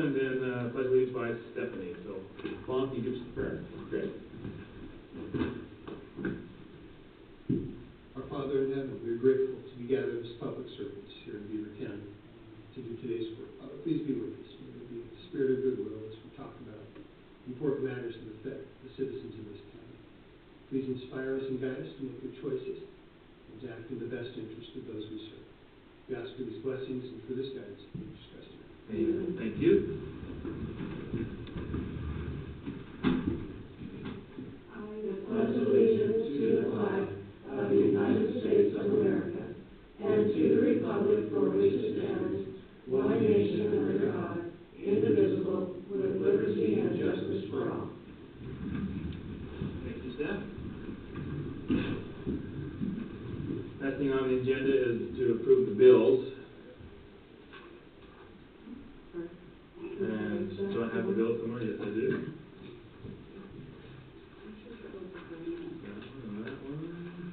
and then pledge allegiance by Stephanie. So, Vaughn, can you give us the prayer? Great. Our Father in heaven, we are grateful to be gathered as public servants here in Beaver County to do today's work. Father, please be with us. May there be a spirit of goodwill as we talk about important matters that affect the citizens of this county. Please inspire us and guide us to make good choices and to act in the best interest of those we serve. We ask for these blessings and for this guidance in Jesus Christ's name. Amen. Thank you. I pledge allegiance to the flag of the United States of America and to the republic for which it stands, one nation under God, indivisible, with liberty and justice for all. Thank you, Steph. Next thing on the agenda is to approve the bills. And do I have the bill somewhere? Yes, I do. That one.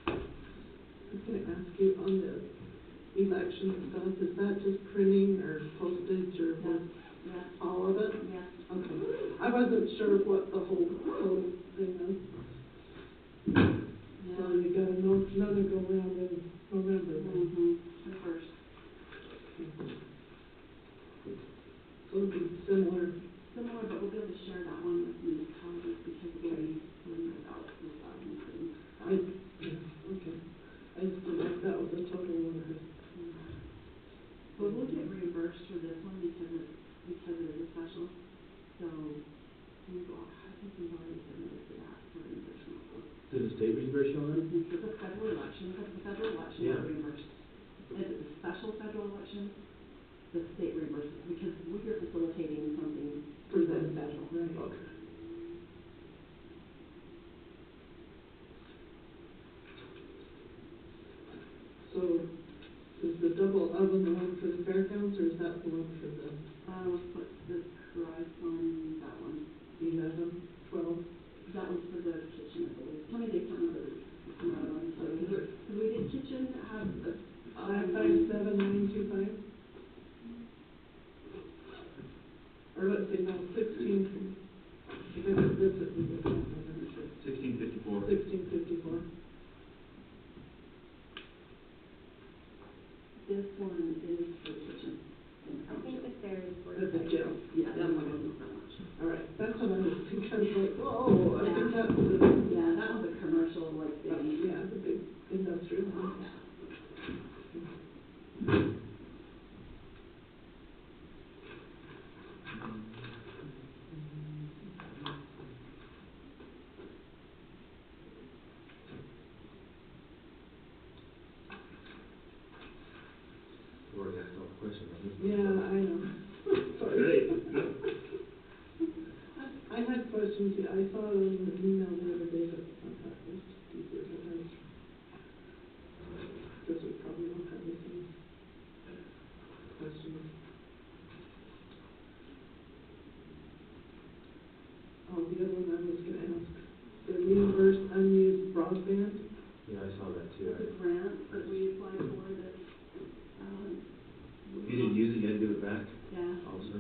I was going to ask you on the election stuff, is that just printing or postage or what? Yes. All of it? Yes. Okay. I wasn't sure what the whole thing is. Yeah. So you got another go around in November. The first. So it'll be similar. Similar, but we'll be able to share that one with municipalities because we send it out to thousands and Okay. I just didn't know if that was a total one. But we'll get reimbursed for this one because it is a special. So I think we've already submitted for that for reimbursement. Did the state reimburse you on that? This is a federal election. Because the federal election Yeah. is reimbursed. If it's a special federal election, the state reimburses because we're facilitating something for the federal. Right. Okay. So is the double oven the one for the fairgrounds or is that the one for the What's the price on that one? 11, 12? That one's for the kitchen, I believe. Tell me the account number. Because we did kitchen have a 557,925? Or let's say no, 16. Because this is the account number. 1654. 1654. this one is for kitchen. I think the fair is for At the jail. Yeah, that one wasn't so much. All right, that's what I was thinking. I was like, whoa, I think that's the, Yeah, that one's a commercial, like, big. yeah, the big industrial one. Yeah. We already asked all the questions. Yeah, I know. Sorry. Great. I had questions, yeah, I saw it in the email the other day, but I thought it was just easier to have. Because we probably don't have the same questions. Oh, the other one I was gonna ask, the reimbursed unused broadband. Yeah, I saw that too. It's a grant that we applied for that, If you didn't use it, you had to give it back, yeah. also.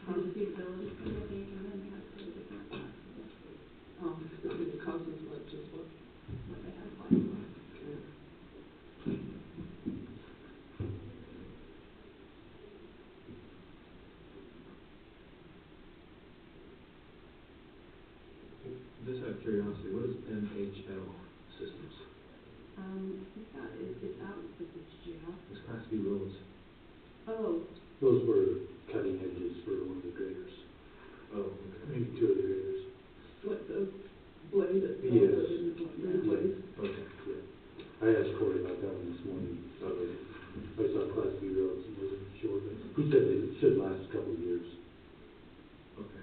The feasibility study, I think, and then you have to pay a different tax. Oh, because it didn't cost as much as what. What they had applied for. Okay. Just out of curiosity, what is NHL Systems? I think that it's out with the jail. It's Class B roads. Oh, Those were cutting edges for one of the graders, Oh, okay. maybe two of the graders. What the blade at the Yes. replace. Okay. Yeah. I asked Corey about that one this morning. I saw Class B roads and wasn't sure, but he said that it should last a couple of years. Okay.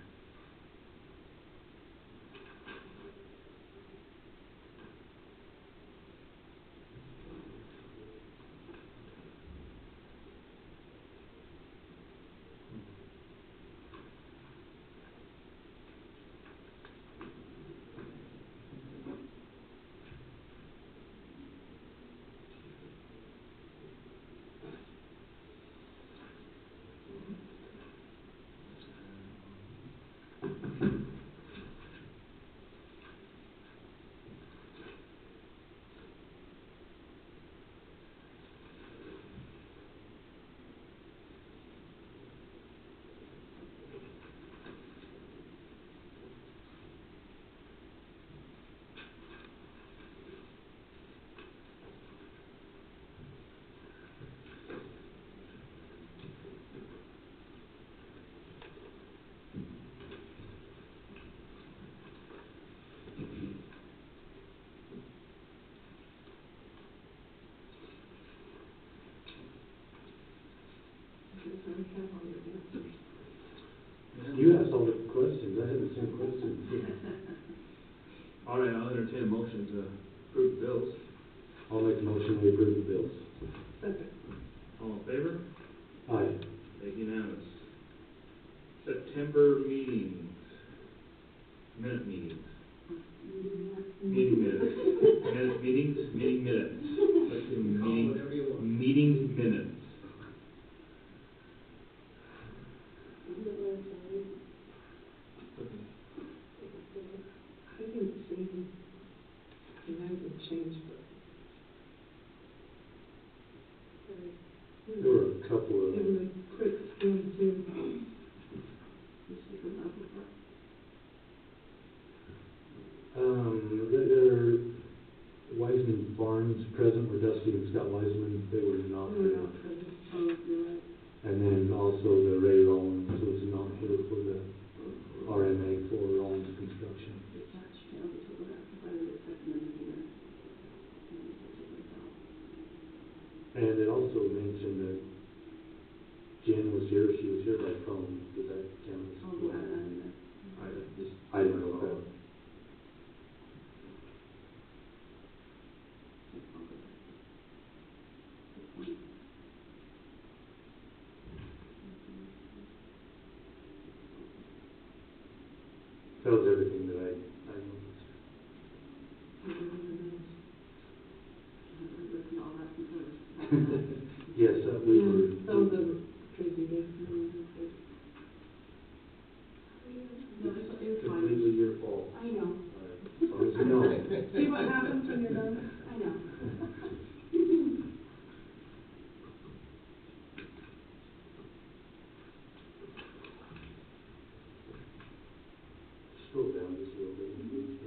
You asked all the questions, I had the same questions. All right, I'll entertain a motion to approve the bills. I'll make a motion, we approve the bills. Second. All in favor? Aye. Make unanimous. September meetings. Minute meetings. Meeting minutes. Minute meetings, meeting minutes. Let's do meeting minutes. I think it's same. It hasn't changed, but. There were a couple of, It was a quick skim too. there, Wiseman Farms present were Dusty and Scott Wiseman, they were not We're there. not present. Oh, you're right. And then also the Ray Rollins was not here for the RMA for Rollins Construction. And it also mentioned that Jen was here, she was here by phone, does that count as? I didn't know that. That was everything that I noticed. Yes, we were. That was a crazy day. No, it's fine. Completely your fault. I know. As long as you know. See what happens when you're done? I know. Scroll down just a little bit, please.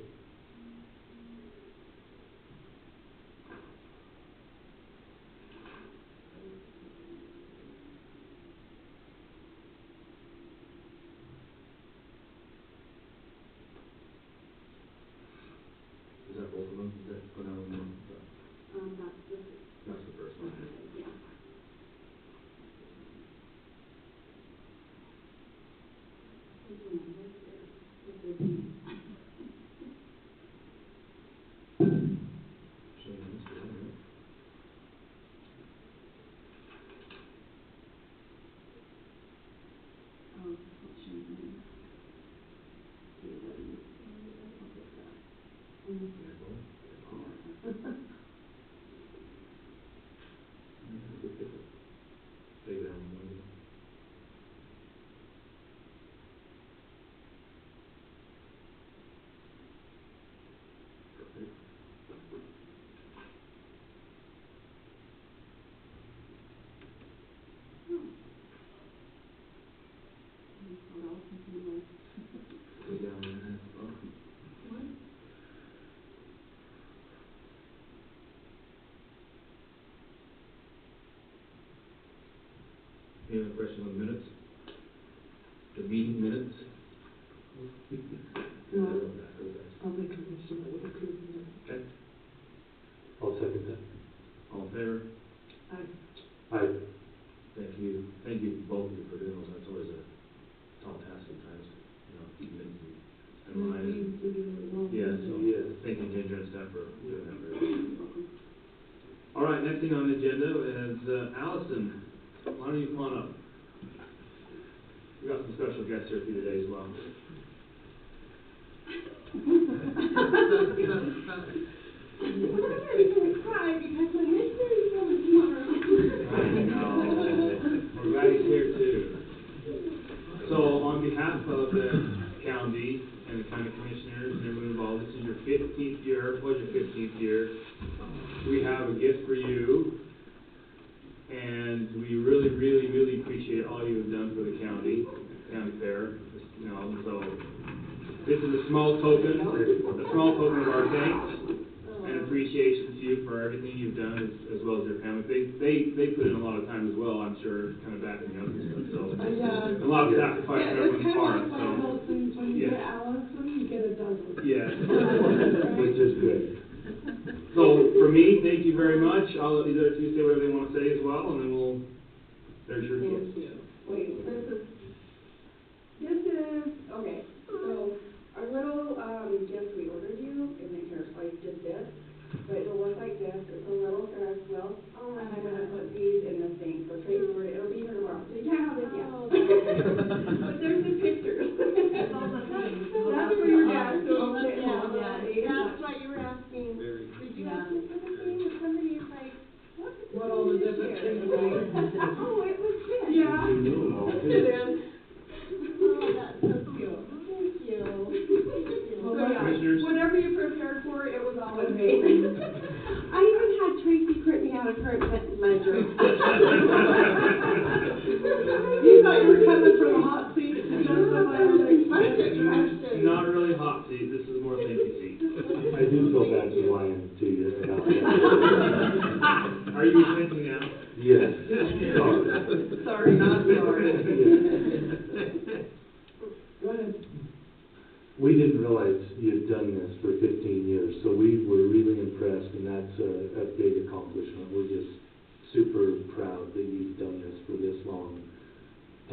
Is that both of them? Is that for now? That's the first one. Yeah. Take that one. Perfect. Take down one. Any other questions on the minutes? The meeting minutes? No. I'll make a motion that we approve it. Okay. I'll second that. All in favor? Aye. Thank you both of you for doing those, that's always a tall task sometimes, keeping it in line. Yes, thank you Ginger and staff for doing that very well. All right, next thing on the agenda is Allison, why don't you come on up? We got some special guests here for you today as well. I'm going to cry because my missionary's coming tomorrow. I know, we're glad he's here too. So on behalf of the county and the county commissioners and everyone involved, this is your 15th year, was your 15th year. We have a gift for you, and we really, really, really appreciate all you've done for the county fair, so this is a small token of our thanks and appreciation to you for everything you've done, as well as your family. They put in a lot of time as well, I'm sure, kind of backing you up and stuff, so. Yeah. A lot of sacrifice on everyone's part, It's kind of like one of those things, when you get Allison, you get a dozen. Yes. Which is good. So, for me, thank you very much. I'll let either of you say whatever they want to say as well, and then there's your gift. Wait, this is a hot seat, this is more of an empty seat. I do feel bad for lying to you about that. Are you repenting now? Yes. Sorry. Sorry, not sorry. Go ahead. We didn't realize you had done this for 15 years, so we were really impressed, and that's a big accomplishment. We're just super proud that you've done this for this long,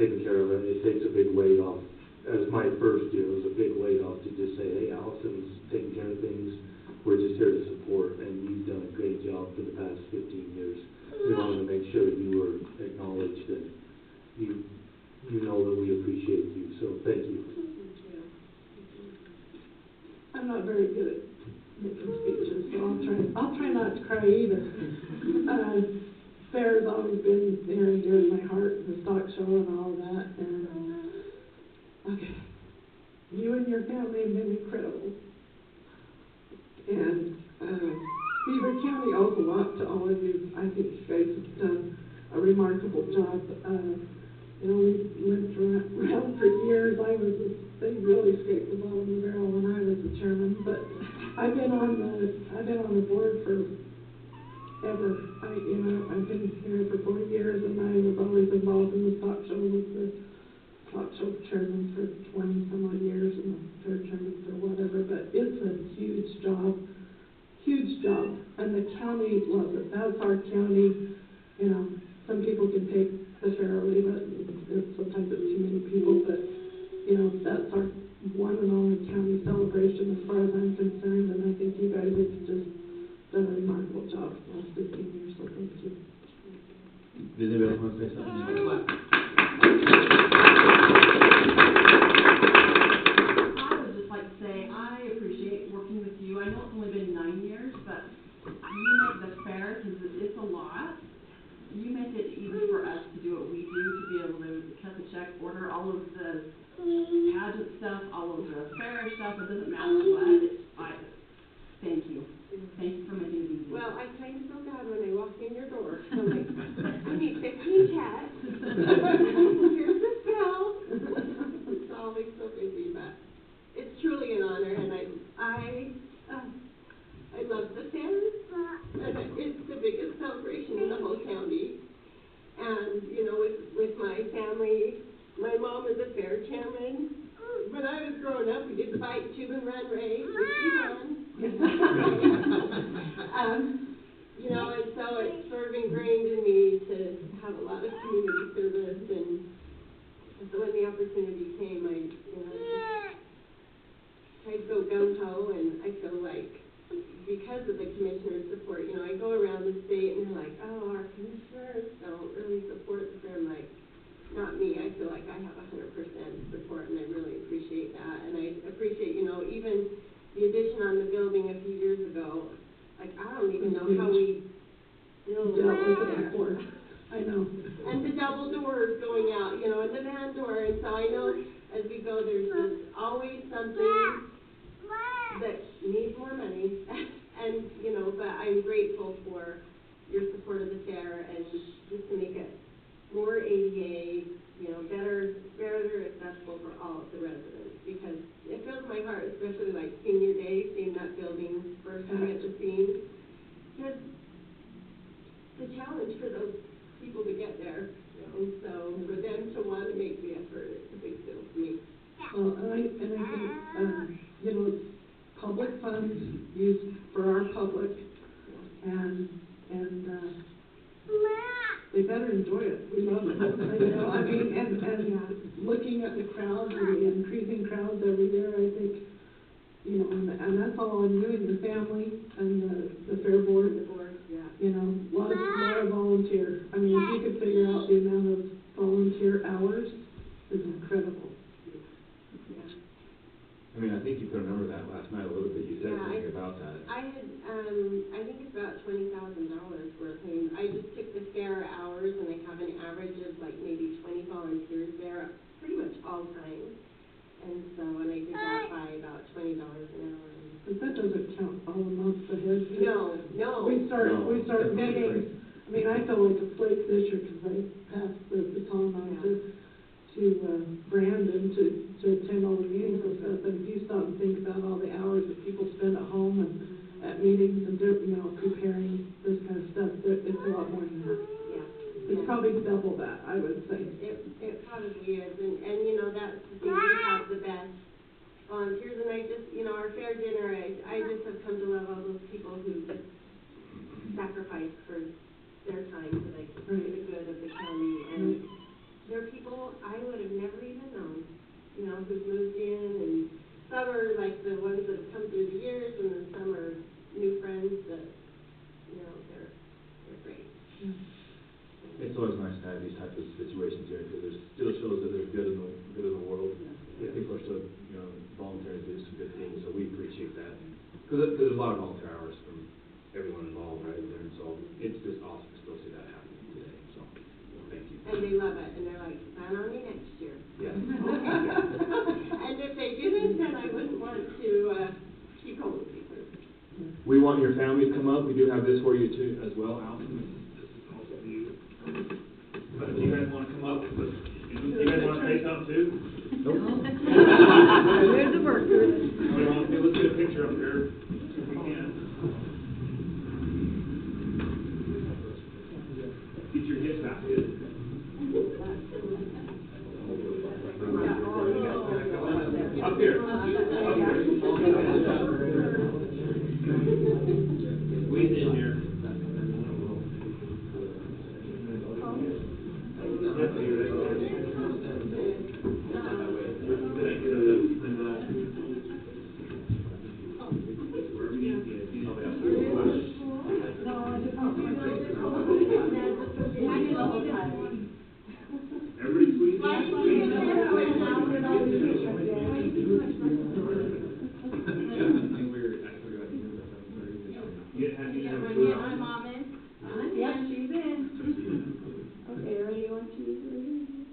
taking care of it. It takes a big weight off. As my first year, it was a big weight off to just say, hey, Allison's taking care of things. We're just here to support, and you've done a great job for the past 15 years. We wanted to make sure you were acknowledged and you know that we appreciate you, so thank you. I'm not very good at making speeches, so I'll try not to cry either. Fair's always been near and dear to my heart, the stock show and all of that, and okay, you and your family have been incredible. And Beaver County owes a lot to all of you. I think you guys have done a remarkable job. You know, we went around for years. They really scraped the bottom of the barrel when I was the chairman, but I've been on the board for ever. I've been here for 40 years, and I was always involved in the stock show with the stock show chairman for 20 some odd years and the fair chairman for whatever, but it's a huge job, and the county loves it. That's our county. You know, some people can take the fair or leave it, and sometimes it's too many people, but you know, that's our one and only county celebration as far as I'm concerned, and I think you guys have just done a remarkable job for the last 15 years, so thank you. Does anybody want to say something? I would just like to say I appreciate working with you. I know it's only been 9 years, but you make the fair, because it's a lot. You make it easy for us to do what we do, to be able to cut the check, order all of the pageant stuff, all of the fair stuff. It doesn't matter what. Thank you. Thank you for making it easy. Well, I kind of feel bad when I walked in your door. So I'm like, I need 15 checks. Here's the bill. It's always so busy, but it's truly an honor, and I love the fair, and it's the biggest celebration in the whole county. And you know, with my family, my mom was a fair chairman. When I was growing up, we did the bike, tube, and run race, which we won. You know, and so it's sort of ingrained in me to have a lot of community service, and so when the opportunity came, I tried to go gung-ho, and I feel like because of the commissioner's support, you know, I go around the state and they're like, oh, our commissioners don't really support the fair. I'm like, not me. I feel like I have 100% support, and I really appreciate that. And I appreciate, you know, even the addition on the building a few years ago. Like, I don't even know how we still dealt with it before. I know. And the double doors going out, you know, and the van door. And so I know as we go, there's just always something that needs more money. And, you know, but I'm grateful for your support of the fair, and just to make it more ADA, you know, better accessible for all of the residents, because it fills my heart, especially like senior day, seeing that building first time at the scene. Because the challenge for those people to get there, you know, so for them to want to make the effort, it's a big deal for me. Well, and I think, you know, it's public funds used for our public, and they better enjoy it. We love it. You know, I mean, and looking at the crowds and the increasing crowds every year, I think, you know, and that's all on you and your family and the fair board. The board, yeah. You know, a lot of volunteer. I mean, if you could figure out the amount of volunteer hours, it's incredible. I mean, I think you put a number to that last night a little bit. You said something about that. I had, I think it's about $20,000 worth. I mean, I just took the fair hours, and I have an average of like maybe 20 volunteers there pretty much all time. And so, and I did that by about $20 an hour. But that doesn't count all the months ahead. No. We start meetings. I mean, I feel like a flake this year because I passed the baton on to Brandon to attend all the meetings and stuff. And if you stop and think about all the hours that people spend at home and at meetings and, preparing this kind of stuff, it's a lot more than that. Yeah. It's probably double that, I would say. It probably is, and that's the thing, we have the best volunteers, and I just, our fair dinner, I just have come to love all those people who just sacrifice for their time for the good of the county, and they're people I would have never even known, who've moved in, and some are like the ones that have come through the years, and then some are new friends that, they're great. It's always nice to have these types of situations here, because it still shows that there's good in the world. Yeah. People are still, volunteering to do some good things, so we appreciate that. Because there's a lot of volunteer hours from everyone involved right there, and so it's just awesome to still see that happening today, so thank you. And they love it, and they're like, plan on me next year. Yeah. And if they didn't, then I wouldn't want to keep hold of people. We want your family to come up. We do have this for you too as well, Allison. This is also for you. But if you guys want to come up, you guys want to say something too? Nope. There's the worker. Let's get a picture up there if we can. Get your hips out, kid. Up here. Squeeze in here. Everybody squeeze My mom is. Yep, she's in. Okay, ready, 1, 2, 3.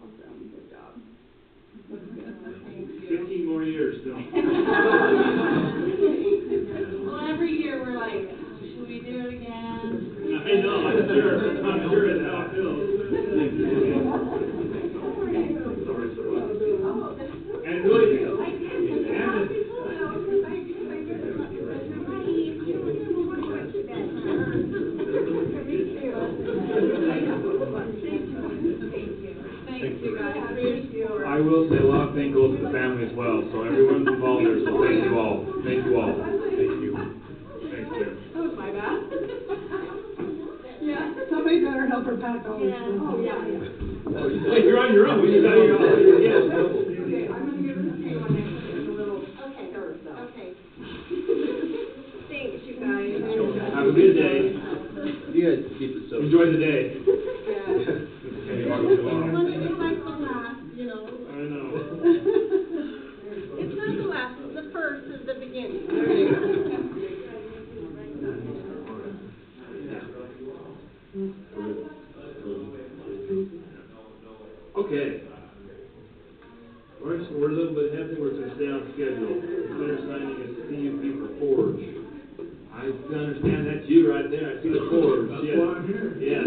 Awesome, good job. 15 more years still. Well, every year we're like, should we do it again? I know, I'm sure it's how it feels. And really, Thank you guys. Thank you. I will say a lot of thanks goes to the family as well, so everyone's involved there, so thank you all. Thank you all. Thank you. Thanks, Tim. That was my bad. Yeah. Somebody better help her pack all this stuff. Oh, yeah. Hey, you're on your own. We just got you all. Okay, I'm gonna give this to you when I put it in the little purse, though. Okay. Thanks, you guys. Have a good day. You guys keep it so. Enjoy the day. Yeah. Okay, It's like the last, I know. It's not the last, it's the first is the beginning. Okay. We're a little bit heavy, we're going to stay on schedule. Consider signing a CUP for Forge. I understand that's you right there. I see the Forge. Yes. why I'm here. Yes.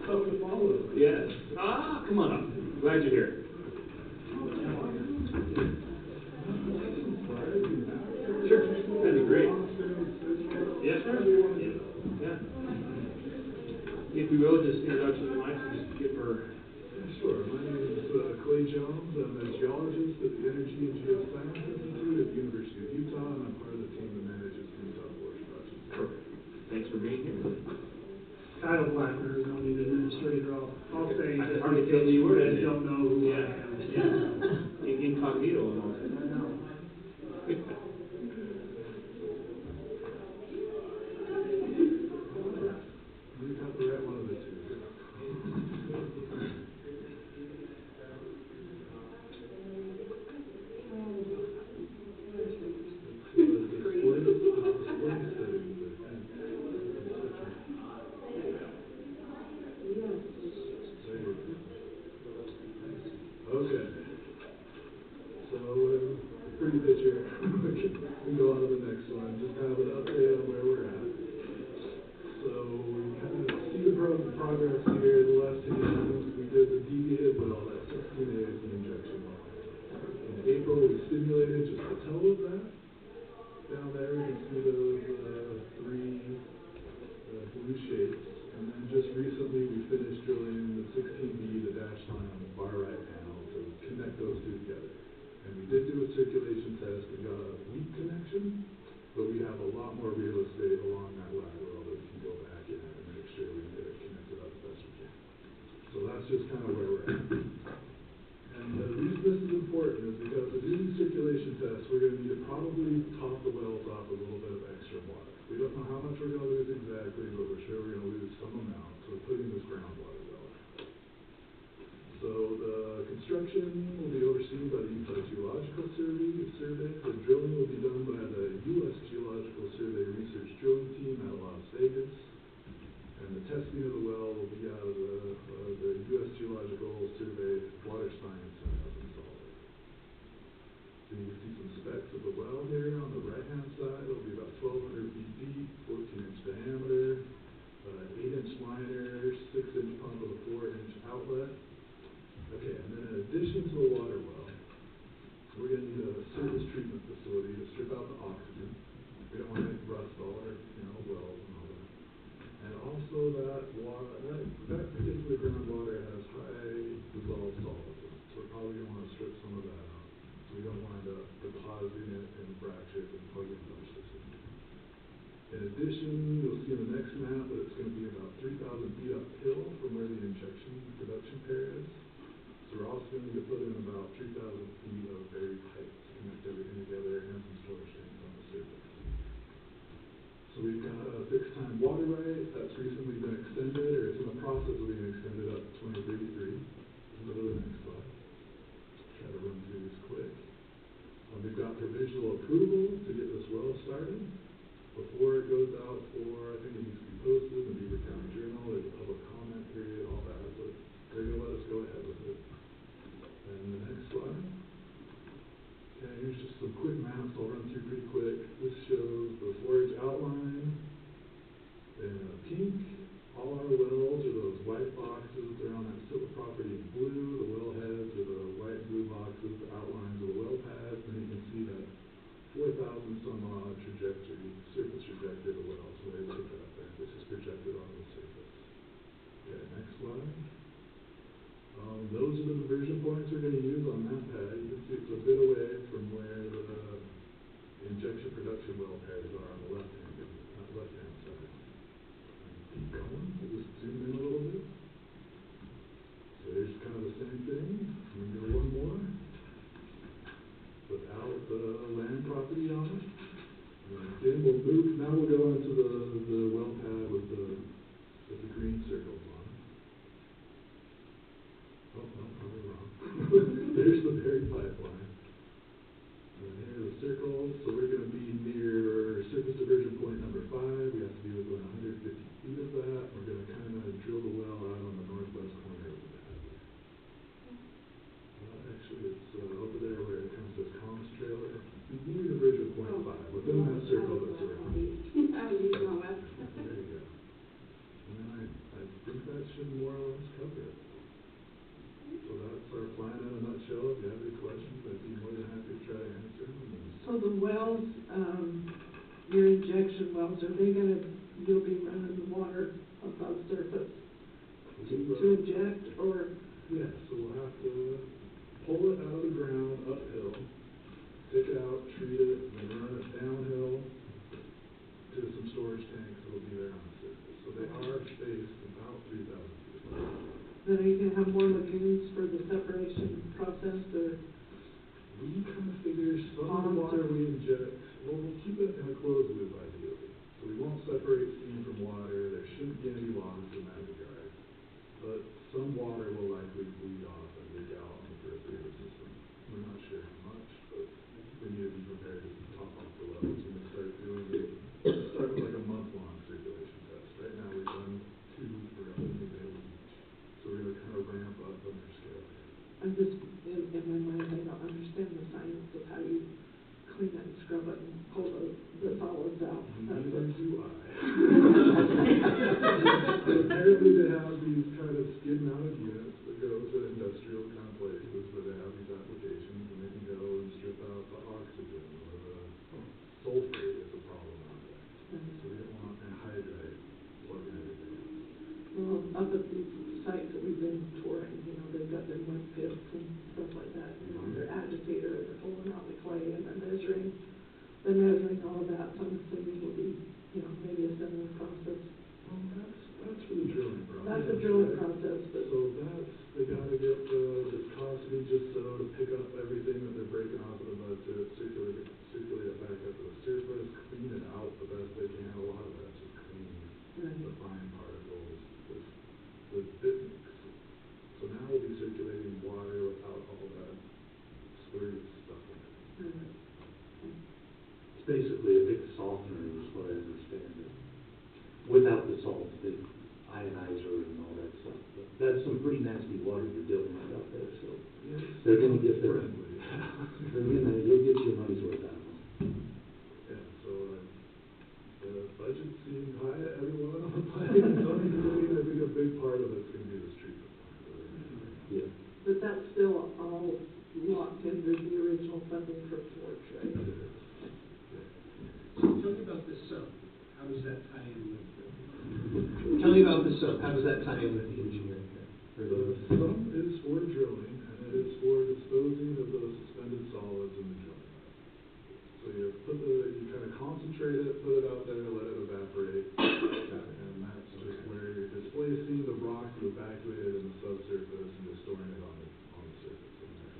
Tough to follow. Yes. Come on up. Glad you're here. Sure. That'd be great. Yes, sir. Yeah. If you will, just introduction to the mic, just give her. Sure. My name is Clay Jones. I'm a geologist at the Energy and Geoscience Institute at the University of Utah, and I'm part of the team that manages the Utah Forge Project. Perfect. Thanks for being here. Kyle Blackner, no need administrator. I'll say I just hardly in tell case you you where guys it is. don't know who I Yeah. am. Incognito almost. I know. You got the right one of the two. Okay. So, pretty picture. We can go on to the next one. Just kind of an update on where we're at. So, we kind of see the progress here. The last 2 years, we did the deviated well, that 16 AIP injection well. In April, simulated just the toe of that. Down there, you can see those three blue shapes. And then just recently, we finished drilling the 16B, the dash line on the far right panel to connect those two together. And we did do a circulation test and got a weak connection, but we have a lot more real estate along that lateral that we can go back in and make sure we get it connected up as best we can. So that's just kind of where we're at. And the reason this is important is because to do these circulation tests, we're going to need to probably top the wells off a little bit of extra water. We don't know how much we're going to lose exactly, but we're sure we're going to lose some amount, so we're putting this groundwater well out. So the construction will be overseen by the Utah Geological Survey. The drilling will be done by the U.S. Geological Survey Research Drilling Team out of Las Vegas. And the testing of the well will be out of the U.S. Geological Survey Water Science Center up in Salt Lake. So you can see some specs of the well here on the right-hand side. It'll be about 1,200 feet deep, 14-inch diameter, 8-inch liner, 6-inch pump with a 4-inch outlet. Okay, and then in addition to the water well, we're going to need a surface treatment facility to strip out the oxygen. We don't want to rust all our, wells and all that. And also that particular groundwater has high dissolved solvents in it, so we're probably going to want to strip some of that out. So we don't wind up depositing it in fractures and plugging it up systems. In addition, you'll see in the next map that it's going to be about 3,000 feet uphill from where the injection production pair is. So we're also going to need to put in about 3,000 feet of buried pipe to connect everything together and some storage tanks on the surface. So we've got a fixed time water right that's recently been extended, or it's in the process of being extended up to 2033. Go to the next slide. Try to run through these quick. We've got provisional approval to get this well started. Before it goes out for, I think it needs to be posted in the Beaver County Journal, there's a public comment period, all that, but they're going to let us go ahead with it. And the next slide. Okay, here's just some quick maps I'll run through pretty quick. This shows the forage outline in pink. All our wells are those white boxes. They're on that civil property in blue. The wellheads are the white and blue boxes, the outlines of the well pads. And you can see that 4,000 some odd trajectory, surface trajectory of the wells, where they took that there. This is projected on the surface. Okay, next slide. Those are the diversion points we're going to use on that pad. You can see it's a bit away from where the injection production well pairs are on the left-hand side. Keep going. We'll just zoom in a little bit. So here's kind of the same thing. I'm going to go one more. Without the land property on it. And again, we'll move. Now we'll go into the well pad with the green circles on it. Oh, no, probably wrong. There's the buried pipeline. And here are the circles. So we're going to be near surface diversion point number 5. We have to be within 150 feet of that. We're going to kind of drill the well out on the northwest corner of the pad. Actually, it's over there where it comes to Comms trailer. Near diversion point 5, within that circle that's around. I was using my web. There you go. And then I think that should more or less cover it. So that's our plan in a nutshell. If you have any questions, I'd be more than happy to try to answer them. So the wells, your injection wells, you'll be running the water above surface to inject, or? Yeah, so we'll have to pull it out of the ground uphill, take it out, treat it, and then run it downhill to some storage tanks that will be there on the surface. So they are spaced about 3,000 feet. Then are you going to have more lagoons for the separation process, or? We kind of figure some of the water we inject, well, we'll keep it in a closed loop ideally. So we won't separate steam from water. There shouldn't be any loss in that regard. But some water will likely bleed off and leak out on the periphery of the system. We're not sure how much, but we need to be prepared to top off the wells when we start doing it. Start with like a month-long circulation test. Right now we've done 2 for a whole day each. So we're going to kind of ramp up on their scale. I'm just, in my mind, I don't understand the science of how you clean it and scrub it and pull the solids out. Neither do I. But apparently they have these kind of skid-mounted units that go to industrial kind of places where they have these applications, and they can go and strip out the measuring, all of that, so I'm assuming will be, you know, maybe a similar process. That's for the drilling process. That's the drilling process, but. So they gotta get the viscosity just so to pick up everything that they're breaking off of the mud to circulate it back up to the surface, clean it out the best they can. A lot of that's just cleaning the fine particles with bit mix. So now we'll be circulating water without all that slurry stuff in it. It's basically a big softener is what I understand it. Without the salt, the ionizer and all that stuff. But that's some pretty nasty water you're dealing with out there, so Yes, they're gonna get their, friendly. you'll get your money's worth out of them. Yeah, so the budget seemed high at everyone on the planning and zoning committee. I think a big part of it's gonna be this treatment plant. Yeah. But that's still all locked into the original funding for Forge, right? So tell me about this sub. How does that tie in with Tell me about the sub. How does that tie in with the engineering here? The sum is for drilling, and it is for disposing of those suspended solids in the drilling. So you kind of concentrate it, put it out there, let it evaporate, and that's just where you're displacing the rock you evacuated in the subsurface and you're storing it on the surface in there.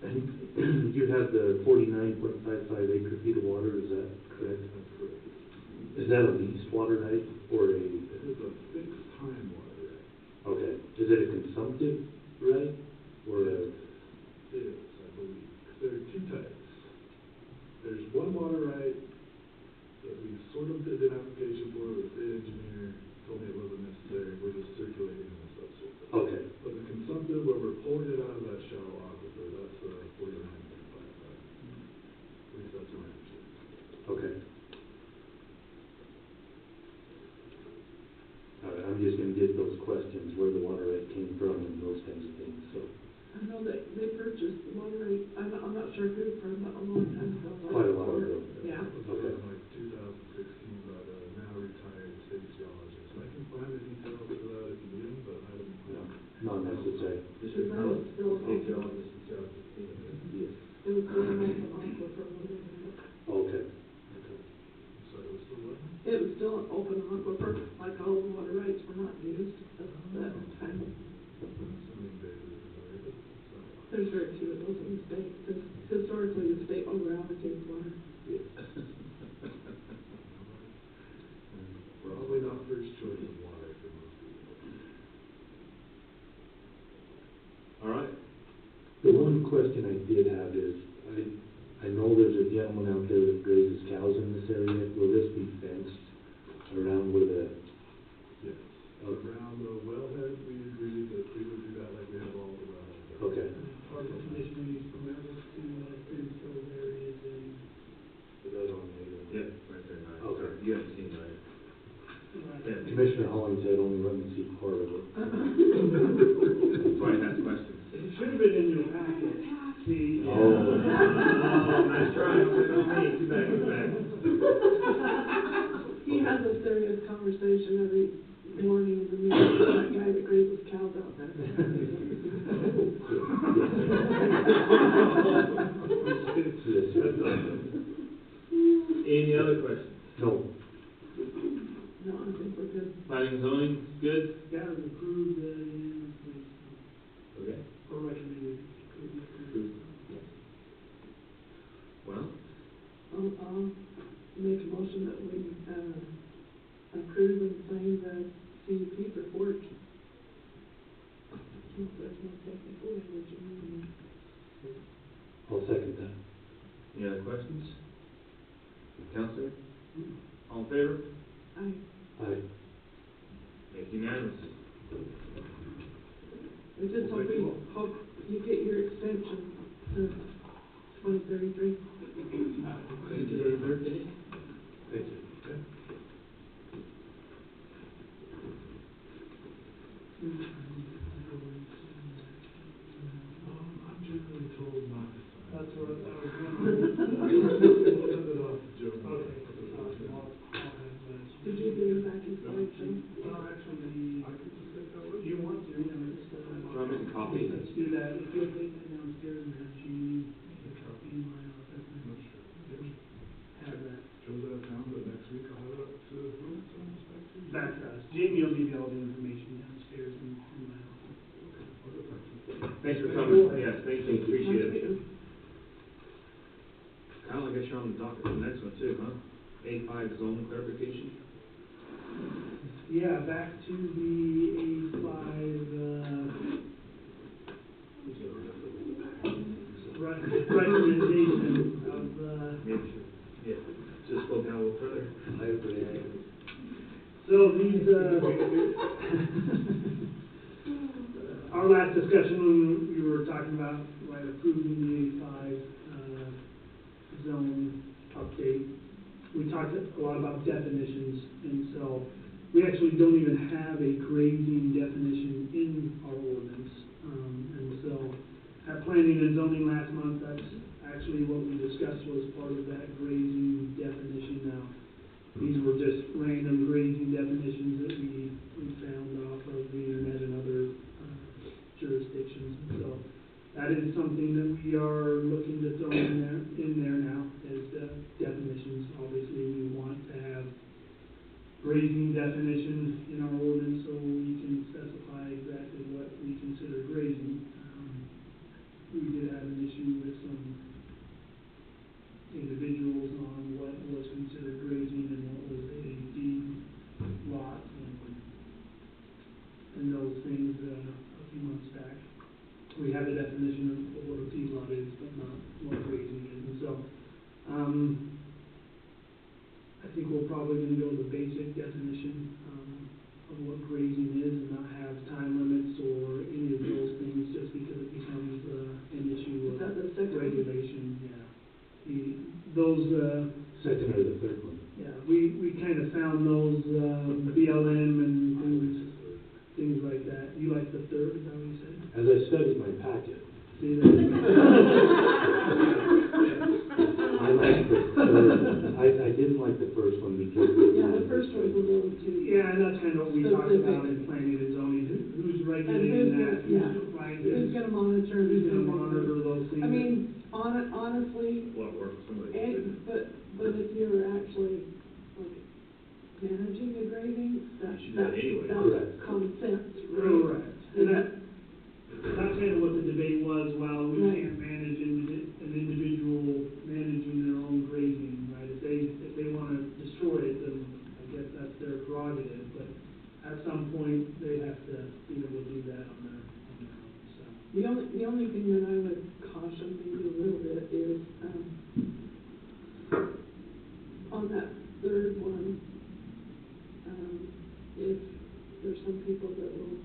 And you have the 49.55 acre feet of water, is that correct? That's correct. Is that a leased water right or a? It is a fixed time water right. Okay. Is it a consumptive right or a? It is, I believe. There are two types. There's one water right that we sort of did an application for. The state engineer told me it wasn't necessary. We're just circulating in the subsurface. Okay. But the consumptive, where we're pulling it out of that shallow aquifer, that's 49.55. At least that's my understanding. Okay. All right, I'm just gonna get those questions, where the water right came from and those kinds of things, so. I know that they purchased the water right, I'm not sure who from, but a long time ago. like Quite a while ago. Yeah. It was Okay. in like 2016 by the now retired state geologist. I can find the details for that if you need them, but I don't. No, not necessary. Because that was still State open. geologist in 2015. Yes. It was still an open aquifer when they did it. Okay. So it was still what? It was still an open aquifer, like all the water rights were not used at that time. Assuming Beaver is there, but so. There's very few of those in the state, because historically the state over allocates water. Yeah. Probably not first choice of water for most people. All right. The one question I did have is, I know there's a gentleman out there that grazes cows in this area. Will this be fenced around where the? Yes. Okay. Around the wellhead, we agreed that we would do that like we have all the wellheads. Okay. Part of the conditional use permit was to include those areas in. Is that on the? Yeah, right there, nice. Okay. You haven't seen that. Yeah. Commissioner Hollingshead only let me see part of it. That's why I asked questions. It should have been in your packet. See. Oh. Nice try. Too bad, too bad. He has a serious conversation every morning in the meeting with that guy that grazes cows out there. Yes, sir. Any other questions? No. No, I think we're good. Planning and zoning, good? That was approved, Okay. or recommended. Well, I'll make a motion that we, approve and sign the CUP for Forge. There's no technical language in I'll second that. any other questions? Counselor? All in favor? there. Aye. Make unanimous. We just hope you get your extension to 2033. Thank you, very much. Thank you. I'm generally told not to sign. That's what I was Send it off to Joe. Okay. I'll have that. Did you get him back in sight, Jim? Actually, I could just take that with you want to, it's, Want me to copy? let's do that. If you'll take that downstairs and have Jeannie copy in my office. Thanks for coming, yes, thank you, appreciate it. Thank you. Kyle, I guess you're on the docket for the next one too, huh? A5 zone clarification? Yeah, back to the recommendation of, Maybe, yeah, just slow down a little further. I agree. so these, our last discussion when we were talking about, right, approving the A5, zone update, we talked a lot about definitions, and so we actually don't even have a grazing definition in our ordinance. And so at planning and zoning last month, that's actually what we discussed was part of that grazing definition. Now, these were just random grazing definitions that we found off of the internet and other jurisdictions. And so that is something that we are looking to throw in there now as definitions. Obviously, we want to have grazing definition in our ordinance so we can specify exactly what we consider grazing. We did have an issue with some individuals on what was considered grazing and what was a deed lot and those things a few months back. We have a definition of what a feedlot is, but not what grazing is. And so, I think we're probably going to go with the basic definition of what grazing is and not have time limits or any of those things just because it becomes an issue Is that the of second one? regulation. Yeah. Those, Second or the third one? yeah, we kind of found those BLM and things like that. You like the third, is that what you said? As I studied my packet, See that? I liked the third. I didn't like the first one because it Yeah, the first one's a little too. Yeah, and that's kind of what we talked about in Specific. planning and zoning, who's And regulating that, yeah, who's, right, who's gonna monitor? who's gonna monitor those things. I mean, honestly, A lot of work for somebody to do. but if you're actually, like, managing a grading, You should do that anyway. that's Correct. common sense, right? Correct, and that's kind of what the debate was, well, we Right. can't manage an individual managing their own grazing, right? If they wanna destroy it, then I guess that's their prerogative, but at some point, they have to be able to do that on their own, so. The only thing that I would caution maybe a little bit is, on that third one, if there's some people that will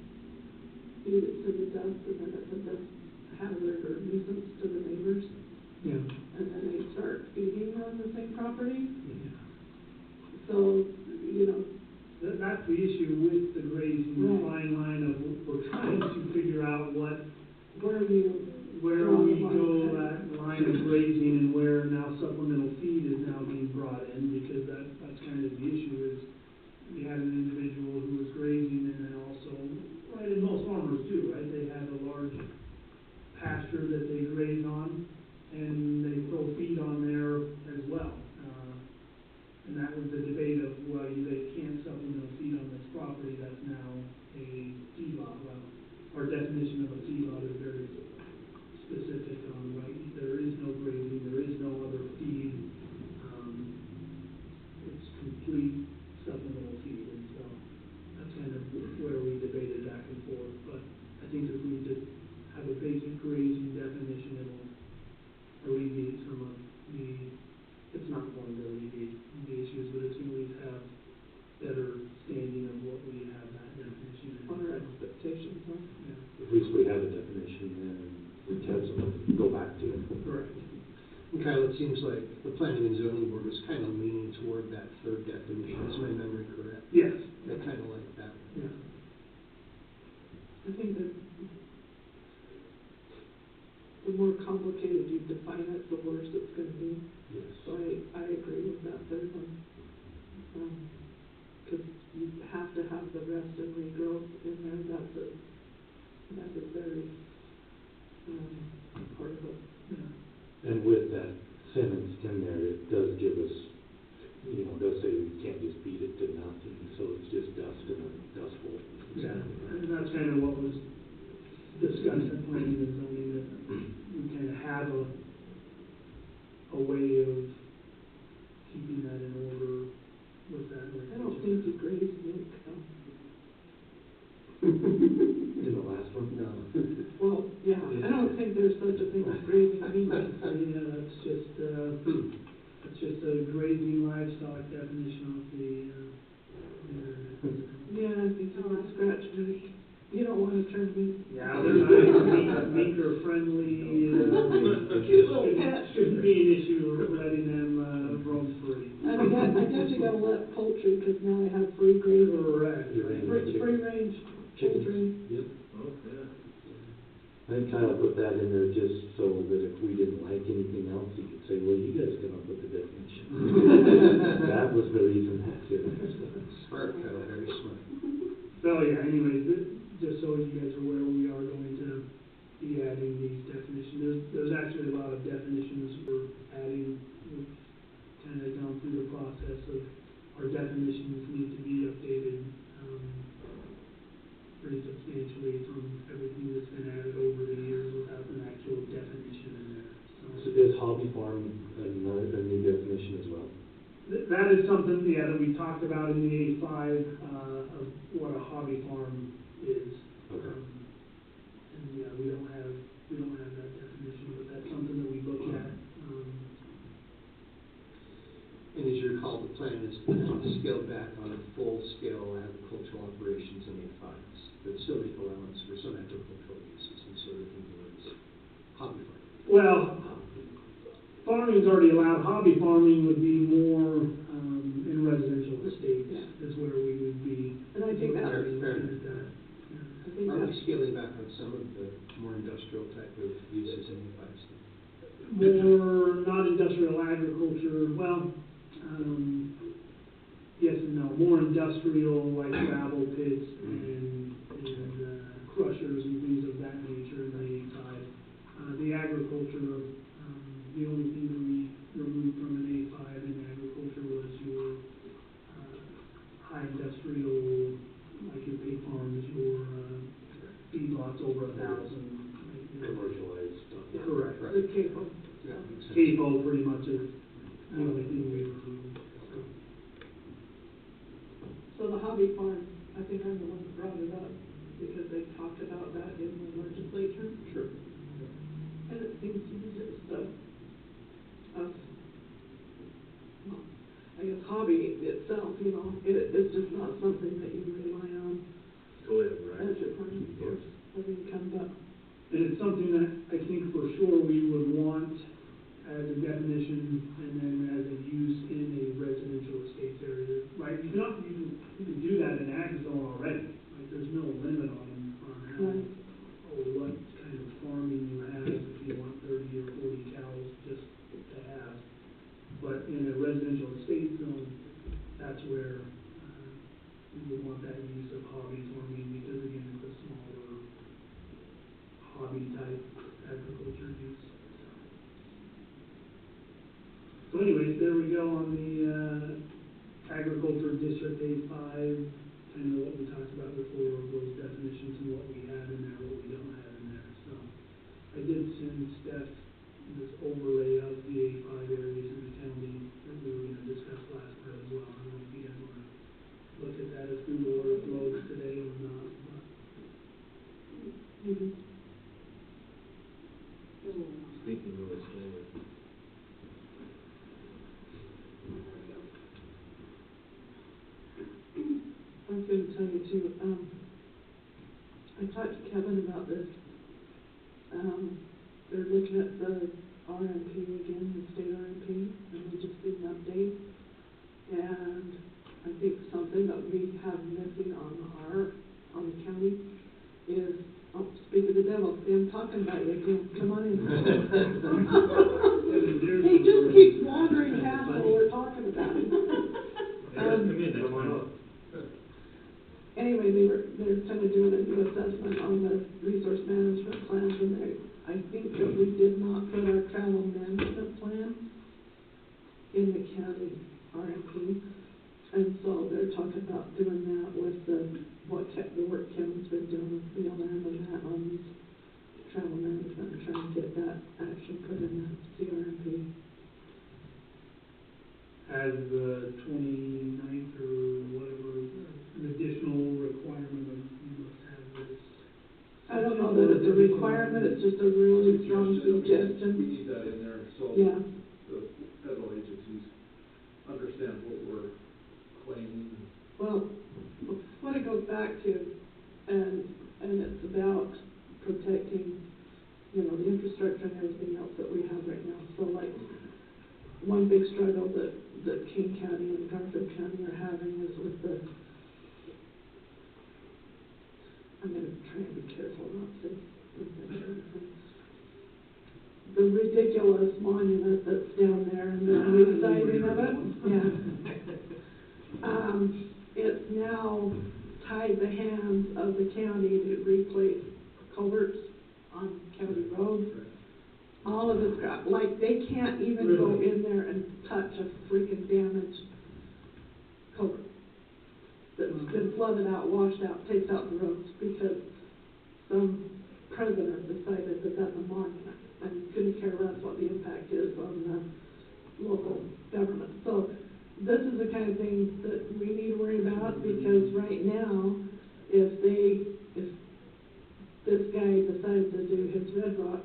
feed it to the dust and then it's a dust hazard or nuisance to the neighbors, Yeah. and then they start feeding on the same property, Yeah. so, you know, That's the issue with the grazing, the Right. fine line of, we're trying to figure out where where draw we the line. go that line of grazing and where now supplemental feed is now being brought in, because that's kind of the issue is you had an individual who was grazing and then also, right, and most farmers do, right, they have a large pasture that they graze on and they throw feed on there as well. And that was the debate of, well, they can't supplemental feed on this property, that's now a feedlot. Well, our definition of a feedlot is very specific on, right, there is no grazing, there is no other feed. It's complete supplemental feed, and so that's kind of where we debated back and forth. But I think if we just have a basic grazing definition, it'll alleviate some of the, it's not going to alleviate the issues, but it's going to at least have better standing of what we have that definition in. what our expectations are. Yeah, at least we have a definition and we have something to go back to. correct. And Kyle, it seems like the planning and zoning board was kind of leaning toward that third definition, is my memory correct? Yes. They kind of like that. Yeah. I think that the more complicated you define it, the worse it's gonna be. Yes. So I agree with that third one. Because you have to have the rest and regrowth in there, that's a very, part of it. Yeah. And with that sentence in there, it does give us, does say we can't just beat it to nothing, so it's just dust in a dust bowl. Yeah, and that's kind of what was discussed at planning and zoning, that we kind of have a way of keeping that in order with that. I don't think you graze mink, though. In the last one? No. Well, yeah, I don't think there's such a thing as grazing mink. Yeah, that's just a grazing livestock definition of the, Yeah, I think you want to scratch meat. You don't want to turn meat. yeah, they're nice, mink are friendly, Cute little pets. shouldn't be an issue of letting them, roam free. And I guess you gotta let poultry, because now they have free grazing. Correct. Free range poultry. Yep. Oh, yeah. I think Kyle put that in there just so that if we didn't like anything else, he could say, well, you guys come up with the definition. That was the reason that's in there. Smart, Kyle, very smart. So, yeah, anyways, just so you guys are aware, we are going to be adding these definitions. There's actually a lot of definitions we're adding. We've kind of gone through the process of our definitions need to be updated pretty substantially from everything that's been added over the years without an actual definition in there. So is hobby farm a new definition as well? That is something, yeah, that we talked about in the A5, of what a hobby farm is. Okay. And yeah, we don't have that definition, but that's something that we look at. And as you recall, the plan is to scale back on full-scale agricultural operations in the funds, but still make allowance for some agricultural uses, and so they can do it hobby farming. Well, farming is already allowed. Hobby farming would be more in residential estates, is where we would be. And I think that's, Fair. I think Are we that's scaling back on some of the more industrial type of uses in the funds? More not industrial agriculture, well, yes and no. More industrial, like gravel pits and crushers and things of that nature in the A5. The agriculture, the only thing that we removed from an A5 in agriculture was your high industrial, like your pig farms, your feedlots over 1,000. Commercialized stuff. Correct. the cable. Yeah, makes sense. CAFO pretty much is the only thing we removed. So the hobby farm, I think I'm the one that brought it up, because they talked about that in the legislature. Sure. And it seems to be just well, I guess hobby itself, it's just not something that you rely on To live, right? as your primary source of income, but And it's something that I think for sure we would want as a definition and then as a use in a residential estates area, right? You can do that in ag zone already, like there's no limit on how, Right. or what kind of farming you have, if you want 30 or 40 cows just to have. But in a residential estate zone, that's where we would want that use of hobby farming, because again, it's a smaller hobby type agriculture use. So anyways, there we go on the agriculture district A5, kind of what we talked about before, those definitions and what we have in there, what we don't have in there. So I did send Steph this overlay of the A5 areas in the county that we were going to discuss last night as well. I don't know if you guys want to look at that as Google Earth loads today or not. But Speaking really slowly. I was going to tell you too, I talked to Kevin about this. They're looking at the RMP again, the state RMP, and we just did an update. And I think something that we have missing on the county is, speak of the devil, see, I'm talking about you again, come on in. He just keeps wandering past while we're talking about him. Come in, next time. Anyway, they're kind of doing a new assessment on the resource management plans, and I think that we did not put our travel management plan in the county RMP, and so they're talking about doing that with the work Kevin's been doing with Beaver and that on these travel management and trying to get that action put in the CRMP. As the 29th or whatever, an additional requirement of you must have this. I don't know that it's a requirement, it's just a really strong We suggestion. need that in there, so Yeah. the federal agencies understand what we're claiming. Well, what it goes back to, and it's about protecting, you know, the infrastructure and everything else that we have right now. So like, one big struggle that King County and Garfield County are having is with the, I'm gonna try and be careful not to say anything. The ridiculous monument that's down there and the new siding of it, yeah. It's now tied the hands of the county to replace culverts on county roads. All of it's got, like, they can't even go in there and touch a freaking damaged culvert that's been flooded out, washed out, takes out the roads because some president decided that that's a monument and couldn't care less what the impact is on the local government. So this is the kind of thing that we need to worry about, because right now, if this guy decides to do his Red Rock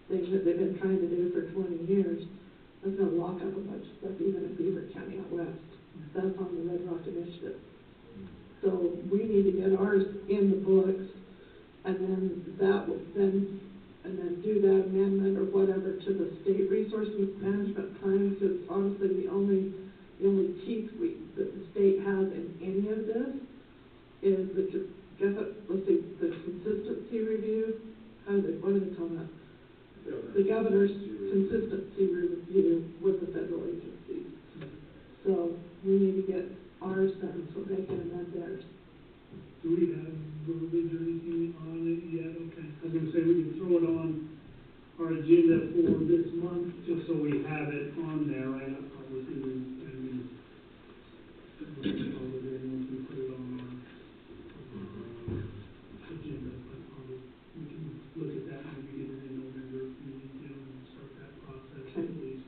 thing that they've been trying to do for 20 years, that's gonna lock up a bunch of stuff, even in Beaver County out west. That's on the Red Rock Initiative. So we need to get ours in the books, and then that will and then do that amendment or whatever to the state resource management plan, because honestly, the only teeth that the state has in any of this is the consistency review. What do they call that? The governor's consistency review with the federal agencies. So we need to get ours done so they can amend theirs. Do we have verbiage or anything on it yet? Okay, I was gonna say we can throw it on our agenda for this month, just so we have it on there, right? Obviously, once we put it on our agenda, but we can look at that, maybe get it in November if we need to, and start that process, at least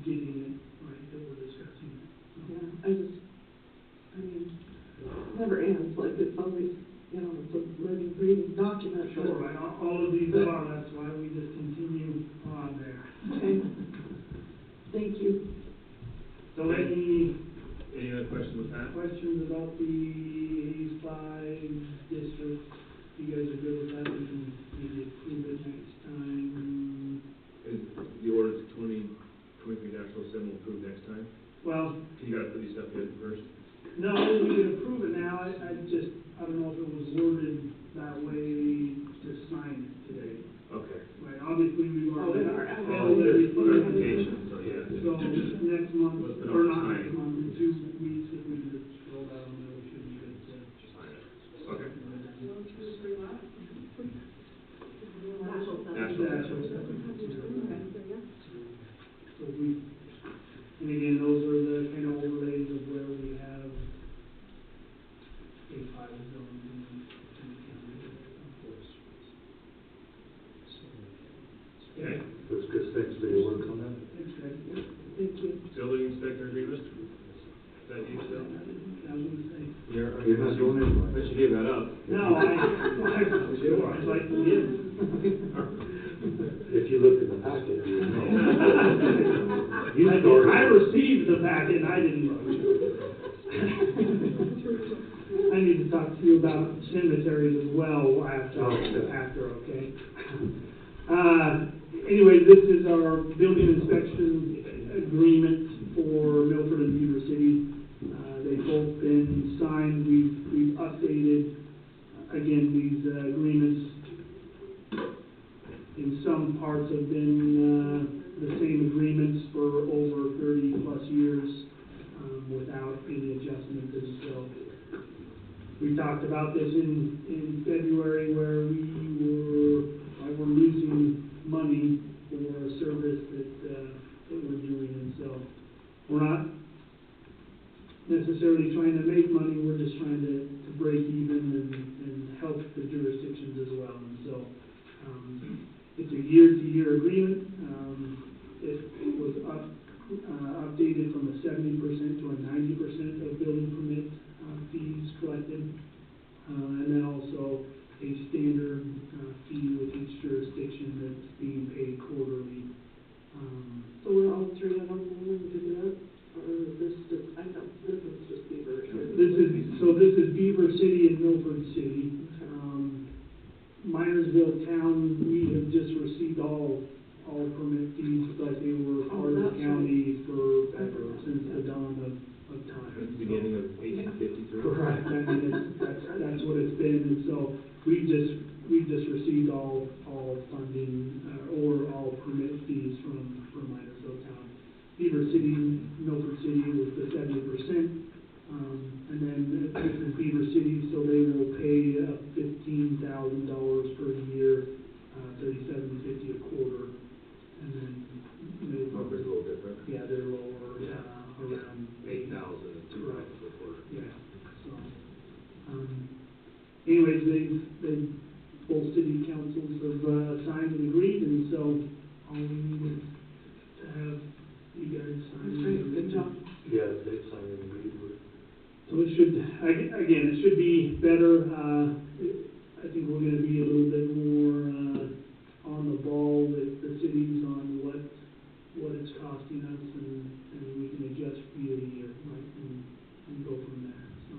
getting it, right, that we're discussing. So. Yeah, I mean, it never ends, like it's always, you know, it's a living, breathing document. Sure, right, all of these are, that's why we just continue on there. Okay, thank you. So any other questions with that? questions about the Hayes 5 district? You guys are good with that, we can maybe approve it next time. Is the ordinance 2023-07 will approve next time? Well, You gotta put these stuff in first. no, we can approve it now, I don't know if it was worded that way to sign it today. Okay. Right, obviously, we've already Oh, held there's everything. clarification, so yeah. So next month, Let's put it or on not sign. next month, in 2 weeks, if we can just throw that on there, we should be good to. Just sign it. Okay. National. So and again, those are the kind of overlays of where we have a 5 zone in the county, of course. Okay. That's good, thanks for your work on that. Thanks, guys. Thank you. Building inspector agreement? Is that you still? I was gonna say. You're not doing it? But you gave that up. No, sure, I'd like to give. If you look in the packet, you would know. You started. I received the packet, I didn't look. I need to talk to you about cemeteries as well after, okay? Anyway, this is our building inspection agreement for Milford and Beaver City. They've both been signed, we've updated, again, these agreements in some parts have been the same agreements for over 30+ years without any adjustments. And so we talked about this in February, where we're losing money for a service that we're doing, and so we're not necessarily trying to make money, we're just trying to break even and help the jurisdictions as well. And so It's a year-to-year agreement. It was updated from a 70% to a 90% of building permit fees collected. And then also a standard fee with each jurisdiction that's being paid quarterly. So we're all three of them willing to do it, or this just, I know, this is just Beaver. This is Beaver City and Milford City. Minersville Town, we have just received all permit fees, like they were part of the county forever, since the dawn of time. At the beginning of 1853. Correct, I mean, that's what it's been, and so we've just received all funding, or all permit fees from Minersville Town. Beaver City, Milford City was the 70%, and then this is Beaver City, so they will pay $15,000 per year, $37.50 a quarter, and then Milford's a little different. yeah, they're lower, Yeah. around 8,000 and 2,000 per quarter. yeah, so, anyways, both city councils have signed and agreed, and so all we need is to have you guys sign. Great, good job. Yeah, they signed and agreed with. So it should, again, it should be better. I think we're gonna be a little bit more on the ball with the cities on what it's costing us, and we can adjust year to year, right, and go from there, so.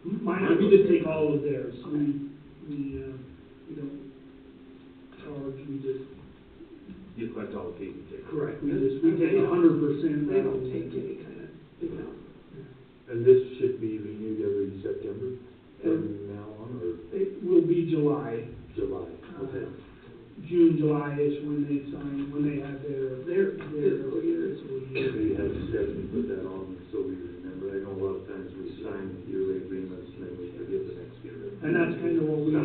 We just take all of theirs. We don't charge, we just. You collect all the fees and tickets. Correct. We take 100%. They don't take any kind of, And this should be renewed every September from now on, or It will be July. July? Okay. June, July-ish when they sign, when they have their fiscal year. Maybe have Stephanie put that on so we remember. I know a lot of times we sign yearly agreements and then we forget the next year. And that's kind of what we,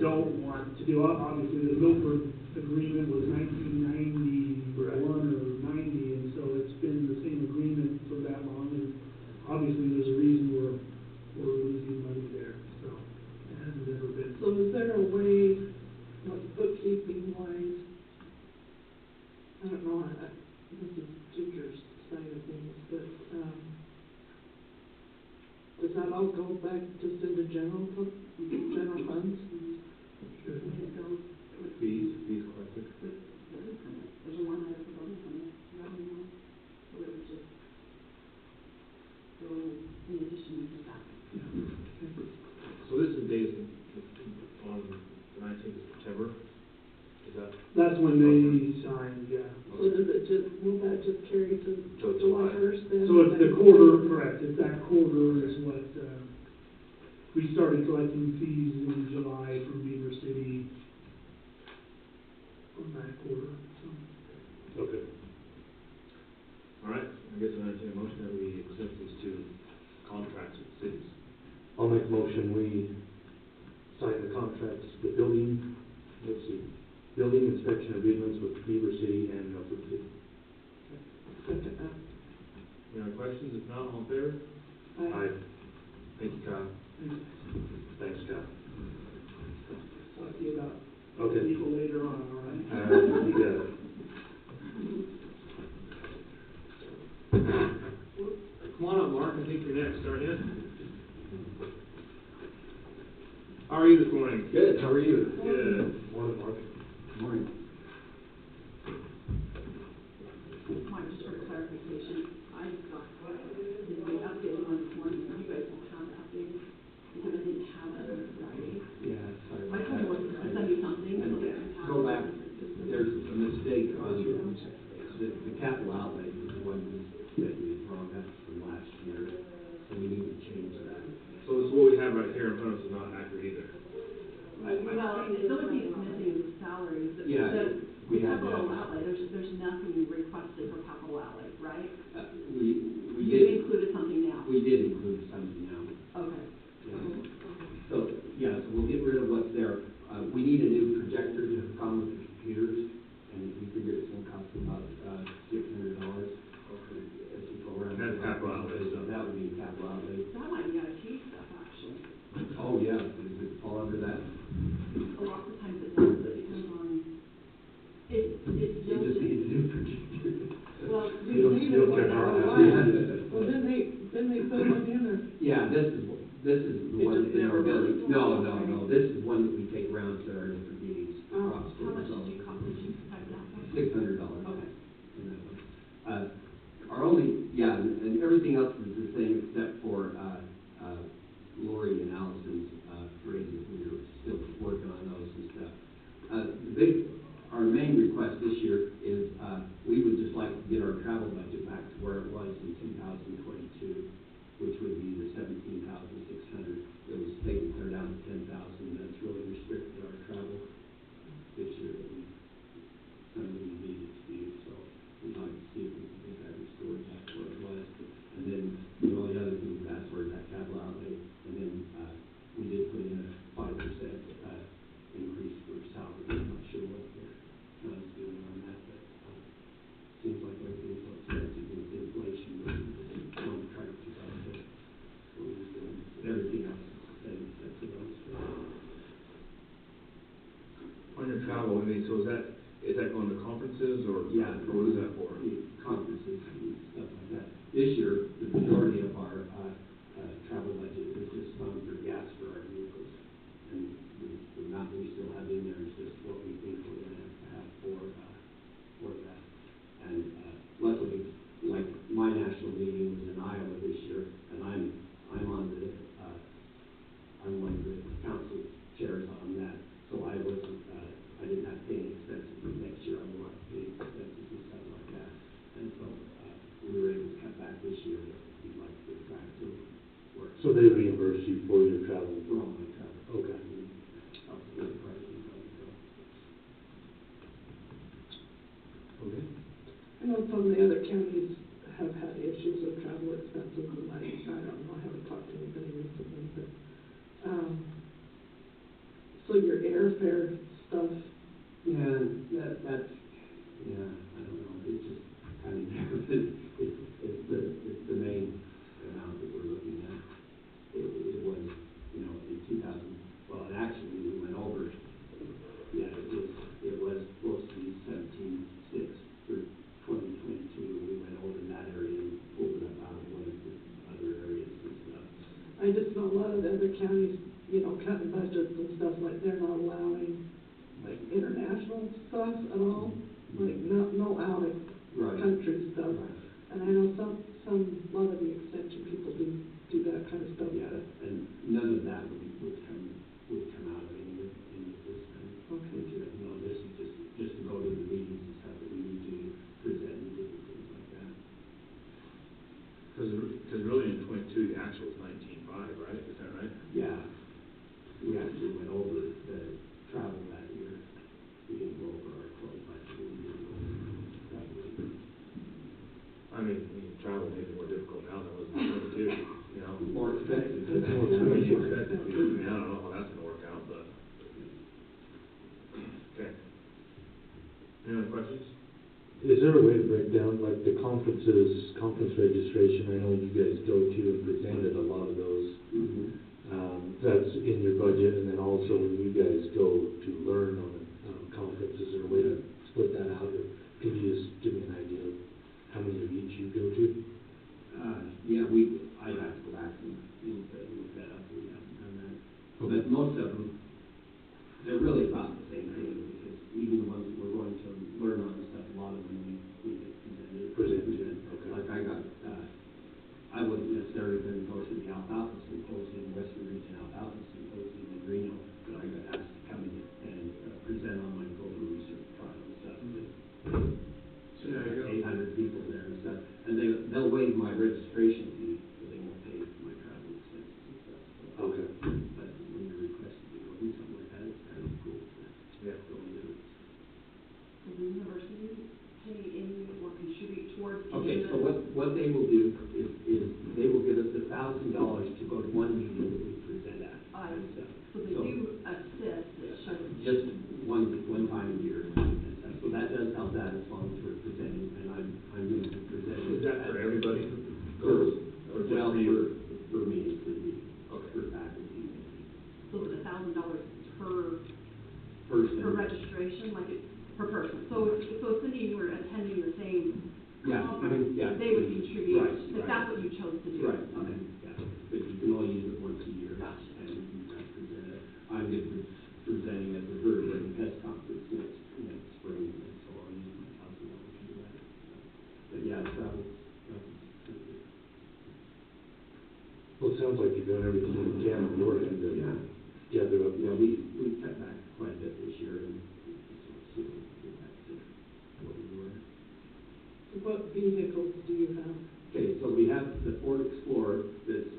don't want to do. Obviously, the Milford agreement was 1991 or 90, and so it's been the same agreement for that long, and obviously there's a reason we're losing money there, so it hasn't ever been. So is there a way, like bookkeeping wise, I don't know, this is Ginger's side of things, but, does that all go back just into general funds? Sure. Fees collected. There's a one item for building permit, revenue, so it would just go in addition to that. So this is dated on the 19th of September, is that? That's when they signed, yeah. So does it just, will that just carry to Till July July. 1st then? So it's the quarter, correct, it's that quarter is what, we started collecting fees in July from Beaver City on that quarter, so. Okay. All right, I guess I'll entertain a motion that we accept these two contracts with cities. I'll make a motion, we sign the contracts, the building inspection agreements with Beaver City and Milford City. Second, Any other questions? If not, all in favor? Aye. Thank you, Kyle. Thanks, Scott. Talk to you about Okay. people later on, all right? You got it. Come on up, Mark, I think you're next, aren't you? How are you this morning? Good, how are you? Good. Morning, Mark. Morning. Mike, just for clarification, I got the updated one this morning, you guys don't have it updated, because I didn't have it on Friday. Yeah, sorry. I told Melissa to send you something, I don't think you have it. Go back, there's a mistake on the capital outlay is one that we wrong up from last year, so we need to change that. So this is what we have right here in front of us is not accurate either. Well, the only thing that's missing is salaries. Yeah, we had Capital that. outlay, there's nothing requested for capital outlay, right? We You did, included something now. we did include something now. Okay. Yeah. So, yeah, so we'll get rid of what's there. We need a new projector to come with the computers, and we figure it's gonna cost about $600. Okay. As you go around. That's capital outlay stuff. That would be capital outlay. That might be IT stuff, actually. Oh, yeah, does it fall under that? a lot of times it does, but it depends on, it's You built just need in. a new projector. Well, You don't- you don't care how it happens. Well, then they put one in there. Yeah, this is the It one just in our never building. works. No, this is one that we take around to our different meetings across How much the did you cost, did you have that one? $600. Okay. In that one. Our only, and everything else is the same except for, Lori and Allison's, raises. We're still working on those and stuff. Our main request this year is, we would just like to get our travel budget back to where it was in 2022, which would be the 17,600. It was taken clear down to 10,000. That's really restricted our travel this year. Something we needed to do, so we'd like to see if we can get that restored back to where it was. And then the only other thing we've asked for is that capital outlay. And then, we did put in a 5%, increase for salary. I'm not sure what the county's doing on that, but, seems like everything's so expensive with inflation, but we just want to try to keep up with it. So we're just doing everything else is the same except for those. On your travel, I mean, so is that going to conferences or? Yeah. Or what is that for? Conferences and stuff like that. This year, the majority of our, travel budget is just fund for gas for our vehicles. And the amount we still have in there is just what we think we're gonna have to have for that. And, luckily, like, my national meeting was in Iowa this year, and I'm on the, I'm one of the council chairs on that. So I wasn't, I didn't have to pay any expenses, but next year I will have to pay expenses and stuff like that. And so, we were able to cut back this year, but we'd like to get back to work. So they reimburse you for your travel? For all my travel. Okay. Help with the prices of it, so. Okay. I know some of the other counties have had issues with travel expenses, and I don't know, I haven't talked to anybody recently, but, so your airfare stuff, Yeah, that's, I don't know, it's just kind of different. It's the main amount that we're looking at. It was, in 2000, well, and actually, we went over, it was supposed to be 17.6 for 2022, and we went over in that area and pulled it up out of one of the other areas and stuff. I just know a lot of the other counties, cutting budgets and stuff, like they're not allowing, like, international stuff at all, like, no out of Right. country stuff. Right. And I know a lot of the extension people do that kind of stuff. Yeah, and none of that would come out of any of this kind of Okay. material. No, this is just to go to the meetings and stuff that we need to present and different things like that. Because really in 22, the actual is 19.5, right? Is that right? Yeah, we actually went over the travel that year. We didn't go over our clothes budget. We didn't go over travel. I mean, travel may be more difficult now than it was in 22, More expensive. More expensive. I mean, I don't know how that's gonna work out, but. Okay. Any other questions? Is there a way to break down, like, the conference registration? I know you guys go to and presented a lot of those. Mhm. That's in your budget, and then also when you guys go to learn on a conference, is there a way to split that out, or can you just give me an idea of how many of each you go to? I'd have to go back and look that up. We haven't done that. But most of them, they're really about the same thing, because even the ones that we're going to learn on and stuff, a lot of them we get presented. Okay. Like I wasn't necessarily going to go to the Alfalfa Symposium, Western Region Alfalfa Symposium in Reno, but I got asked to come in and present on my global research trial and stuff. So There you go. 800 people there and stuff, and they'll waive my registration fee, but they won't pay for my travel expenses and stuff. So, Okay. but when you're requested to go do something like that, it's kind of cool. Yeah. Go and do it. Will the university pay any or contribute towards any Okay, of so it? what they will do is they will give us $1,000 to go to one meeting that we present at. And stuff. So they do assist, it shows. Just one time a year and stuff. So that does help that as long as we're presenting, and I'm going to be presenting. Is that for everybody? Or just Well, for you? for me, Okay. for faculty. So it's $1,000 per person. For registration, like it's per person. So if Cindy and you were attending the same Yeah, conference, yeah. they would contribute, Right, if right. that's what you chose to do. Right, Okay. yeah, but you can only use it once a year. Gotcha. And you can present it. I'm going to be presenting at the Vertebrate Pest Conference next spring, and so I'll use my $1,000 to do that. But yeah, travel. Well, it sounds like you're doing everything you can on your end to Yeah. gather up. Yeah, we cut back quite a bit this year, and so we'll get back to what we were. What vehicles do you have? Okay, so we have the Ford Explorer that's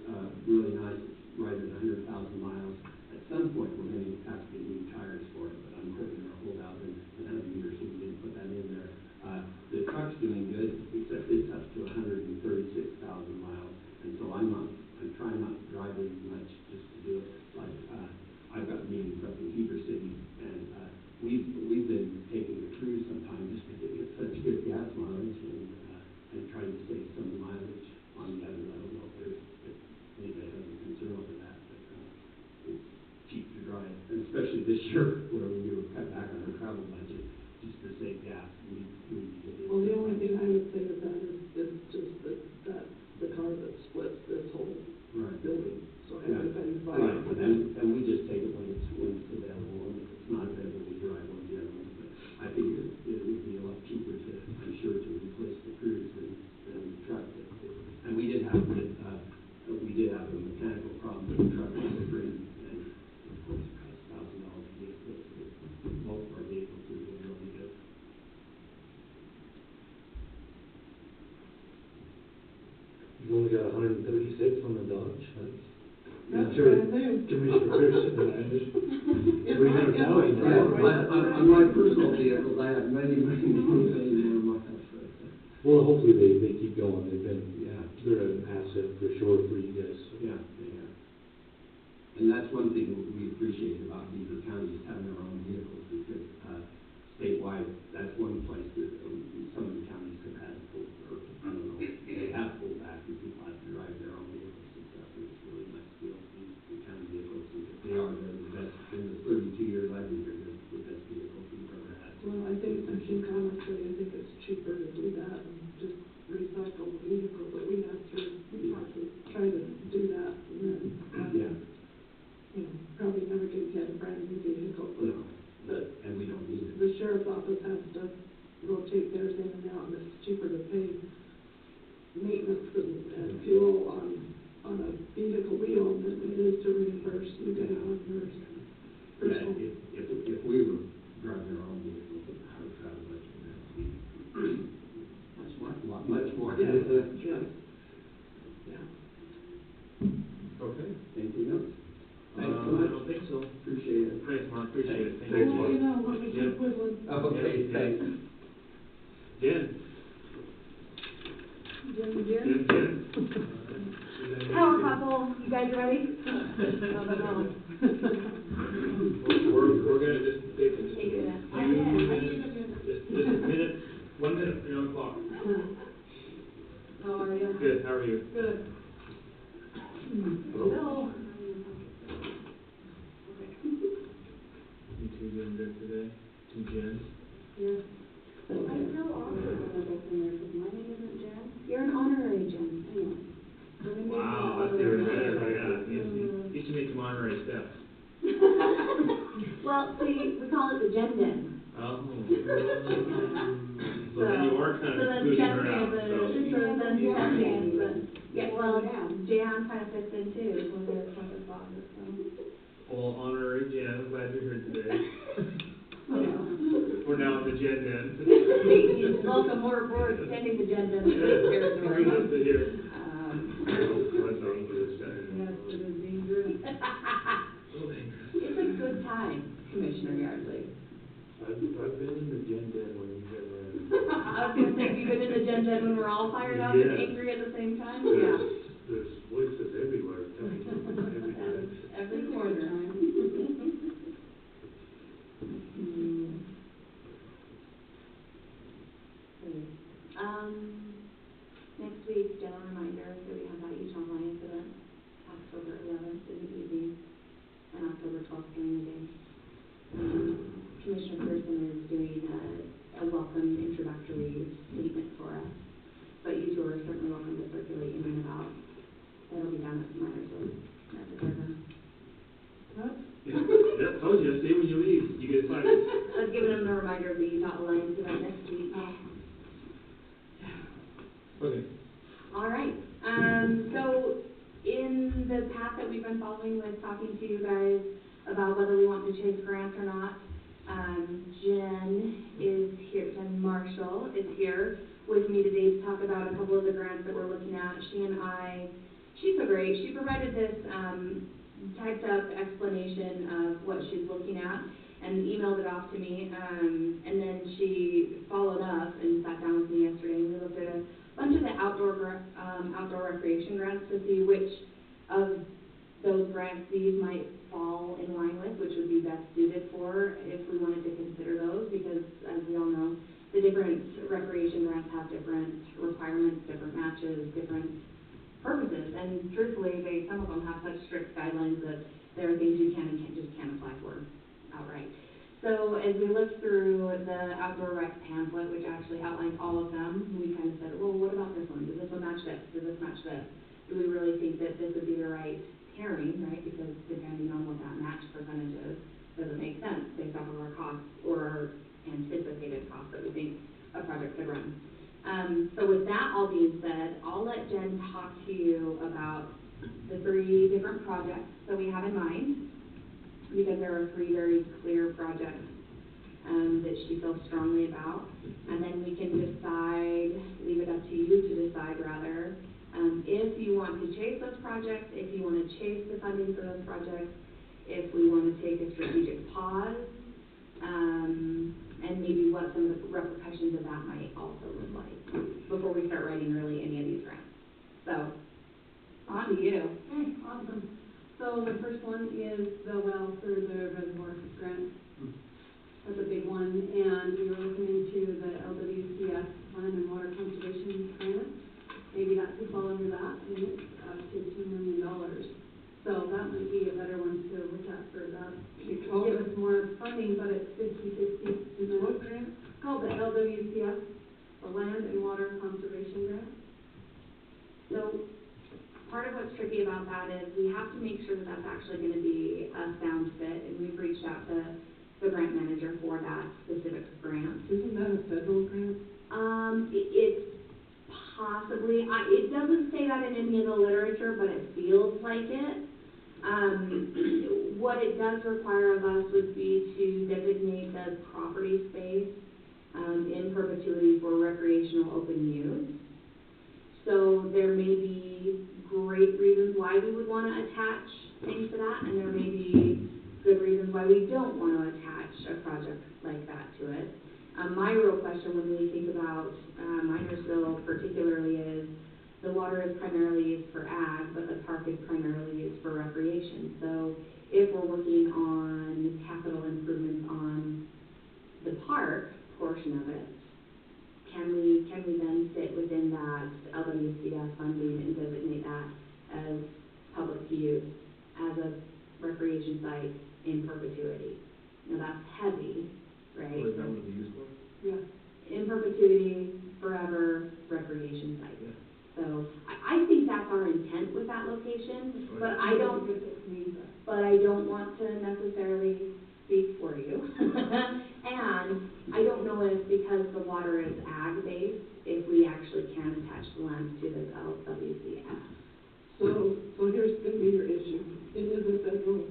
really nice, it's right at 100,000 miles. At some point, we're going to have to get new tires for it, but I'm hoping they'll hold out another year, so we didn't put that in there. The truck's doing good, except it's up to 136,000 miles, and so I'm trying not to drive it as much, just to do it. Like, I've got meetings up in Beaver City, and we've been taking the cruise sometimes just because it gets such good gas mileage, and trying to save some mileage on the other. I don't know if anybody has a concern over that, but it's cheap to drive, and especially this year where we were cut back on our travel budget just to save gas. Well, the only thing I would say to that is just that the car that splits this whole Right. building, so Yeah. everybody's buying. Right, and we just take it when it's available, and if it's not available, we drive one of the other ones. But I think it would be a lot cheaper I'm sure, to replace the cruise than the truck. And we did have a mechanical problem with the truck last spring, and of course it cost $1,000 to get it fixed. But most of our vehicles are doing really good. You've only got 136 on the Dodge. That's Sure, brand new. Commissioner Pearson and I just, In 300,000. On my personal vehicles, I have many more miles. Well, hopefully they keep going. Yeah. They're an asset for sure for you guys. So. Yeah, they are. And that's one thing we appreciate about Beaver County is having our own vehicles, because statewide, that's one place that some of the counties have had pulled, or I don't know, they have pulled back, and people have to drive their own vehicles and stuff, and it's really nice to be able to use the county vehicles, and they're the best. In the 32 years I've been here, they're the best vehicles we've ever had. Well, I think honestly, I think it's cheaper to do that and just recycle the vehicles that we have to try to do that, and then have Yeah. you know, probably never get a brand new vehicle, No, but and we don't need it. the sheriff's office has to rotate theirs in and out, and it's cheaper to pay maintenance and fuel on a vehicle we own than it is to reimburse you guys on yours. Yeah, if we were driving our own vehicles, our travel budget would have to be much more. Yeah, yeah. Okay, anything else? I Thanks so much. don't think so. Appreciate it. Thanks, Mark, appreciate it. Thank Thanks, you. Mark. You know, let me Yep. keep whittling. Okay, Yeah. thanks. Jen? Jen? Power couple, you guys ready? We're gonna just take a Take it. few minutes, just a minute, 1 minute, you're on the clock. How are you? Good, how are you? Good. Hello. You two doing good today? Two Jens? Yes. I feel awkward when I go from there, because my name isn't Jen. You're an honorary Jen, I know. So maybe Wow, it's that's even not better, honorary. yeah. You should make some honorary steps. Well, see, we call it the Jen Den. Oh. So then you are kind of excluding her out, so. Yeah, well, Jan kind of fits in too, when we're public closet, so. Well, honorary Jen, I'm glad you're here today. Yeah. We're now at the Jen Den. Welcome, we're extending the Jen Den. Very nice to hear. Yes, it is dangerous. So dangerous. It's a good time, Commissioner Yardley. I've been in the Gen Den when you guys are. I was gonna say, have you been in the Gen Den when we're all fired up and Yes. angry at the same time? Yeah. There's voices everywhere telling you every direction. Every corner. Next week, general reminder, so we have that each online incident, October 11th in the evening, and October 12th during the day. grants or not. Jen is here, Jen Marshall is here with me today to talk about a couple of the grants that we're looking at. She's so great. She provided this typed up explanation of what she's looking at and emailed it off to me. And then she followed up and sat down with me yesterday, and we looked at a bunch of the outdoor recreation grants to see which of those grants these might fall in line with, which would be best suited for if we wanted to consider those, because as we all know, the different recreation grants have different requirements, different matches, different purposes, and truthfully, some of them have such strict guidelines that there are things you can and just can't apply for outright. So as we looked through the outdoor rec pamphlet, which actually outlines all of them, we kind of said, well, what about this one? Does this one match this? Does this match this? Do we really think that this would be the right pairing, right? Because depending on what that match percentage is, does it make sense based off of our costs or our anticipated costs that we think a project could run? So with that all being said, I'll let Jen talk to you about the 3 different projects that we have in mind, because there are 3 very clear projects that she feels strongly about, and then we can decide, leave it up to you to decide rather, if you want to chase those projects, if you want to chase the funding for those projects, if we want to take a strategic pause, and maybe what some of the repercussions of that might also look like before we start writing really any of these grants. So, on to you. Okay, awesome. So the first one is the well for the reservoir grant. That's a big one, and we were looking into the LWCS Land and Water Conservation Grant. Maybe that could fall under that, and it's up to $2 million. So that might be a better one to look at for that. It could give us more funding, but it's 50-50. Is what grant? It's called the LWCS, the Land and Water Conservation Grant. So part of what's tricky about that is we have to make sure that that's actually going to be a sound fit, and we've reached out to the grant manager for that specific grant. Isn't that a federal grant? It's possibly, it doesn't say that in any of the literature, but it feels like it. What it does require of us would be to designate the property space in perpetuity for recreational open use. So there may be great reasons why we would want to attach things to that, and there may be good reasons why we don't want to attach a project like that to it. My real question when we think about Minersville particularly is, the water is primarily used for ag, but the park is primarily used for recreation. So if we're working on capital improvements on the park portion of it, can we then fit within that LWCS funding and designate that as public use, as a recreation site in perpetuity? Now that's heavy, right? What is that would be used for? Yeah. In perpetuity, forever recreation site. Yeah. So I think that's our intent with that location, but I don't want to necessarily speak for you. And I don't know if, because the water is ag-based, if we actually can attach the land to this LWCS. So here's going to be your issue. It is a federal,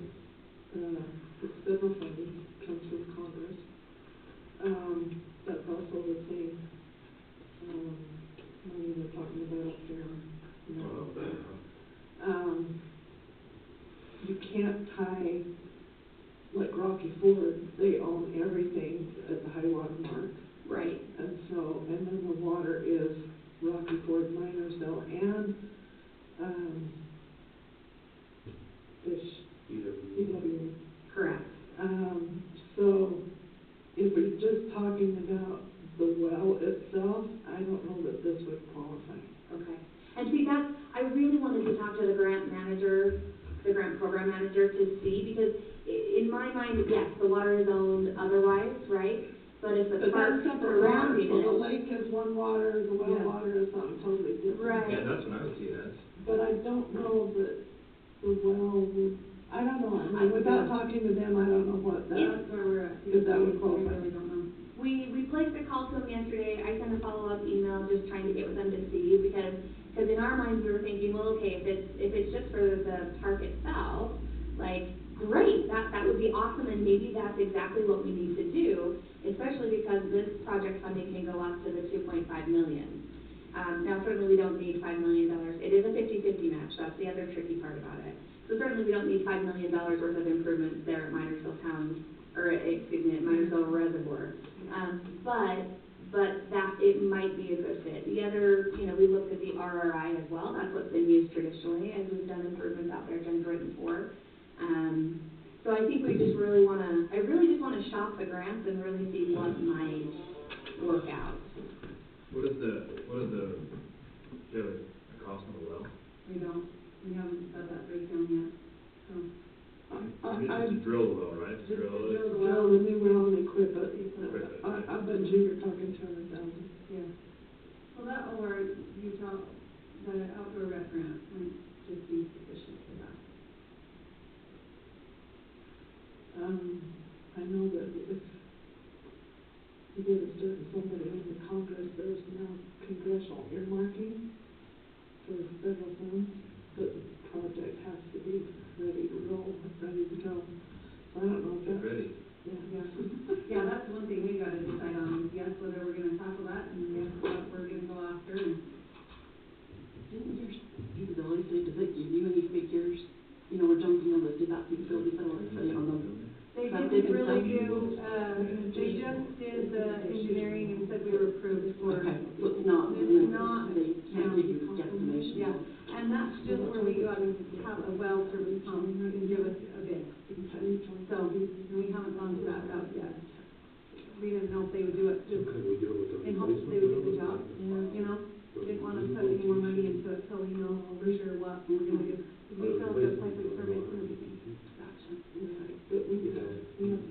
it's federal funding, comes from Congress. That's also the same money they're talking about up here. You can't tie, like Rocky Ford, they own everything at the high water mark. Right. And then the water is Rocky Ford, Minersville, and BW. Correct. So if we're just talking about the well itself, I don't know that this would qualify. Okay. And see, I really wanted to talk to the grant manager, the grant program manager, to see, because in my mind, yes, the water is owned otherwise, right? But if the park surrounding it. So the lake is one water, the well water is something totally different. Right. Yeah, that's what I would see it as. But I don't know that the well would, I don't know, I mean, without talking to them, I don't know what that, That's where we're at. if that would I qualify. really don't know. We placed a call to them yesterday. I sent a follow-up email just trying to get with them to see, because in our minds we were thinking, well, okay, if it's just for the park itself, like, great, that would be awesome, and maybe that's exactly partially because this project funding can go up to the 2.5 million. Now certainly we don't need $5 million. It is a 50-50 match, that's the other tricky part about it. So certainly we don't need $5 million worth of improvements there at Minersville Town, or excuse me, at Minersville Reservoir. But that, it might be a good fit. The other, you know, we looked at the RRI as well, that's what's been used traditionally as we've done improvements out there, Jen's written for. So I think we just really wanna, I really just wanna shop the grants and really see what might work out. What is the, do you have a cost on the well? We haven't got that breakdown yet, so. It's to drill the well, right? To drill it? Drill the Well, well. and then we'll only equip it. Equip it, I yeah. bet you you're talking 200,000. Yeah. Well, that or Utah, the outdoor rec grant might just be sufficient for that. I know that if you get a certain somebody in the Congress, there's now congressional earmarking for federal funds, but the project has to be ready to roll, ready to go. So I don't know if that's... Ready. Yeah. Yeah, that's one thing we gotta decide on, is yes, whether we're gonna tackle that, and yes, what we're gonna go after, and. Didn't your feasibility study, does it give you any figures? You know, where Johnson Lewis did that feasibility study on the They septic didn't and really stuff? they just did the engineering and said we were approved for. Okay, so it's not, It's not, they can't give you a guesstimation. yeah, and that's just where we got to have a well service pump and give us a bid. So, we haven't gone to that route yet. We didn't know if they would do it just Could we do it with the in hopes they would get the job, replacement? you know? Didn't want to put any more money into it till we know for sure what we're gonna do. We still have to apply for the permits and everything. Gotcha. But we Yeah. have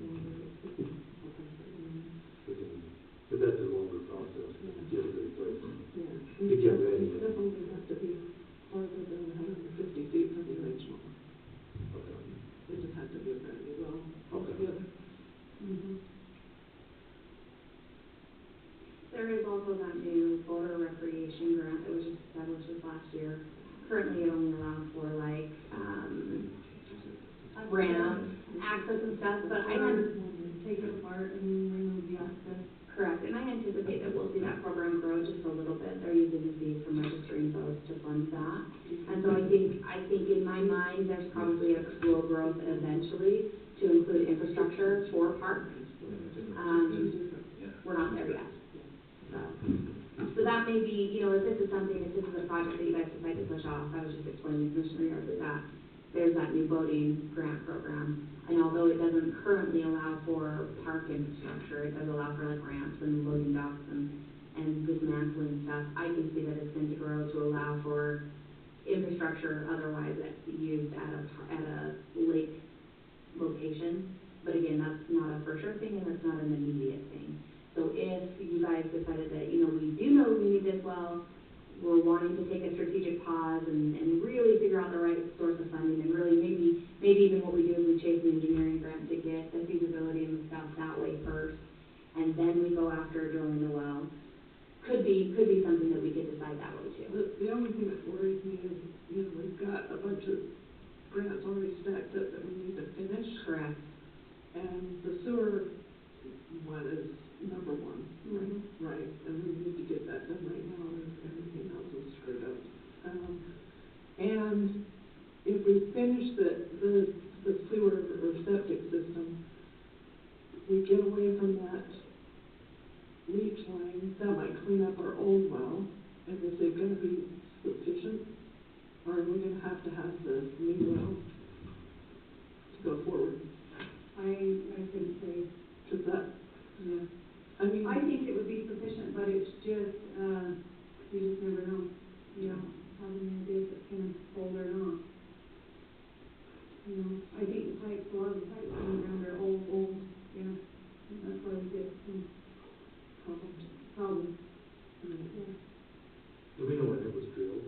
But that's a longer process than just the replacement. yeah. To get ready. It definitely have to be farther than 150 feet from the original. Okay. It just had to be a brand new well Okay. altogether. Mm-hmm. There is also that new Boulder Recreation Grant that was just established this last year. Currently, it only allows for like, ramp, access and stuff, but I Take it apart and remove the access. correct, and I anticipate that we'll see that program grow just a little bit. They're using the fees from registering boats to fund that. And so I think in my mind, there's probably a will growth eventually to include infrastructure for parks. We're not there yet. So that may be, you know, if this is a project that you guys decide to push off, I was just explaining to Commissioner Yard that there's that new boating grant program. And although it doesn't currently allow for park infrastructure, it does allow for like ramps and loading docks and dismantling stuff. I can see that it's going to grow to allow for infrastructure otherwise that's used at a lake location. But again, that's not a for sure thing and that's not an immediate thing. So if you guys decided that, you know, we do know we need this well, we're wanting to take a strategic pause and really figure out the right source of funding and really maybe even what we do is we chase an engineering grant to get the feasibility and the stuff that way first, and then we go after drilling the well. Could be something that we could decide that way too. The only thing that worries me is, you know, we've got a bunch of grants already stacked up that we need to finish. Correct. And the sewer one is number one, right? And we need to get that done right now, and everything else is screwed up. And if we finish the sewer or septic system, we get away from that leach line, that might clean up our old well. And is it gonna be sufficient? Or are we gonna have to have the new well to go forward? I couldn't say. Cause that, Yeah. I mean. I think it would be sufficient, but it's just, you just never know, you know, how many days it's gonna hold or not. You know, I think the pipes, a lot of the pipes underground are old, yeah, and that's why we get some problems. Yeah. Do we know when it was drilled?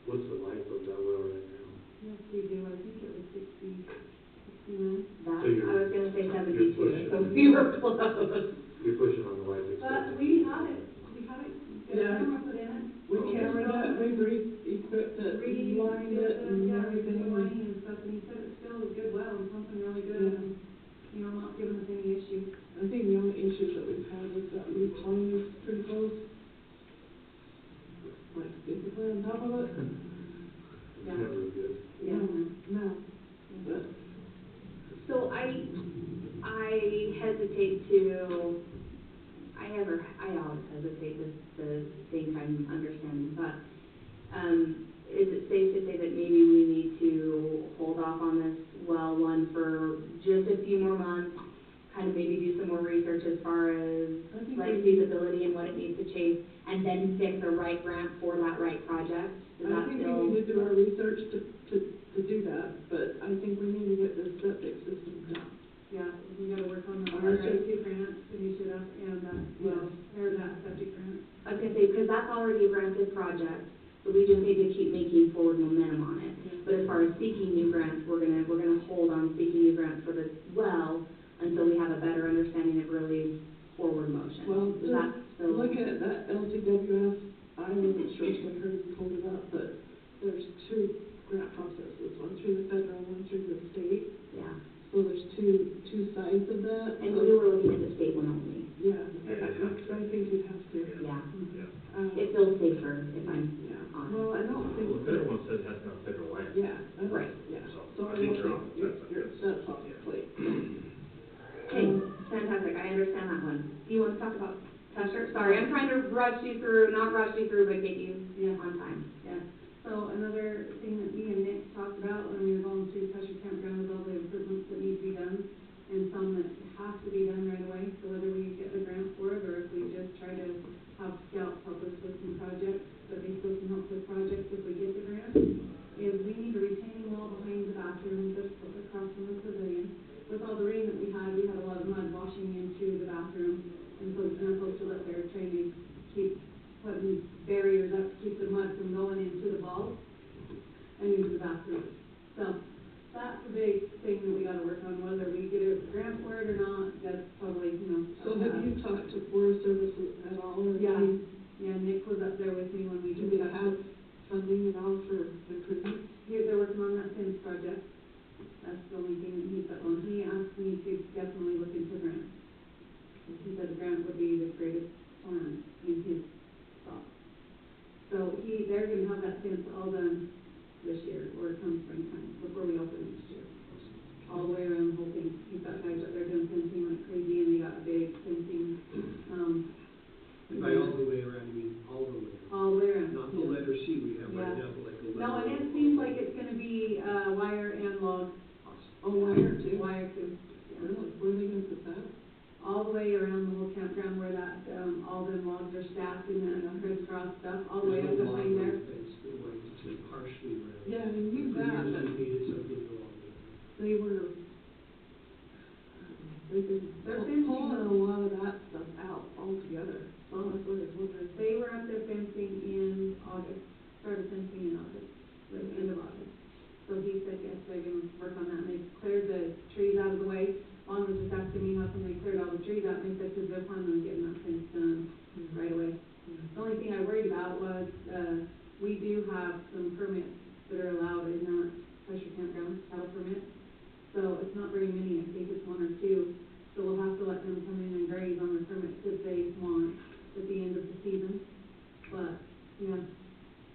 What's the life of that well right now? Yes, we do, I think it was 69. That, So you're- I was gonna say you're 72, pushing. so we were close. You're pushing on the life But expectancy. we had it, got a camera put in it. We cambered it, we re-equipped it, lined it and Yeah, everything. the lining and stuff, and he said it's still a good well, and pumping really good, and, you know, not giving us any issue. I think the only issues that we've had to, I always hesitate to think I'm understanding, but, is it safe to say that maybe we need to hold off on this well one for just a few more months, kind of maybe do some more research as far as I think like we- feasibility and what it needs to chase, and then pick the right grant for that right project? Does I that think feel? we need to do our research to do that, but I think we need to get this septic system done. Yeah, we gotta work on the Our RIC grant, finish it up, and that, well, or that septic grant. I was gonna say, because that's already a granted project, so we just need to keep making forward momentum on it. But as far as seeking new grants, we're gonna hold on seeking new grants for this well until we have a better understanding of really forward motion. Well, Is that still? look at that LCWF, I wasn't sure if I heard you pulled it up, but there's two grant processes, one through the federal, one through the state. Yeah, So there's two sides of that. and So- we were looking at the state one only. Yeah, Yeah, you'd have to. I think you'd have to. Yeah, Yeah. it feels safer if I'm Yeah, honest. well, I don't think. Well, the federal one says it has to be on federal land. Yeah, I don't, Right. yeah, So, so I I think don't you're off. think, that's off the plate. Okay, fantastic, I understand that one. Do you want to talk about Tusher? Sorry, I'm trying to rush you through, not rush you through, but get you on time. Yeah, so another thing that me and Nick talked about when we were going through Tusher Campground is all the improvements that need to be done, and some that have to be done right away, so whether we get the grant for it, or if we just try to have scouts help us with some projects, but they still can help with projects if we get the grant, is we need a retaining wall behind the bathroom just across from the pavilion. With all the rain that we had a lot of mud washing into the bathroom, and so the folks are up there trying to keep putting barriers up to keep the mud from going into the vault and into the bathroom. So that's a big thing that we gotta work on, whether we get a grant for it or not, that's probably, So have you talked to Forest Service at all, or? Yeah, yeah, Nick was up there with me when we Do did they that. have funding at all for improvements? Here, they're working on that fence project. That's the only thing that he's got on. He asked me to definitely look into grants. He said the grant would be the greatest plan in his thoughts. So they're gonna have that fence all done this year, or come springtime, before we open next year. All the way around the whole thing. He's got guys up there doing fencing like crazy, and they got big fencing, And by all the way around, you mean all the way around? all the way around. Not the letter C we have right Yeah. now, but like the letter. No, and it seems like it's gonna be, wire and log. Oh, wire too? Wire too. Yeah. Really? Where are they gonna put that? All the way around the whole campground where that, all them logs are stacked and then the crisscross stuff, all the way up behind there. It's the way to partially around. Yeah, I knew For that, years but we needed something along there. they were, they've been They're fencing. pulling a lot of that stuff out altogether. So that's what I was wondering. They were up there fencing in August, started fencing in August, like end of August. So he said, yes, they're gonna work on that, and they cleared the trees out of the way. Juan was just asking me how come they cleared all the trees out, and they said, because they're planning on getting that fence done right away. The only thing I worried about was, we do have some permits that are allowed in that pressure campground, cattle permits. So it's not very many, I think it's one or two, so we'll have to let them come in and graze on the permits that they want at the end of the season. But, yeah,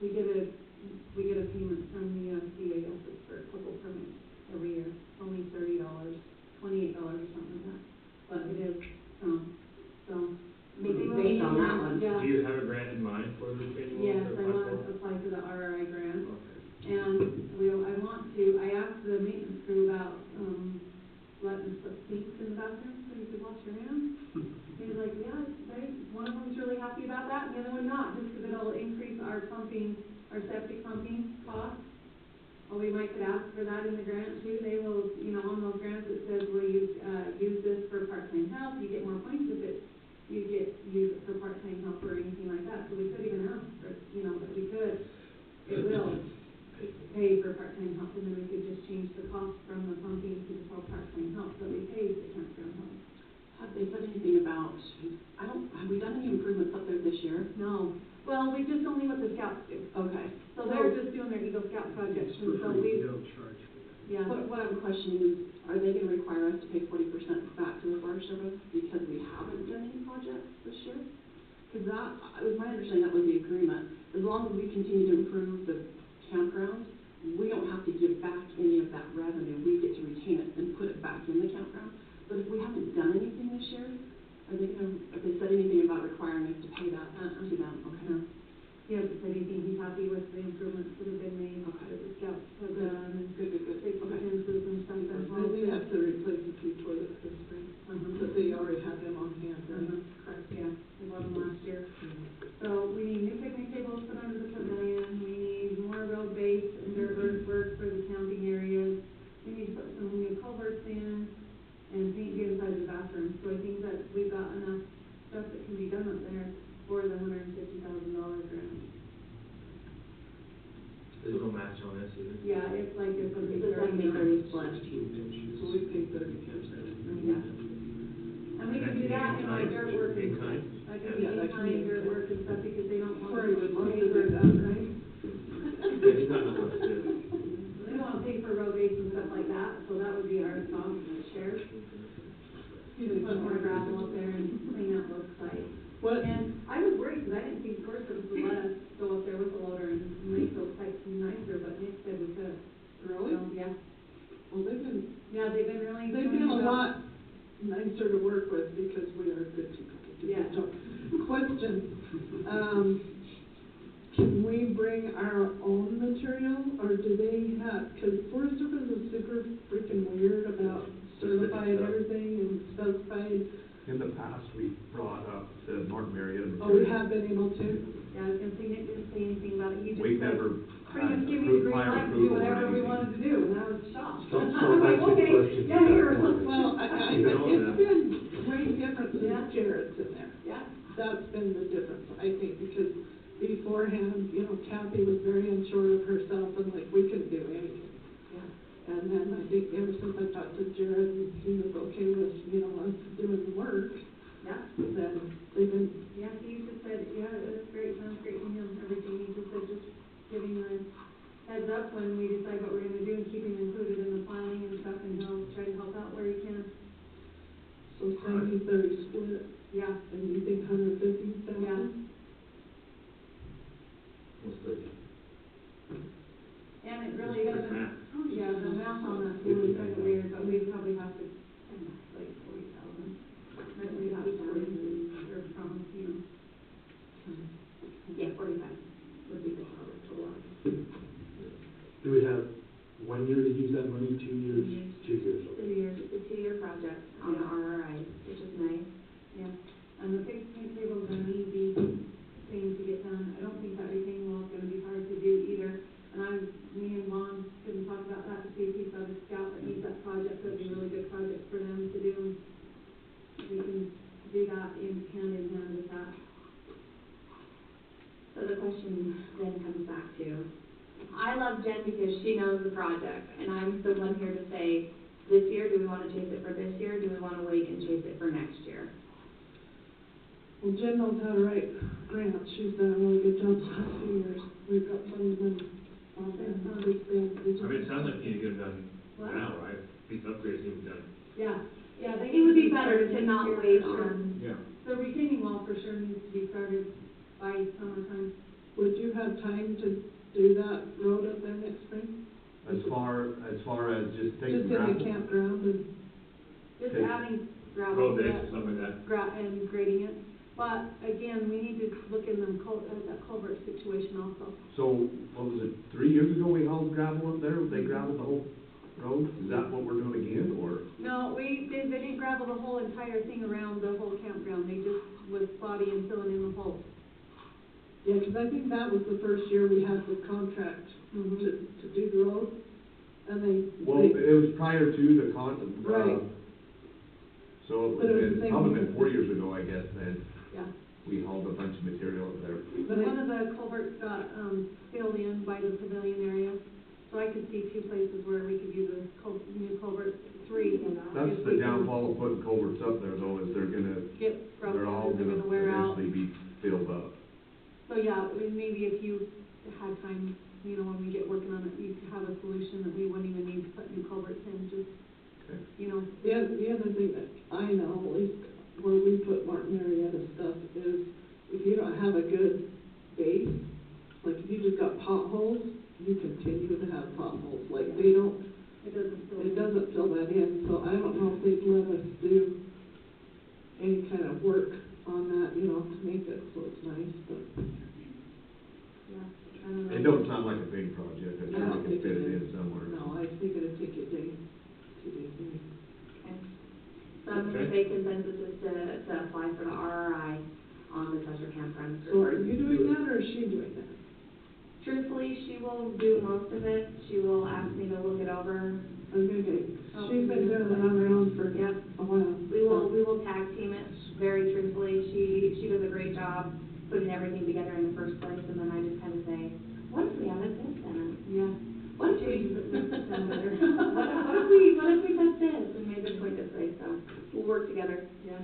we get a payment from the CAS for a couple permits every year, only $30, $28 or something like that. But it is, so. Maybe based on that one. Yeah. Do you have a grant in mind for the retaining wall? Yes, to I apply want for? to apply for the RRI grant. Okay. And I asked the maintenance crew about, letting us put sinks in the bathroom so you could wash your hands. He was like, yeah, one of them's really happy about that, and the other one not, just because it'll increase our septic pumping costs. Well, we might could ask for that in the grant too. They will, on those grants, it says, will you, use this for part-time help? You get more points if you use it for part-time help or anything like that. So we could even ask for, that we could, it will pay for part-time help, and then we could just change the cost from the pumping to just all part-time help that we pay the campground help. Have they said anything about, have we done any improvements up there this year? No, well, we just only what the scouts do. Okay. So they're just doing their Eagle Scout projects, It's and for so free, we, we don't charge for that. yeah. What I'm questioning is, are they gonna require us to pay 40% back to the Forest Service because we haven't done any projects this year? Because it was my understanding that was the agreement. As long as we continue to improve the campground, we don't have to give back any of that revenue. We get to retain it and put it back in the campground. But if we haven't done anything this year, have they said anything about requiring us to pay that to them? Okay. No. He hasn't said anything, he's happy with the improvements that have been made, that the scouts have done, and Good. fixed the fences and stuff as well. And we have to replace a few toilets this spring, but they already had them on hand, right? Correct, yeah, we bought them last year. So we need new picnic tables put under the pavilion, we need more road base and dirt earthwork for the camping areas. We need to put some new culverts in and paint the inside of the bathroom. So I think that we've got enough stuff that can be done up there for the $150,000 grant. There's no match on this either. Yeah, it's like a It's a 70/30 70/30 split. So we paid 30 campsites. Yeah. And we can do that in like dirt work and In kind? that can be in kind dirt work and stuff because they don't want. Corey would love to pay do for- that, right? Yeah, he's not gonna do it. They don't want to pay for road base and stuff like that, so that would be our cost share. Put more gravel up there and clean out those sites. What, And I was worried because I didn't think Forest Service would let us go up there with the loader and make those sites nicer, but Nick said we could. really? So, yeah. Well, they've been Really. a doing lot nicer to work with because we are good people to do Yeah. the job. Question, can we bring our own material, or do they have, because Forest Service is super freaking weird about certified everything and specified. In the past, we brought up the Martin Marietta Oh, we material. have been able to? Yeah, I was gonna say, Nick didn't say anything about it, he just We've said, never pretty had much give me the approved green prior light to do approval or whatever we anything. wanted to do, and I was shocked. So I'm like, back to the okay, question yeah, you here. got. Well, it's been way different Yeah. since Jared's in there. Yeah. That's been the difference, I think, because beforehand, Kathy was very unsure of herself and like, we couldn't do anything. Yeah. And then I think ever since I talked to Jared and he was okay with, us doing the work, Yeah. then they've been, Yeah, he just said, yeah, that's great, sounds great to him, everything, he just said, just giving the heads up when we decide what we're gonna do and keep him included in the planning and stuff, and he'll try to help out where he can. so 70/30 split, Yeah. and you think 150,000? Yeah. What's the? And it really Quick doesn't, math. yeah, the math on that too is kind of weird, but we probably have to, like 40,000. That we have to, or from, Yeah, 45 would be the total. Do we have 1 year to use that money, 2 years? 2 years, okay. 2 years, it's a 2-year project on the RRI, which is nice. yeah. And the fixed paint table is an easy thing to get done. I don't think that retaining wall is gonna be hard to do either. And me and Lon couldn't talk about that to see if he's got a scout that needs that project. That'd be a really good project for them to do. We can do that in hand with that. So the question then comes back to, I love Jen because she knows the project, and I'm the one here to say, this year, do we want to chase it for this year, do we want to wait and chase it for next year? Well, Jen knows how to write grants, she's done a really good job the last few years, we've got plenty of money on that, this grant. I mean, it sounds like you need to get them done What? now, right? These upgrades need to be done. Yeah, yeah, they It would be need to better start to next not year wait for sure. on, Yeah. The retaining wall for sure needs to be started by summertime. Would you have time to do that road up there next spring? As far as just taking Just in the gravel. campground and, Just Okay. adding gravel Road to base, it. something like that. And grading it. But again, we need to look in them that culvert situation also. So, what was it, 3 years ago we hauled gravel up there, they gravelled the whole road? Is that what we're doing again, or? No, they didn't gravel the whole entire thing around the whole campground. They just was spotty and filling in the holes. yeah, 'cause I think that was the first year we had the contract to do the road, and Well, it was prior to the Right. So But it was the it's same probably year. been 4 years ago, I guess, then Yeah. we hauled a bunch of material up there. But One of the culverts got, filled in by the pavilion area. So I could see 2 places where we could use a new culvert, 3. That's if the we can downfall of putting culverts up there, though, is they're Get rough, all they're gonna gonna wear out. eventually be filled up. So, yeah, maybe if you had time, when we get working on it, you could have a solution that we wouldn't even need to put new culverts in, just, Okay. the other thing that I know, at least where we put Martin Marietta stuff, is if you don't have a good base, like if you just got potholes, you continue to have potholes, like they don't, it doesn't fill. it doesn't fill that in, so I don't know if they'd let us do any kind of kind of work on that, you know, to make it so it's nice, but. Yeah, I don't know. It don't sound like a big project, I I don't think we think can fit it it in is. somewhere. No, I think it'd take you a day, 2 days maybe. Okay. So I'm gonna say consensus is to apply for the RRI on the treasure campground. So are you doing that, or is she doing that? Truthfully, she will do most of it. She will ask me to look it over. Okay, she's been doing it on her own for Yep. a while. We will tag team it very truthfully. She does a great job putting everything together in the first place, and then I just kind of say, what if we added this then? Yeah. What if we, Changes it, makes it sound better. what if we did this and made this like this way? So we'll work together. Yeah.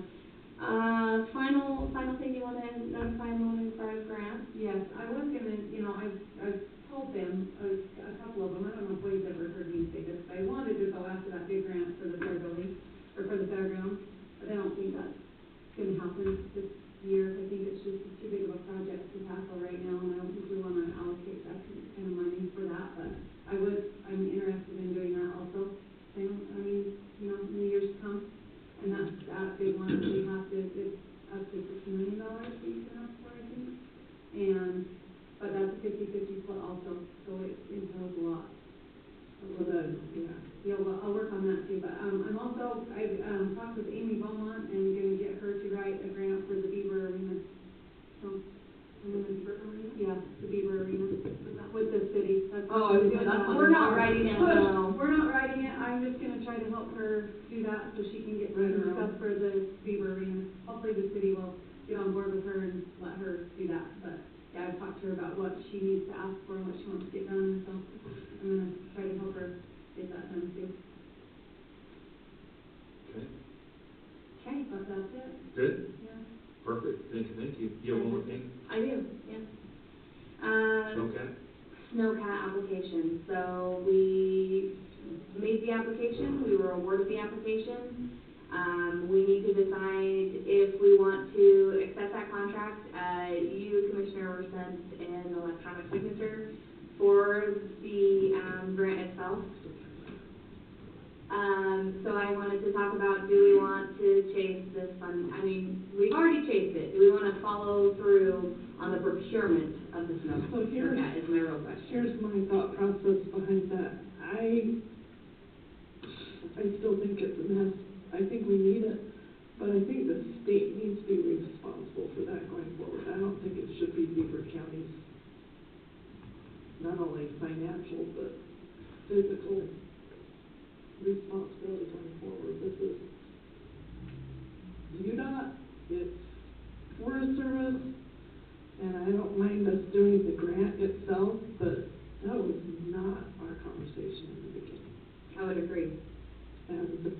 Final thing you want to notify anyone as far as grants? Yes, I was gonna, you know, I've told them, a couple of them, I don't know if Wade's ever heard me say this, but I wanted to go after that big grant for the fair building, or for the fairground, but I don't think that's gonna happen this year. I think it's just too big of a project to tackle right now, and I don't think we wanna allocate that kind of money for that, but I'm interested in doing that also. Same, I mean, you know, in the years to come, and that's that big one, we have to, it's up to $6 million we can ask for, I think. But that's a 50-50 split also, so it entails a lot. Well, then, yeah. Yeah, well, I'll work on that too, but, I'm also, I've, talked with Amy Beaumont and gonna get her to write a grant for the Beaver Arena. So, the Beaver Arena? Yeah, the Beaver Arena, with the city. That's Oh, I was doing gonna- that. We're not writing it, no. We're not writing it, I'm just gonna try to help her do that, so she can get Right some around. stuff for the Beaver Arena. Hopefully the city will get on board with her and let her do that, but, yeah, I've talked to her about what she needs to ask for and what she wants to get done, so I'm gonna try to help her get that done too. Okay, Okay, but that's it, good, yeah. perfect, thank you. You have one more thing? I do, yeah. Okay. Snowcat application. So we made the application, we were awarded the application. We need to decide if we want to accept that contract. You, Commissioner, were sent an electronic signature for the grant itself. So I wanted to talk about, do we want to chase this fund? I mean, we've already chased it. Do we want to follow through on the procurement of the So here's- snowcat is my real question. Here's my thought process behind that. I still think it's a mess. I think we need it, but I think the state needs to be responsible for that going forward. I don't think it should be Beaver County's, not only financial, but physical responsibility going forward. This is UDOT, it's Forest Service, and I don't mind us doing the grant itself, but that was not our conversation in the beginning. I would agree. And the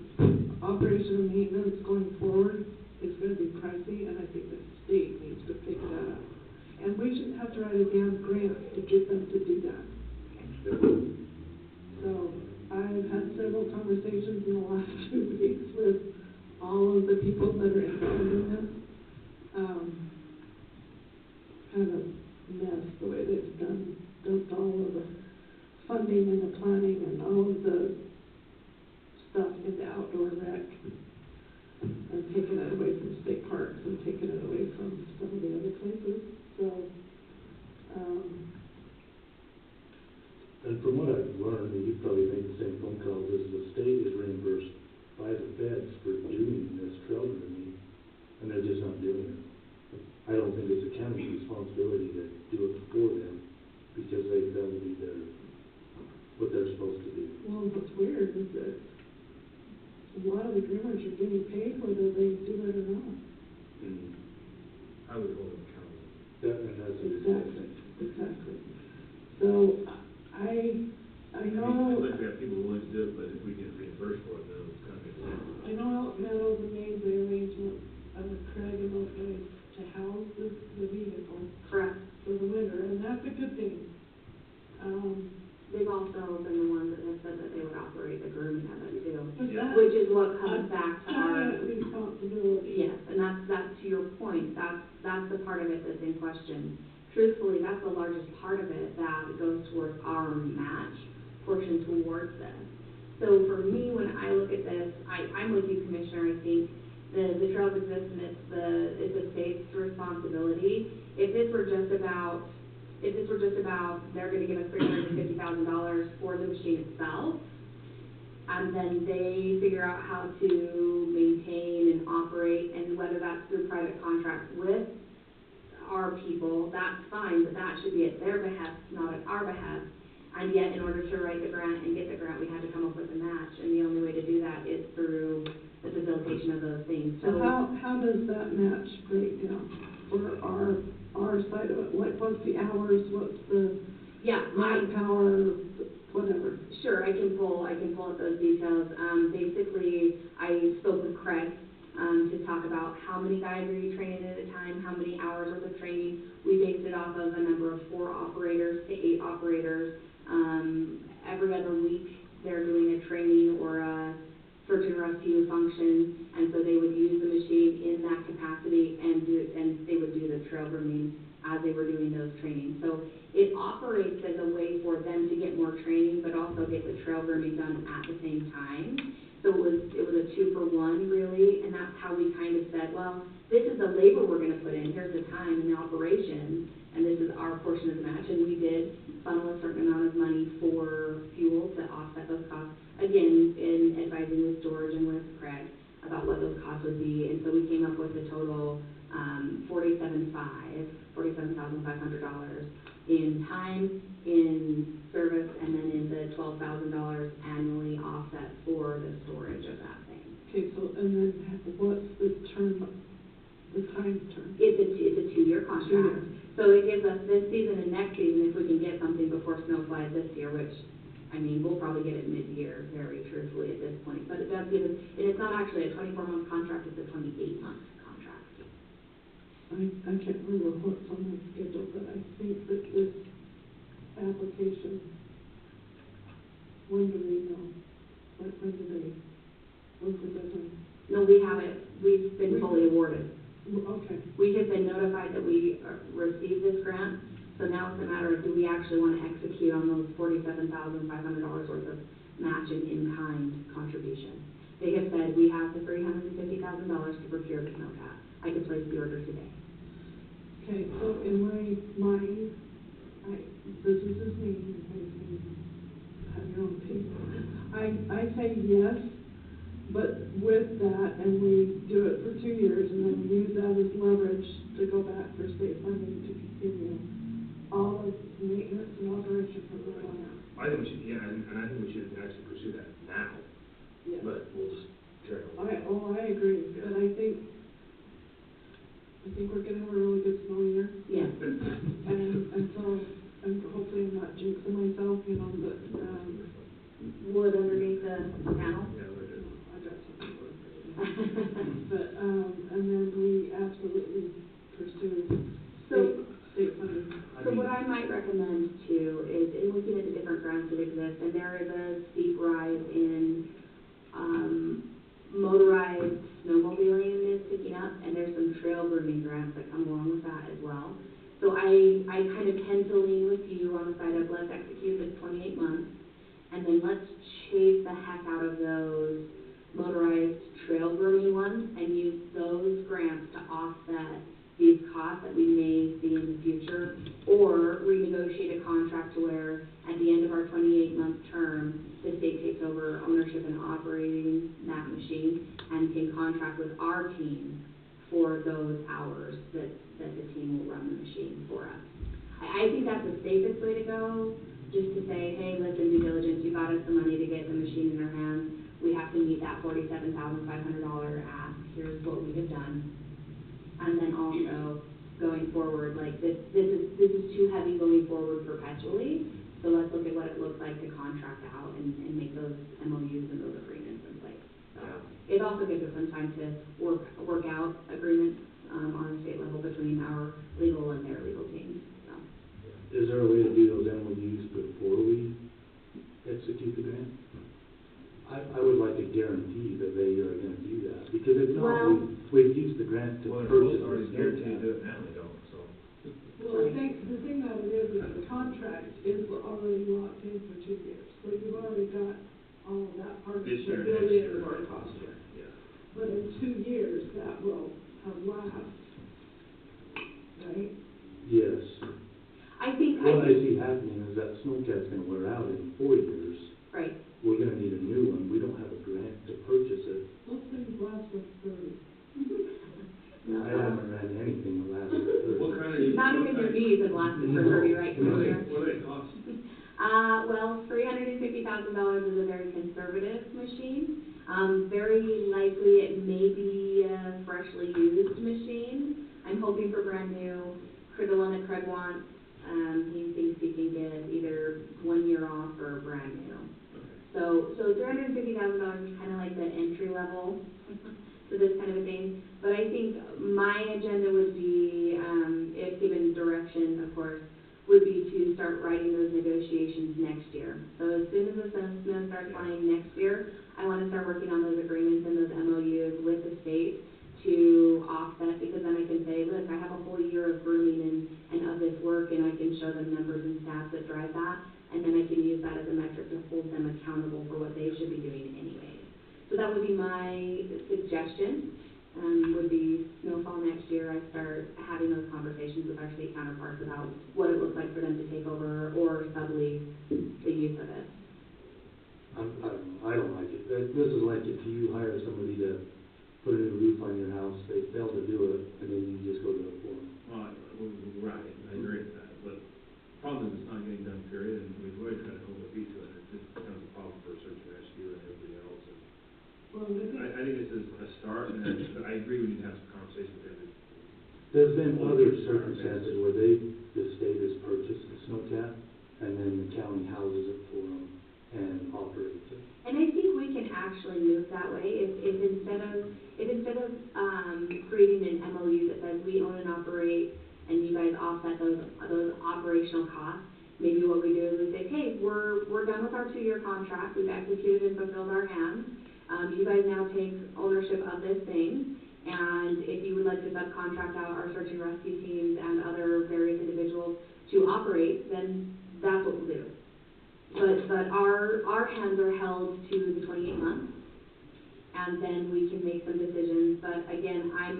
operation and maintenance going forward is gonna be pricey, and I think the state needs to pick that up. And we shouldn't have to write a damn grant to get them to do that. So, I've had several conversations in the last 2 weeks with all of the people that are involved in this. Kind of mess, the way they've dumped all of the funding and the planning and all of the stuff into outdoor rec, and taking it away from state parks and taking it away from some of the other places, so, And from what I've learned, and you've probably made the same phone calls, is the state is reimbursed by the feds for doing this trail running, and they're just not doing it. I don't think it's the county's responsibility to do it for them, because that would be what they're supposed to do. well, what's weird is that a lot of the groomers are getting paid whether they do it or not. I would hold them accountable. And that's a good thing. Exactly. So, I know. I'd like to have people willing to do it, but if we get reimbursed for it, then it's kind of makes sense. I know Elk Meadows made the arrangement, Craig and those guys, to house the vehicle Correct. for the winter, and that's a good thing. They've also been the ones that have said that they would operate the grooming of it too, But that's which is what comes back to our. giant responsibility. Yes, and that's to your point, that's the part of it that's in question. Truthfully, that's the largest part of it that goes towards our match portion towards this. So for me, when I look at this, I'm with you, Commissioner, I think The trails exist and it's a state's responsibility. If this were just about they're gonna give us $350,000 for the machine itself, and then they figure out how to maintain and operate, and whether that's through private contracts with our people, that's fine, but that should be at their behest, not at our behest. And yet, in order to write the grant and get the grant, we had to come up with a match, and the only way to do that is through the facilitation of those things. So how does that match break down for our side of it? Like, what's the hours, what's the manpower, whatever? Sure, I can pull up those details. Basically, I spoke with Craig, to talk about how many guys are you training at a time, how many hours worth of training. We based it off of a number of 4 operators to 8 operators. Every other week, they're doing a training or a search and rescue function, and so they would use the machine in that capacity and they would do the trail grooming as they were doing those trainings. So it operates as a way for them to get more training, but also get the trail grooming done at the same time. So it was a 2-for-1 really, and that's how we kind of said, well, this is the labor we're gonna put in, here's the time and the operation, and this is our portion of the match, and we did funnel a certain amount of money for fuel to offset those costs. Again, in advising with George and with Craig about what those costs would be, and so we came up with a total $47,500 in time, in service, and then in the $12,000 annually offset for the storage of that thing. Okay, so, and then what's the time term? It's a 2-year contract. So it gives us this season and next season if we can get something before snow flies this year, which, I mean, we'll probably get it mid-year, very truthfully at this point. But it does give us, and it's not actually a 24-month contract, it's a 28-month contract. I can't remember what's on the schedule, but I think that this application, when do we know? Like, when do they, what's the deadline? No, we haven't. We've been fully awarded. Okay. We have been notified that we received this grant, so now it's a matter of do we actually want to execute on those $47,500 worth of match and in-kind contribution. They have said we have the $350,000 to procure the snowcat. I could place the order today. Okay, so in my mind, this is his name, you guys can have your own opinion. I say yes, but with that, and we do it for 2 years, and then we use that as leverage to go back for state funding to continue all of maintenance and operation from the plant. I think we should, and I think we should actually pursue that now, Yeah. but we'll just carry on. I agree, Yeah. but I think we're gonna have a really good snow year. Yeah. And so, hopefully I'm not jinxing myself, but, Wood underneath the panel? Yeah, we're good. I got something for it. But, and then we absolutely pursue state funding. So what I might recommend too is in looking at the different grants that exist, and there is a steep rise in motorized snowmobiling is picking up, and there's some trail grooming grants that come along with that as well. So I kind of tend to lean with you on the side of let's execute this 28 months, and then let's chase the heck out of those motorized trail grooming ones and use those grants to offset these costs that we may see in the future, or renegotiate a contract to where at the end of our 28-month term, the state takes over ownership and operating that machine and can contract with our team for those hours that the team will run the machine for us. I think that's the safest way to go, just to say, hey, listen, due diligence, you got us the money to get the machine in our hands. We have to meet that $47,500 ask. Here's what we have done. And then also, going forward, like this is too heavy going forward perpetually, so let's look at what it looks like to contract out and make those MOUs and those agreements in place. So it also gives us some time to work out agreements on a state level between our legal and their legal teams. So. Is there a way to do those MOUs before we execute the grant? I would like a guarantee that they are going to do that, because if not, we've used the grant to purchase. Well, already guaranteed to do it now, they don't, so. Well, the thing about it is that the contract is already locked in for 2 years, so you've already got all of that part of This the year, built next in year, for right. cost year. Yeah. But in 2 years, is that snowcat's gonna wear out in 4 years. Right. We're gonna need a new one, we don't have a grant to purchase it. Those things last for 30. I haven't ran anything the last 30. What kind of? Not even your knees have lasted for 30, right, Commissioner? What do they cost? Well, $350,000 is a very conservative machine. Very likely it may be a freshly used machine. I'm hoping for brand new. The one that Craig wants, he thinks he can get either 1 year off or brand new. So $350,000 is kind of like the entry level to this kind of a thing. But I think my agenda would be, if given direction, of course, would be to start writing those negotiations next year. So as soon as the snow starts flying next year, I want to start working on those agreements and those MOUs with the state to offset, because then I can say, look, I have a whole year of grooming and of this work, and I can show them numbers and stats that drive that, and then I can use that as a metric to hold them accountable for what they should be doing anyway. So that would be my suggestion, would be snowfall next year, I start having those conversations with our state counterparts about what it looks like for them to take over or sublease the use of it. I don't like it. This is like if you hire somebody to put a new roof on your house, they fail to do it, and then you just go to the forum. Well, right, I agree with that, but the problem is it's not getting done, period, and we've always tried to hold a feet to it. It just becomes a problem for search and rescue and everybody else. And Well, I think this is a start, and I agree we need to have some conversations with them. There's been other circumstances where the state has purchased the snowcat, and then the county houses it for them and operates it. And I think we can actually move that way if instead of creating an MOU that says we own and operate and you guys offset those operational costs, maybe what we do is we say, hey, we're done with our 2-year contract, we've executed and fulfilled our hands. You guys now take ownership of this thing, and if you would like to subcontract out our search and rescue teams and other various individuals to operate, then that's what we'll do. But our hands are held to the 28 months, and then we can make some decisions. But again, I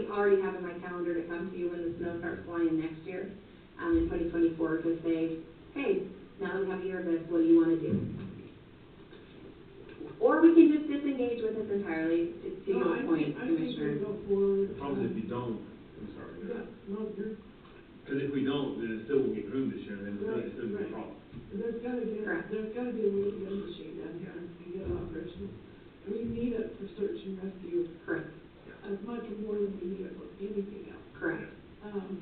already have in my calendar to come to you when the snow starts flying next year, in 2024, to say, hey, now that we have a year of this, what do you want to do? Or we can just disengage with this entirely, to your point, Commissioner. I think we go forward. The problem is if you don't, I'm sorry. Yeah, no, you're, Because if we don't, then it still won't get groomed this year, and then it's still gonna be a problem. there's gotta be a way to get a machine down here and get it operational. We need it for search and rescue. Correct. As much or more than we need it for anything else. Correct. And,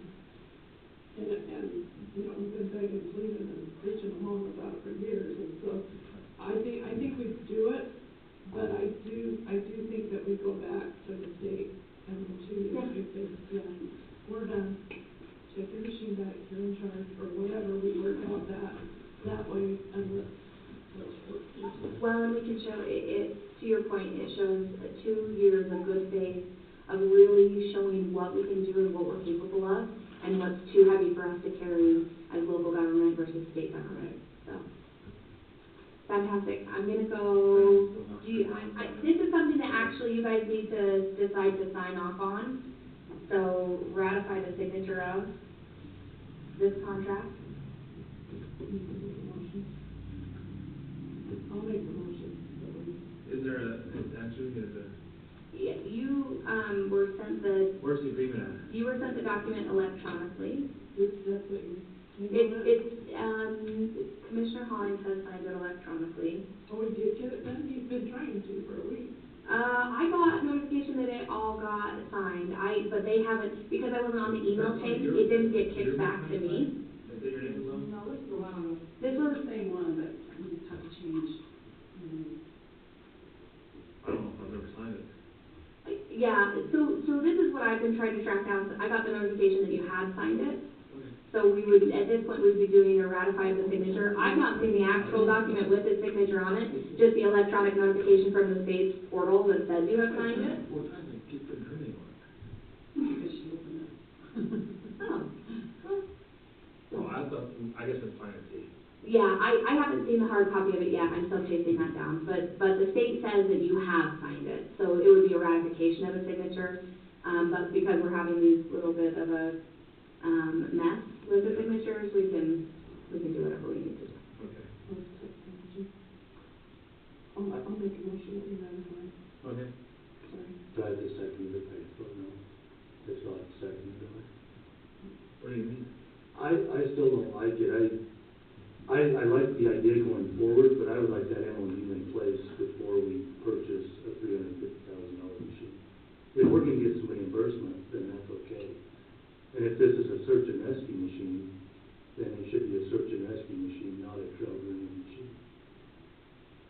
you know, we've been begging, pleading, and bitching along about it for years, and so I think we do it, but I do think that we go back to the state and the 2 years, we say, yeah, we're done. Take your machine back, you're in charge, or whatever, we work out that way, and let's work. Well, and we can show it, to your point, it shows 2 years of good faith, of really showing what we can do and what we're capable of, and what's too heavy for us to carry as local government versus state government, so. Fantastic. I'm gonna go, this is something that actually you guys need to decide to sign off on. So ratify the signature of this contract. I'll make the motion. Is there Yeah, you, were sent where's the agreement at? you were sent the document electronically. That's what you. Commissioner Hollings has signed it electronically. Oh, we did get it done? He's been trying to for a week. I got notification that it all got signed, but they haven't, because I wasn't on the email chain, it didn't get kicked back to me. Is that your name was on? No, this is the one, This was the same one, but we just have to change. I don't know if I've ever signed it. Yeah, so this is what I've been trying to track down. I got the notification that you had signed it. So we would, at this point, we'd be doing a ratify the signature. I've not seen the actual document with the signature on it, just the electronic notification from the state's portal that says you have signed it. What time did you put her name on it? Because she opened it. Oh, I guess I'm fine to see. Yeah, I haven't seen the hard copy of it yet. I'm still chasing that down. But the state says that you have signed it, so it would be a ratification of a signature. But because we're having these little bit of a mess with the signatures, we can we can do whatever we need to do. Okay. I'll make a motion that we ratify. Okay. Sorry. Tried to second it, I don't know. It's not second, do I? What do you mean? I still don't like it. I like the idea going forward, but I would like that MOU in place before we purchase a $350,000 machine. If we're gonna get some reimbursement, then that's okay. And if this is a search and rescue machine, then it should be a search and rescue machine, not a trail running machine.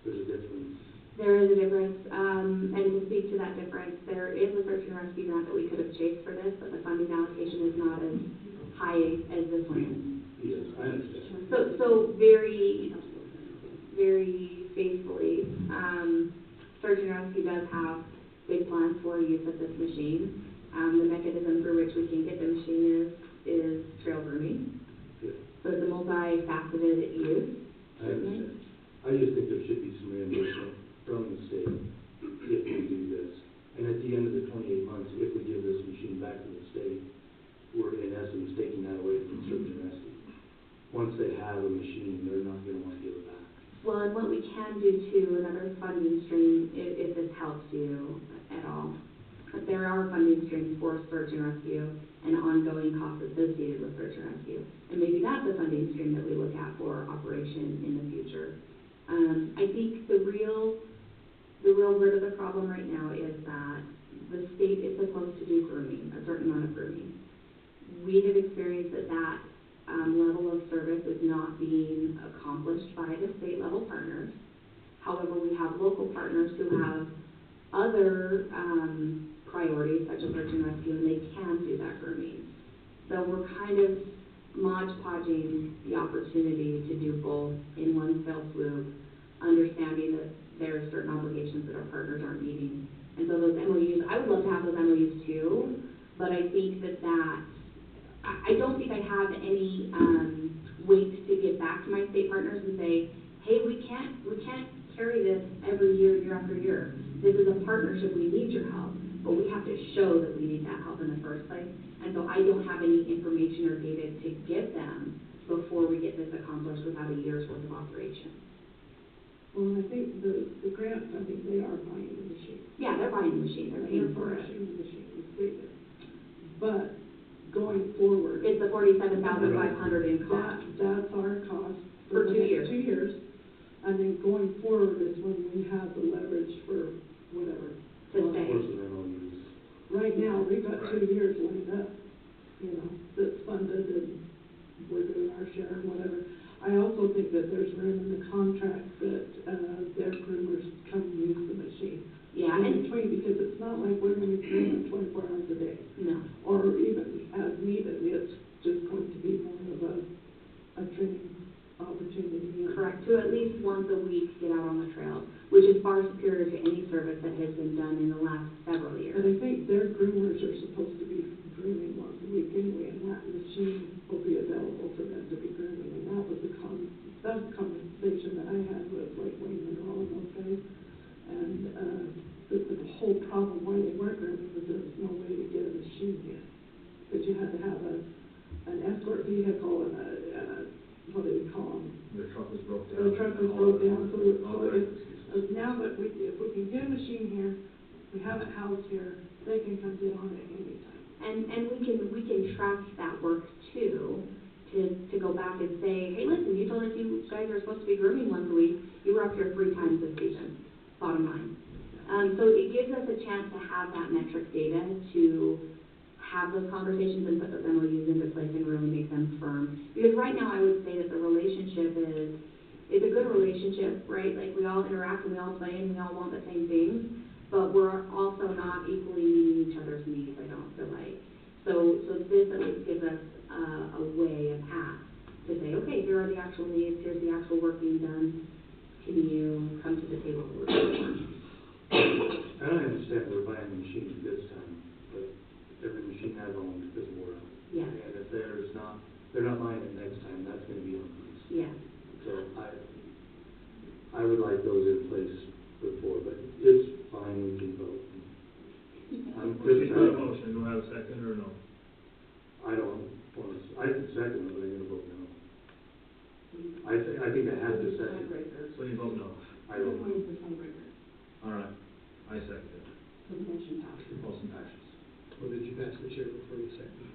There's a difference. There is a difference, and to speak to that difference, there is a search and rescue grant that we could have chased for this, but the funding allocation is not as high as this one is. Yes, I understand. So very, very faithfully, search and rescue does have big plans for use of this machine. The mechanism through which we can get the machine is trail grooming. Yeah. So it's a multifaceted use. I understand. I just think there should be some reimbursement from the state if we do this. And at the end of the 28 months, if we give this machine back to the state, we're in essence taking that away from search and rescue. Once they have a machine, they're not gonna want to give it back. Well, and what we can do too, another funding stream, if this helps you at all, but there are funding streams for search and rescue and ongoing costs associated with search and rescue. And maybe that's a funding stream that we look at for operation in the future. I think the real root of the problem right now is that the state is supposed to do grooming, a certain amount of grooming. We have experienced that level of service is not being accomplished by the state level partners. However, we have local partners who have other priorities such as search and rescue, and they can do that grooming. So we're kind of modge-podging the opportunity to do both in one fell swoop, understanding that there are certain obligations that our partners aren't meeting. And so those MOUs, I would love to have those MOUs too, but I think I don't think I have any weight to give back to my state partners and say, hey, we can't carry this every year after year. This is a partnership, we need your help, but we have to show that we need that help in the first place. And so I don't have any information or data to give them before we get this accomplished without a year's worth of operation. Well, I think the grant, I think they are buying the machine. Yeah, they're buying the machine, they're paying for it. The machine is bigger. But going forward. It's the $47,500 in cost. That's our cost For the 2 next years. 2 years. And then going forward is when we have the leverage for whatever. To stay. Right now, we've got Right. 2 years lined up, that's funded and we're doing our share and whatever. I also think that there's room in the contract that, their groomers come use the machine. Yeah, In and between, because it's not like we're gonna be grooming 24 hours a day. no. Or even as needed, it's just going to be more of a training opportunity. Correct, to at least once a week get out on the trails, which is far superior to any service that has been done in the last several years. And I think their groomers are supposed to be grooming once a week anyway, and that machine will be available for them to be grooming. And that was the conversation that I had with like Wayne Monroe and those guys. And the whole problem why they weren't grooming was there was no way to get a machine here. Because you had to have an escort vehicle and a what do we call them? The truck was broke down. The truck was broke down, so now that if we can get a machine here, we have it housed here, they can come in on it anytime. And we can track that work too, to go back and say, hey, listen, you told us you guys are supposed to be grooming once a week, you were up here 3 times this season, bottom line. So it gives us a chance to have that metric data to have those conversations and put those MOUs into place and really make them firm. Because right now I would say that the relationship is a good relationship, right? Like we all interact and we all play and we all want the same things, but we're also not equally meeting each other's needs, I don't feel like. So this at least gives us a way, a path to say, okay, here are the actual needs, here's the actual work being done. Can you come to the table to work on? And I understand we're buying the machine this time, but every machine I've owned is wore out. Yeah. And if they're not buying it next time, that's gonna be on us. Yeah. So I would like those in place before, but it's fine, we can vote. I'm Well, she's just got a trying, motion, do I have a second or no? I don't want to, I can second it, but I'm gonna vote no. second. Tiebreaker. So you vote no. I don't Who know. is the tiebreaker? All right, I second it. So the motion passes. Motion passes. Or did you pass the chair before you seconded?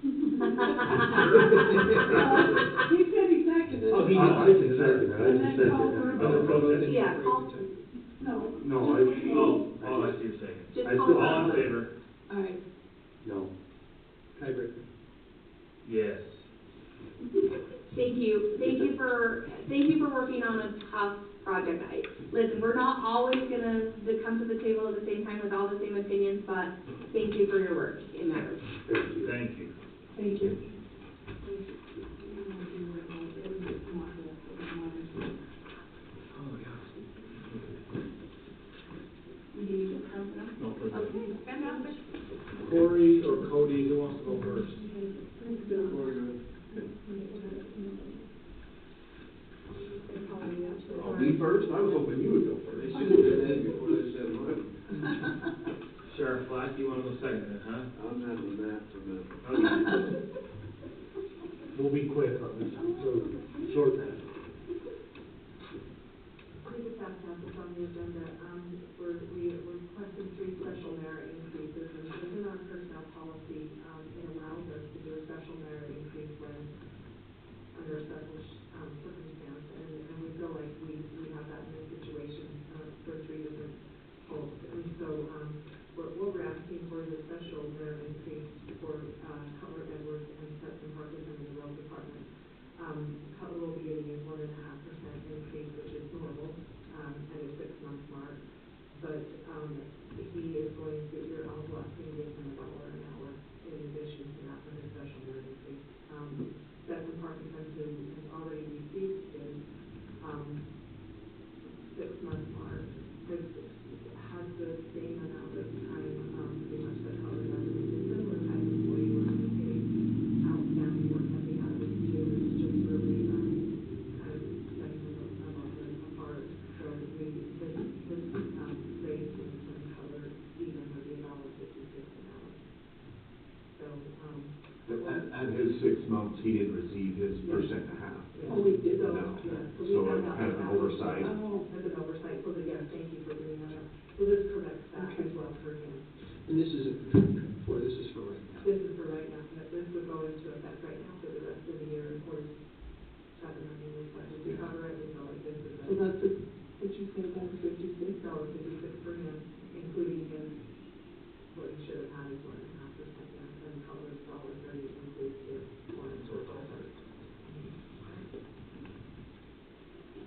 He said he seconded. Oh, he I can second it, I And can then second call it. for a And then vote. vote, and Yeah, you call- break the tie. No. No, Oh, I see you're saying. Just I call still- for All in a vote. favor? Aye. No. Tiebreaker. Yes. Thank you for working on a tough project. Listen, we're not always gonna come to the table at the same time with all the same opinions, but thank you for your work. It matters. Thank you. Thank you. Thank you. Oh, yeah. You need to come now? No, for the- Okay, fantastic. Corey or Cody, who wants to go first? Oh, me first? I was hoping you would go first. They should have been in before they said what. Sheriff Black, you wanna go second then, huh? I'm having that for a minute. Okay. We'll be quick on this, so short that. I just have to have this on the agenda, we're requesting 3 special merit increases, and within our personnel policy, it allows us to do a special merit increase when, under a special, circumstance, and we feel like we have that in this situation, for 3 different folks, and so, what we're asking for is a special merit increase for, Cutler Edwards and Stetson Parkinson in the road department. Cutler will be getting a 1.5% increase, which is normal, at a 6-month mark. But, he is going to, you're also asking to give him $1 an hour in addition to that for his special merit increase. Stetson Parkinson, who has already received his, 6-month mark, has the same amount of time, pretty much that Cutler does. It's a similar type of employee where he's getting outstanding work ethic out of his two. It's just really, kind of setting them above and apart. So his raise when Cutler even would be $1.56 an hour. So, At his 6 months, he didn't receive his percent and a half. yeah. Oh, we did. No. Yeah, we So have it's that. kind of an oversight. Oh. As an oversight, so that, yes, thank you for bringing that up. So this corrects that as well for him. And this isn't for, this is for right now. This is for right now, yeah, this would go into effect right now for the rest of the year, of course, $7 million was budget to cover it, we felt like this is. So that's it, what you said, $1.56. $1.56 for him, including his, what he should have had is 1.5%, yeah, and Cutler's $1.30 includes his 1.25.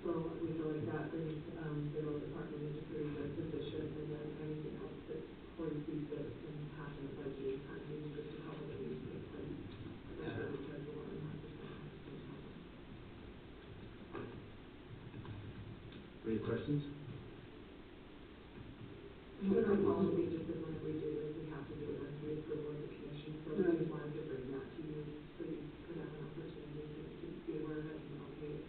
So we feel like that brings, the road department into pretty good position, and then anything else that Corey sees that can happen at budget time, we need just to cover the needs to take place. Especially because the 1.5% has to cover. Any questions? But our policy just says whenever we do this, we have to do it as the approval of the commission, so we just wanted to bring that to you, so you could have an opportunity to be aware of it and okay it.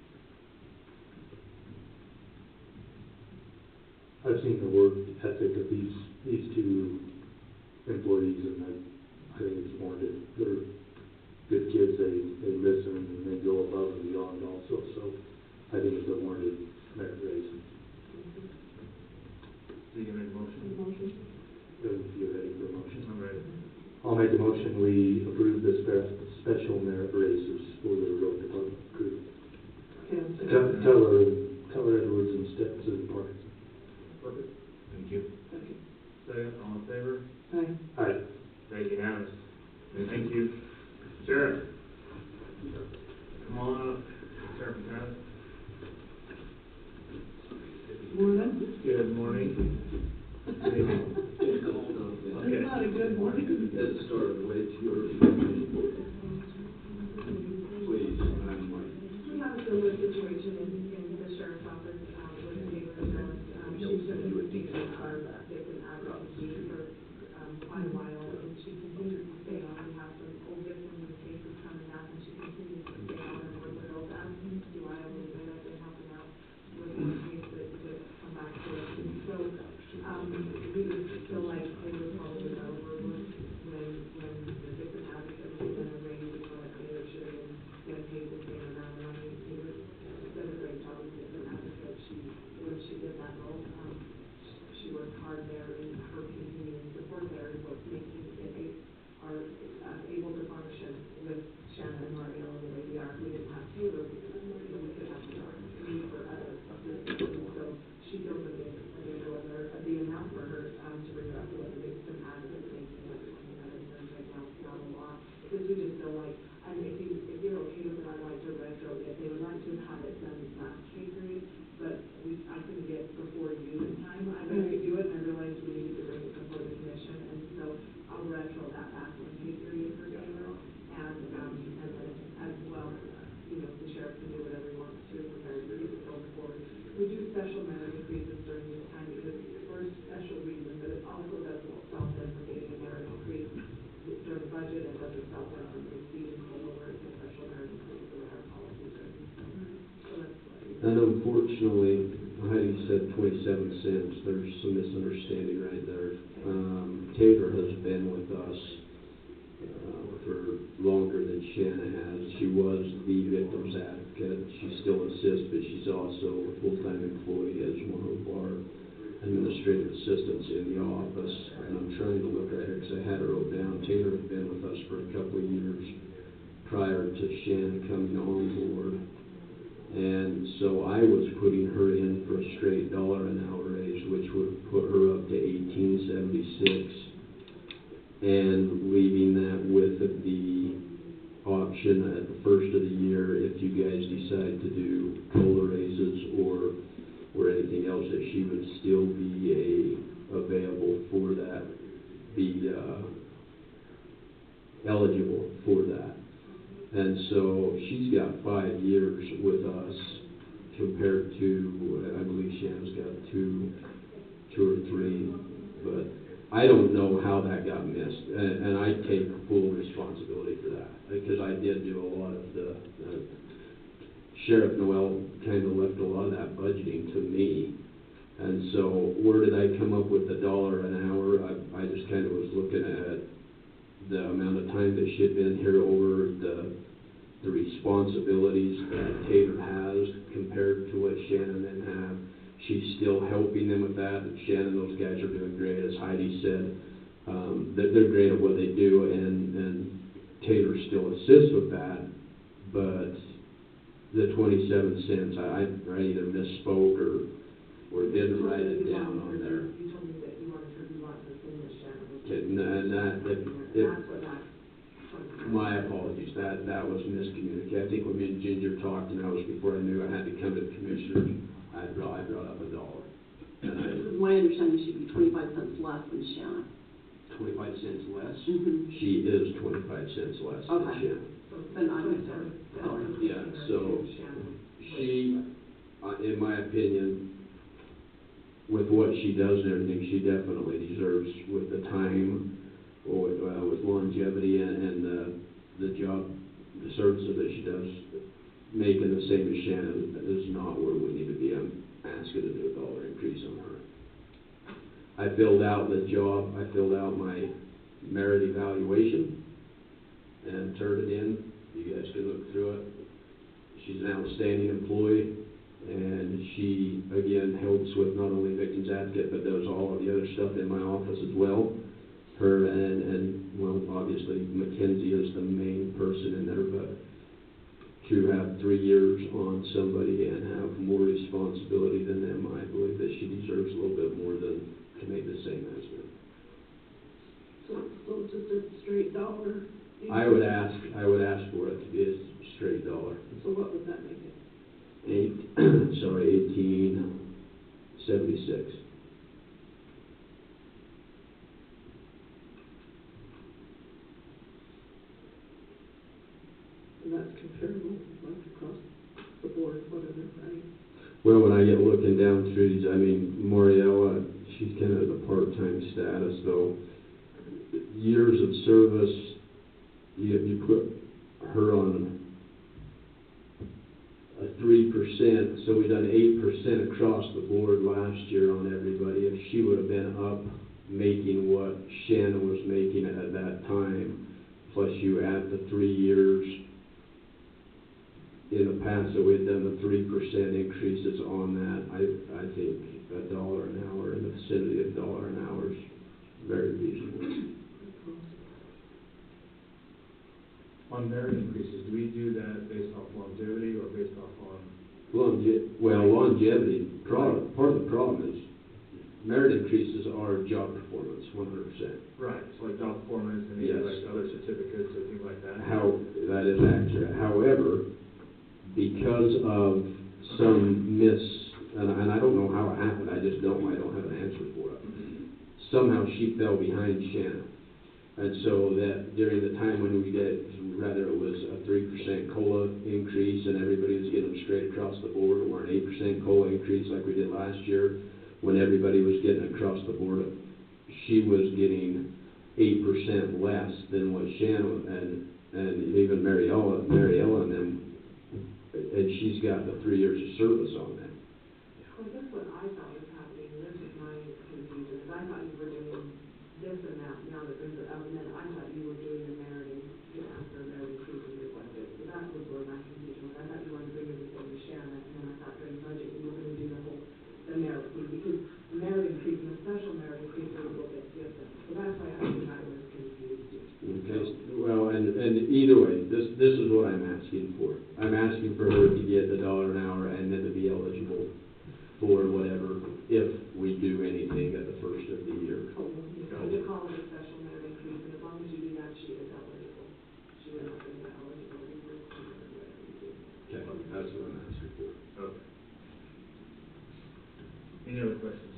I've seen the work ethic of these 2 employees, and I think it's warranted. They're good kids, they listen, and they go above and beyond also, so I think it's a warranted merit raise. So you can make a motion? If you're ready for a motion. I'm ready. I'll make a motion, we approve the special merit raises for the road department crew. Cutler Edwards and Stetson Parkinson. Perfect. Thank you. Second, all in favor? Aye. Aye. Thank you, unanimous. Thank you. Sheriff? Come on up, Sheriff McCann. Morning. Good morning. It's not a good morning. It started way too early. Please, I'm like. We have a similar situation in the sheriff's office, with Beaver, she's been a student of ours, they've been advocacy for, quite a while, and she continues to stay on. We have some old victims and cases coming back, and she continues to stay on, and when the girls ask me, do I only been, I've been helping out with one case that come back to us, and so, we just feel like it was probably about overlooked when the victim because we just feel like, and if you're okay with it, I'd like to retro it. They would like to have had it done last pay period, but I couldn't get before you in time. I could do it, and I realized we needed to bring it before the commission, and so I'll retro that back in pay period for Taylor, and then as well, the sheriff can do whatever he wants to prepare to get it going forward. We do special merit increases during this time because for a special reason, but it also doesn't stop them from getting a merit increase during budget, and doesn't stop them from receiving COLA where it's a special merit increase the way our policies are. So that's why. And unfortunately, Heidi said 27 cents. There's some misunderstanding right there. Taylor has been with us for longer than Shanna has. She was the victim's advocate. She still assists, but she's also a full-time employee as one of our administrative assistants in the office. And I'm trying to look at her because I had her wrote down. Taylor had been with us for a couple of years prior to Shanna coming on board. And so I was putting her in for a straight $1 an hour raise, which would put her up to $18.76. And leaving that with the option at the first of the year, if you guys decide to do COLA raises or anything else, that she would still be available for that, be eligible for that. And so she's got 5 years with us compared to, I believe Shanna's got two or three, but I don't know how that got missed, and I take full responsibility for that, because I did do a lot of the Sheriff Noel kind of left a lot of that budgeting to me, and so where did I come up with the $1 an hour? I just kind of was looking at the amount of time that she'd been here over the responsibilities that Taylor has compared to what Shannon and have. She's still helping them with that. Shannon, those guys are doing great, as Heidi said. They're great at what they do, and Taylor still assists with that. But the 27 cents, I either misspoke or didn't write it down on there. You told me that you wanted her to be like the same as Shannon. Okay, and That's what that. my apologies, that was miscommunicated. I think when me and Ginger talked, and that was before I knew I had to come to the commissioners, I brought up $1. And It was my understanding she'd be 25 cents less than Shanna. 25 cents less? Mm-hmm. She is 25 cents less than Okay. Shanna. Then I understand. Yeah, so she, in my opinion, with what she does and everything, she definitely deserves, with the time, or with longevity and the job, the services that she does, making the same as Shannon is not where we need to be. I'm asking to do a $1 increase on her. I filled out the job, I filled out my merit evaluation and turned it in. You guys can look through it. She's an outstanding employee, and she, again, helps with not only Victims Advocate, but does all of the other stuff in my office as well. Her and well, obviously, Mackenzie is the main person in there, but to have 3 years on somebody and have more responsibility than them, I believe that she deserves a little bit more than to make the same as them. So just a straight $1. I would ask for it to be a straight $1. So what would that make it? 18.76. And that's comparable, like across the board, whatever, right? Well, when I get looking down through these, I mean, Moriella, she's kind of the part-time status, though. Years of service, you put her on a 3%, so we done 8% across the board last year on everybody. If she would have been up making what Shannon was making at that time, plus you add the 3 years in the past that we've done the 3% increases on that, I think $1 an hour, in the vicinity of $1 an hour is very reasonable. On merit increases, do we do that based off longevity or based off on? Longevity, part of the problem is merit increases are job performance, 100%. Right, so like job performance and maybe Yes. like other certificates or things like that? that is accurate. However, because of some and I don't know how it happened, I don't have an answer for it. Somehow she fell behind Shanna. And so that during the time when we get, rather it was a 3% COLA increase and everybody was getting them straight across the board, or an 8% COLA increase like we did last year, when everybody was getting across the board, she was getting 8% less than what Shanna and even Mariella and them, and she's got the 3 years of service on them. Well, I guess what I thought was happening, and this is my confusion, is I thought you were doing this amount now that brings it up, and then I thought you were doing the merit, you asked for a merit increase in your budget. So that was where my confusion was. I thought you wanted to bring everything to Shanna, and then I thought during budget we were gonna do the merit thing, because the merit increase and the special merit increase are a little bit different. So that's why I think I was confused. Okay, well, and either way, this is what I'm asking for. I'm asking for her to get the $1 an hour and then to be eligible for whatever, if we do anything at the first of the year. You call it a special merit increase, and as long as you do that, she is eligible. She would not bring the eligibility for whatever you do. Okay, that's what I'm asking for. Okay. Any other questions?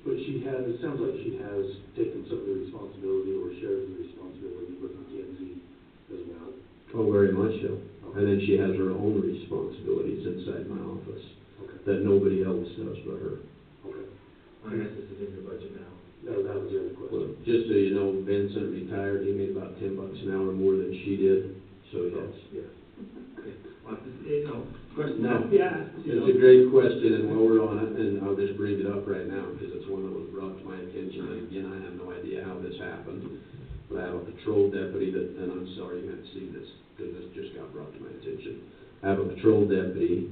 But it sounds like she has taken some of the responsibility or shares the responsibility with Mackenzie as well. Oh, very much so. And then she has her own responsibilities inside my office that nobody else does but her. Okay. I guess this is in your budget now. No, that was the other Well, question. just so you know, Vincent retired, he made about $10 an hour more than she did, so yes. Yeah. Okay. Well, question. No, Yeah. it's a great question, and while we're on it, and I'll just bring it up right now, because it's one that was brought to my attention, and again, I have no idea how this happened, but I have a patrol deputy and I'm sorry you haven't seen this, because this just got brought to my attention. I have a patrol deputy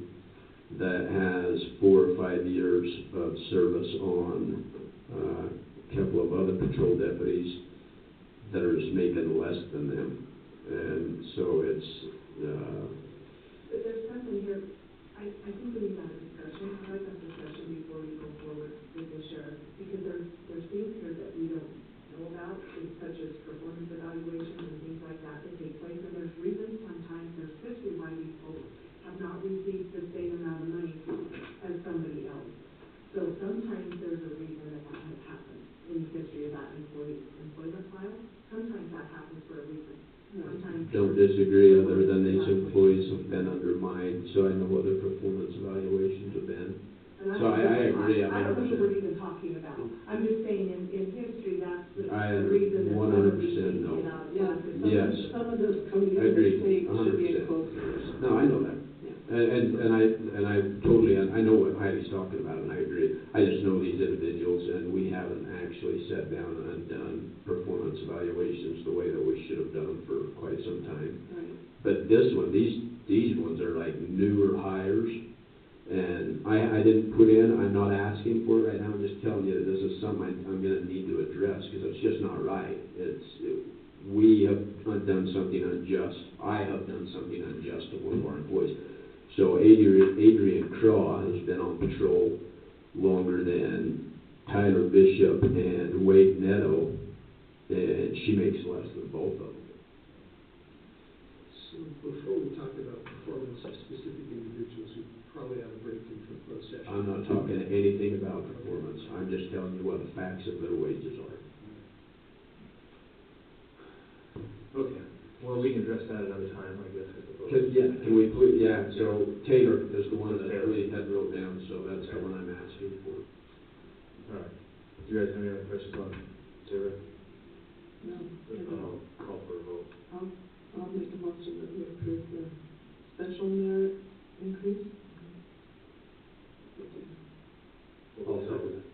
that has 4 or 5 years of service on a couple of other patrol deputies that are just making less than them. And so it's, But there's something here, I think we need to have a discussion, I'd like to have a discussion before we go forward with the sheriff, because there's things here that we don't know about, such as performance evaluations and things like that take place, and there's reasons sometimes, there's history why these folks have not received the same amount of money as somebody else. So sometimes there's a reason that has happened in the history of that employment file. Sometimes that happens for a reason. Sometimes. don't disagree, other than these employees have been undermined, so I know what their performance evaluations have been. So I agree, I don't know what we're even talking about. I'm just saying in history, that's the reason that some of these 100% things know. get out. Yes. Some of this coding Agreed, mistake should be 100%. exposed. No, I know that. And I totally, I know what Heidi's talking about, and I agree. I just know these individuals, and we haven't actually sat down and done performance evaluations the way that we should have done them for quite some time. Right. But this one, these ones are like newer hires, and I didn't put in, I'm not asking for it right now, I'm just telling you that this is something I'm gonna need to address, because it's just not right. We have done something unjust. I have done something unjust to one of our employees. So Adrian Craw has been on patrol longer than Tyler Bishop and Wade Netto, and she makes less than both of them. So before we talk about performance of specific individuals, we probably have a break into a closed session. I'm not talking anything about performance. I'm just telling you what the facts of their wages are. Okay. Well, we can address that another time, I guess, I suppose. Can we please, so Taylor is the one that we had wrote down, so that's the one I'm asking for. All right. Do you guys have any other questions on Taylor? No. I'll call for a vote. I'll make a motion that we approve the special merit increase. I'll second it.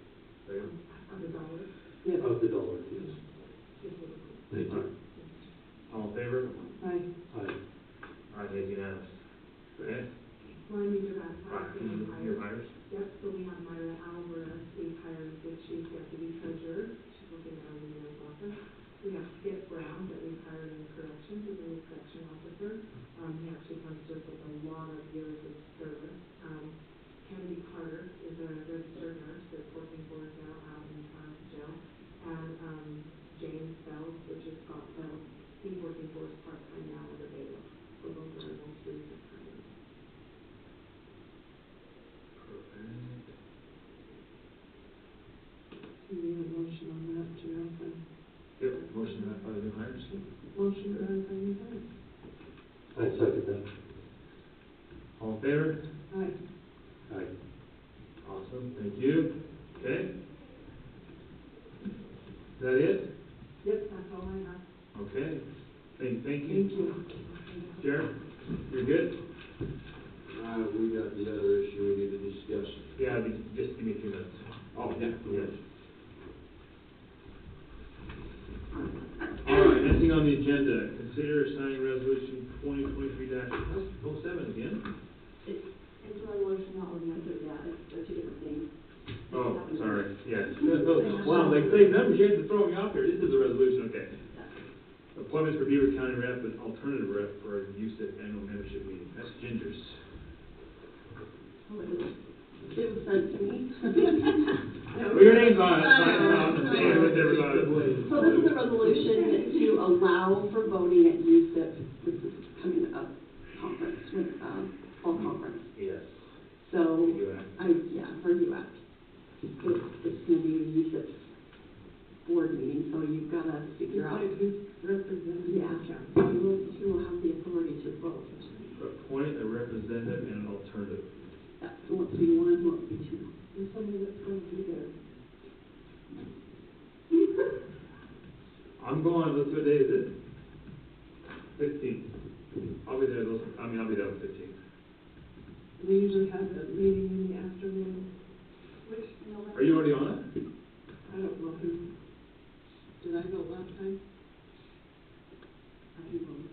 Second? Of the dollar? Yes. Of the dollar, yes. Thank you. All in favor? Aye. Aye. Aye, it's unanimous. Okay? Well, I need to ratify some Your hires. hires? Yep, so we have Myra Alvarez, we've hired the chief deputy treasurer, she's working out of the mayor's office. We have Skip Brown that we've hired in corrections as a new correction officer. He actually comes to us with a lot of years of service. Kennedy Carter is a registered nurse that's working for us now out in jail. And James Bell, which is Scott Bell, he's working for us part-time now under Beaver. So those are all three different. Perfect. You need a motion on that to ratify. Yep, motion to ratify the new hires. Motion to ratify new hires. I second that. All in favor? Aye. Aye. Awesome, thank you. Okay. Is that it? Yep, that's all I have. Okay. Thank you. Thank you. Jared, you're good? We got the other issue we need to discuss. Yeah, just give me 2 minutes. Oh, yeah. Yes. All right, next thing on the agenda, consider signing resolution 2023-07 again. It's a resolution, not ordinance, they're two different things. Oh, sorry, yes. Wow, like, same numbers, you had to throw me off here. This is a resolution, okay. Appointments for Beaver County rep and alternative rep for a USIP annual membership meeting. That's Ginger's. Oh, it was sent to me. Well, your name's on it, sign it off, and say with everybody. So this is a resolution to allow for voting at USIP, this is coming up, conference, fall conference. Yes. So, UAC. for UAC. It's gonna be a USIP board meeting, so you've gotta figure out. Decide who's representing the county. Who will have the authority to vote. Appoint a representative and an alternative. Yeah, who wants to be one, who wants to be two. And somebody that's going to be there. I'm going, what day is it? 15th. I'll be there, I'll be there on 15th. We usually have a meeting in the afternoon. Are you already on it? I don't know who. Did I go last time? I can vote.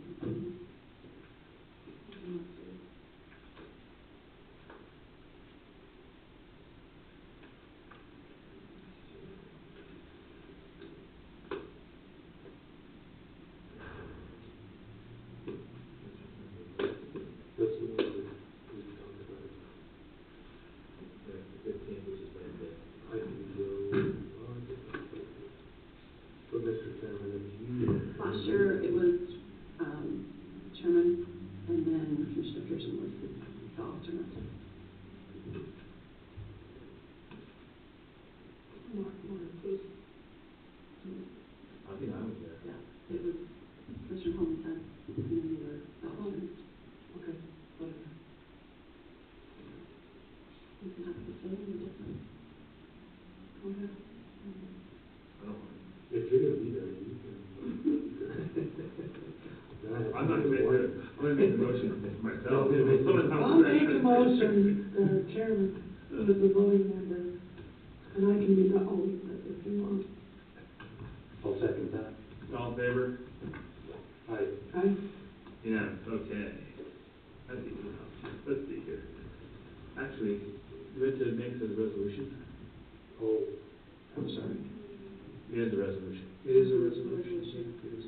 That's the one that we talked about. The 15th, which is Wednesday. I can go, but Mr. Chairman, if you. Last year, it was, chairman, and then Commissioner Pearson was the alternate. Mark was. I think I was there. Yeah, it was Commissioner Holmes said, and then you were the alternate. Okay, whatever. You can have the same or different. Go ahead. I don't mind. If you're gonna be there, you can. I'm not gonna make the motion for myself. I'll make a motion, chairman, as a voting member, and I can be the alternate if you want. I'll second that. All in favor? Aye. Aye. Yeah, okay. That's easy enough. Let's see here. Actually, you had to make the resolution? Oh, I'm sorry. It is a resolution. It is a resolution.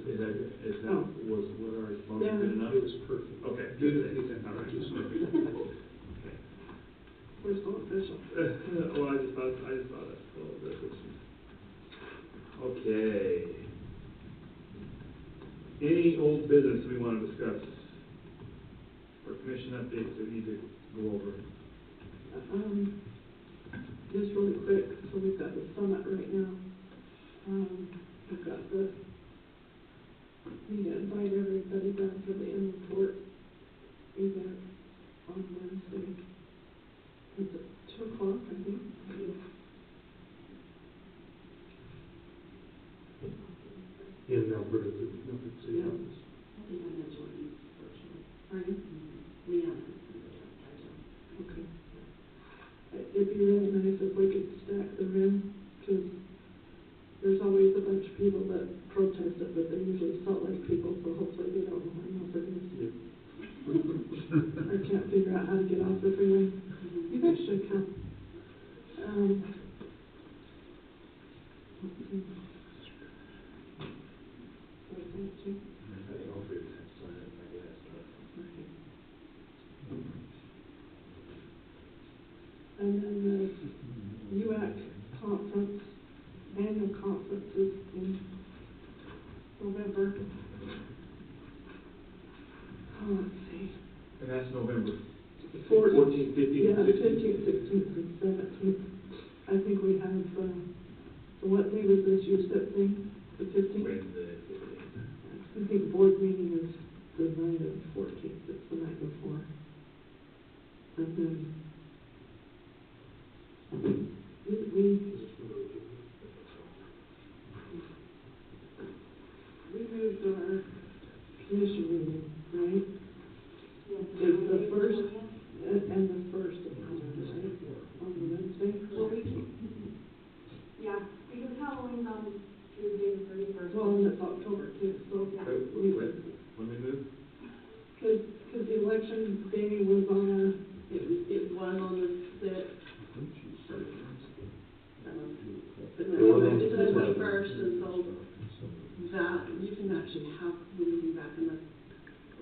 Is that, Oh. was what our motion Yeah. good enough? It was perfect. Okay. Beautifully done. All right. Thank you, sir. Okay. We're so official. Well, I just thought that's a little resolution. Okay. Any old business we want to discuss? Or commission updates that we need to go over? Just really quick, so we've got the summit right now. We've got we invite everybody down for the end report event on Wednesday. It's at 2 o'clock, I think. in Alberta, Milford City Yeah. office. I think I'm gonna join you virtually. Are you? Leanne has somebody else I do. Okay. It'd be really nice if we could stack the room, because there's always a bunch of people that protest it, but they're usually Salt Lake people, so hopefully they let's see. And that's November 14th, 14th, 15th, Yeah, and 16th. 15th, 16th, and 17th. I think we have, so what day was this USIP thing? The 15th? Wednesday, 15th. I think board meeting is the night of the 14th, it's the night before. And then, we moved our commission meeting, right? Is the first, and the first of November, right? On the Wednesday? Well, we can, yeah, because Halloween's on Tuesday the 31st. Well, and it's October too, so. Yeah. Wait, when we move? Cause the election day was on a, It was on the sixth. But It was on it's the the 21st, and so that, you can actually have the meeting back in the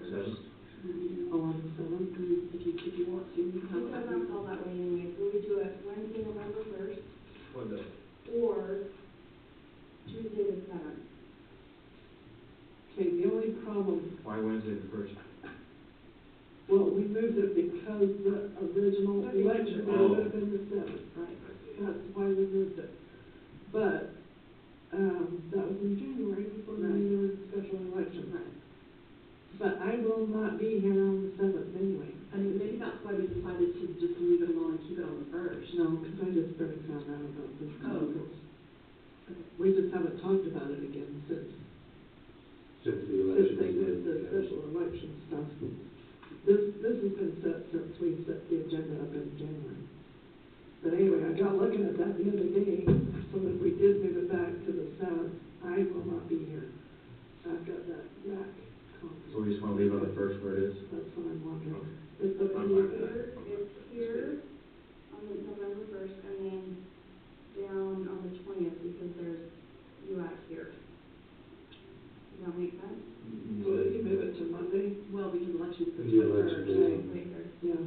Seventh. on the 7th. If you want to, you can have It that. doesn't fall that way anyway, so we do it Wednesday, November 1st, What day? or Tuesday the 7th. Okay, the only problem, Why Wednesday the first? well, we moved it because the original election day would have been the 7th, right? That's why we moved it. But, that was in January before the regular special election. Right. But I will not be here on the 7th anyway. And maybe that's why we decided to just leave it alone and keep it on the 1st. No, because I just barely found out about this. Oh. We just haven't talked about it again since Since the since election. they did the special election stuff. This has been set since we set the agenda up in January. But anyway, I got looking at that the other day, so if we did move it back to the 7th, I will not be here. I've got that back conference. So we just wanna leave it on the first where it is? That's what I'm wondering. Okay. Is the I'm fine with that. It's here on the November 1st, and then down on the 20th, because there's UAC here. Does that make sense? So if you move it to Monday? Well, because election's the The election 21st. day. Wait here. Yeah.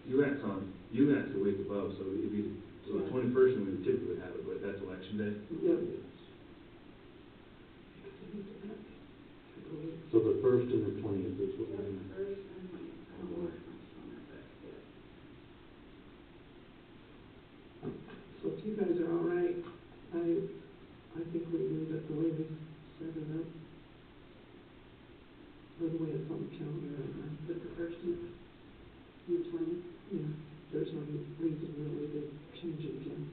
UAC's a week above, so it'd be, so the 21st, and we typically would have it, but that's election day. Yep. So the 1st and the 20th is what we're doing. First and 20th. I don't know where it comes from, but yeah. So if you guys are all right, I think we leave it the way we set it up. Or the way it's on the calendar right now. With the 1st and the 20th. Yeah, there's no reason really to change it again.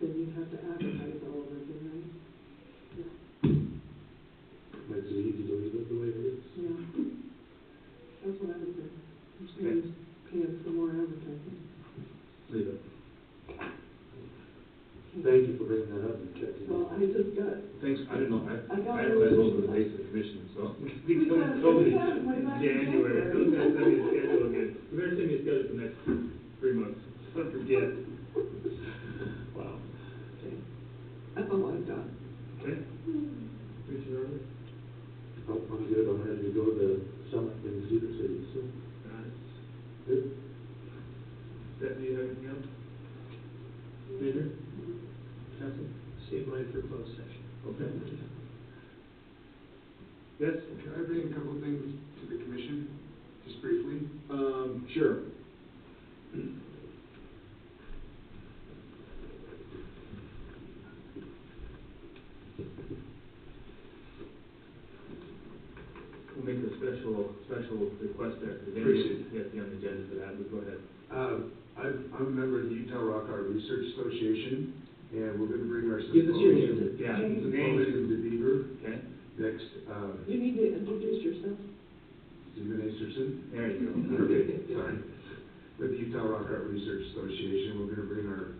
Then you'd have to advertise all over again, right? Makes it easy to leave it the way it is. Yeah. That's what I would think. Just paying for more advertising. Leave it. Thank you for bringing that up and checking. Well, I just got, Thanks, I didn't know, I got didn't realize those were the everything. dates of the commission, so. We got it way back in January, January. so send me a schedule again. We better send me a schedule for the next 3 months, don't forget. Wow. Okay. That's all I've got. Okay. Commissioner Arnold? Oh, I'm good, I'm ready to go to the summit in Cedar City, so. Good. Stephanie, you have anything else? Peter? Cassie? Save mine for closed session. Okay. Yes? Can I bring a couple of things to the commission, just briefly? Sure. We'll make a special request there, because Appreciate it. you have to be on the agenda for that, but go ahead. I'm a member of the Utah Rock Art Research Association, and we're gonna bring our Give us your symposium. name. Yeah, Okay. the name Symposium is, to Beaver okay, next, You need to introduce yourself. Stephen Acerson. there you go. Okay, sorry. With the Utah Rock Art Research Association, we're gonna bring our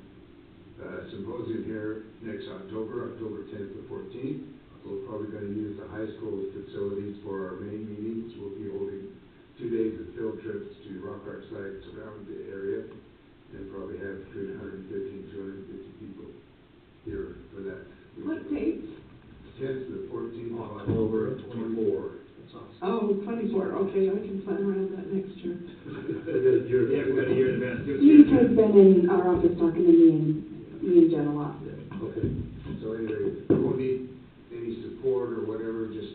symposium here next October 10th to 14th. We're probably gonna use the high school facilities for our main meetings. We'll be holding 2 days of field trips to rock art sites around the area, and probably have between 150 and 250 people here for that. What dates? 10th to the 14th of October October 24. That's awesome. Oh, 24, okay, I can plan around that next year. We got a year. Yeah, we got a year in advance. Give us You your- have been in our office talking to me and Jen a lot. Okay. So anyway, we won't need any support or whatever, just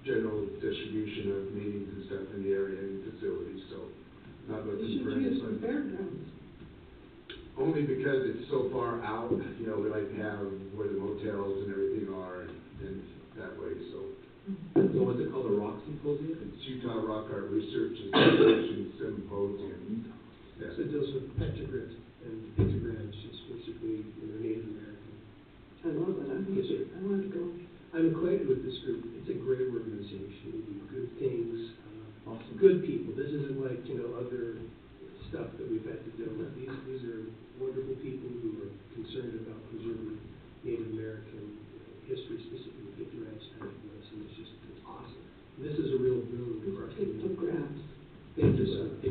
general distribution of meetings and stuff in the area. that way, so. So what's it called, a rock symposium? It's Utah Rock Art Research Association Symposium. Yeah. So it deals with pentagrams, and pentagrams is basically, Native American. I love it, I want to go. I'm acquainted with this group. It's a great organization. They do good things, Awesome. good people. This isn't like, other stuff that we've had to deal with. These are wonderful people who are concerned about preserving Native American history, specifically pictographs, petroglyphs, and it's awesome. This is a real boon for our community. Pictographs. Thank you so much.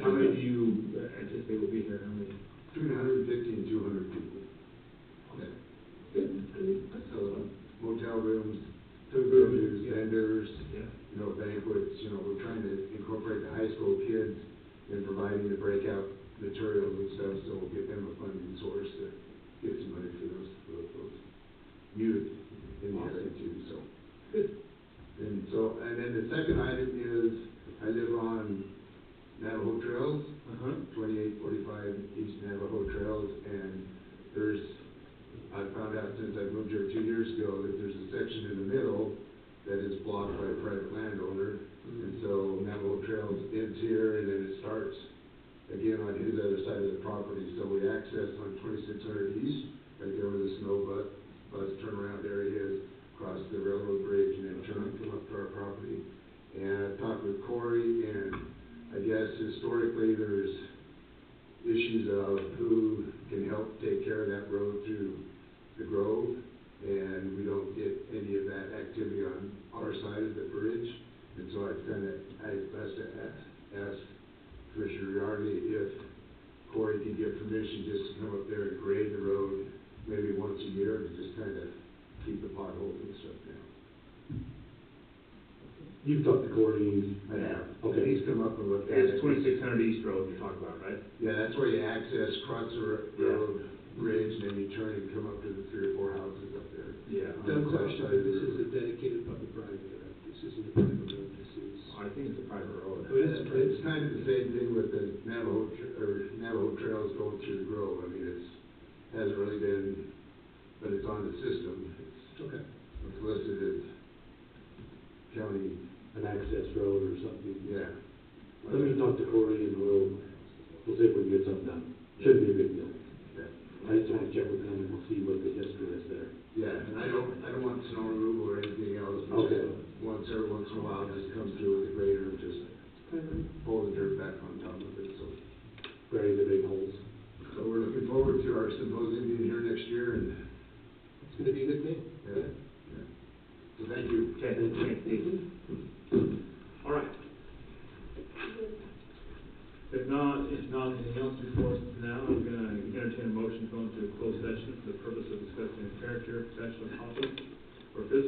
How many do you anticipate will be here? How many? Between 150 and 200 people. Yeah. So motel rooms, food vendors, vendors, banquets, we're trying to incorporate the high school kids in providing the breakout materials and stuff, so we'll give them a funding source to get some money for those youth in the area too, so. Good. And then the second item is, I live on Navajo Trails, 2845 East Navajo Trails, and I found out since I moved here 2 years ago that there's a section in the middle that is blocked by a private landowner. And so Navajo Trails ends here and then it starts again on his other side of the property. So we access on 2600 East, right there where the snow bus turnaround area is, across the railroad bridge and then come up to our property. And I talked with Corey, and I guess historically there's issues of who can help take care of that road through the Grove, and we don't get any of that activity on our side of the bridge. And so I asked Commissioner Yardley if Corey could get permission just to come up there and grade the road maybe once a year to just kind of keep the potholes and stuff down. You've talked to Corey? I have. Okay. He's come up and looked at it. It's 2600 East Road you're talking about, right? Yeah, that's where you access, cross the road bridge, and then you turn and come up to the 3 or 4 houses up there. Yeah. Dumb question, but this is a dedicated public right, right? This isn't a private road, this is. I think it's a private road. It's kind of the same thing with the Navajo Trails going through the Grove. I mean, hasn't really been, but it's on the system. Okay. It's listed as county. An access road or something? Yeah. Let me talk to Corey and we'll see if we can get something done. Shouldn't be a big deal. Yeah. I just want to check with them and see what the history is there. Yeah, and I don't want snow removal or anything else. Okay. Every once in a while, just come through with the grader and just pull the dirt back on top of it, so. Bury the big holes. So we're looking forward to our symposium being here next year, and It's gonna be a good thing. yeah. So thank you. Okay, thanks. All right. If not anything else before us now, I'm gonna entertain a motion to go into a closed session for the purpose of discussing the character, professional conflict, or physical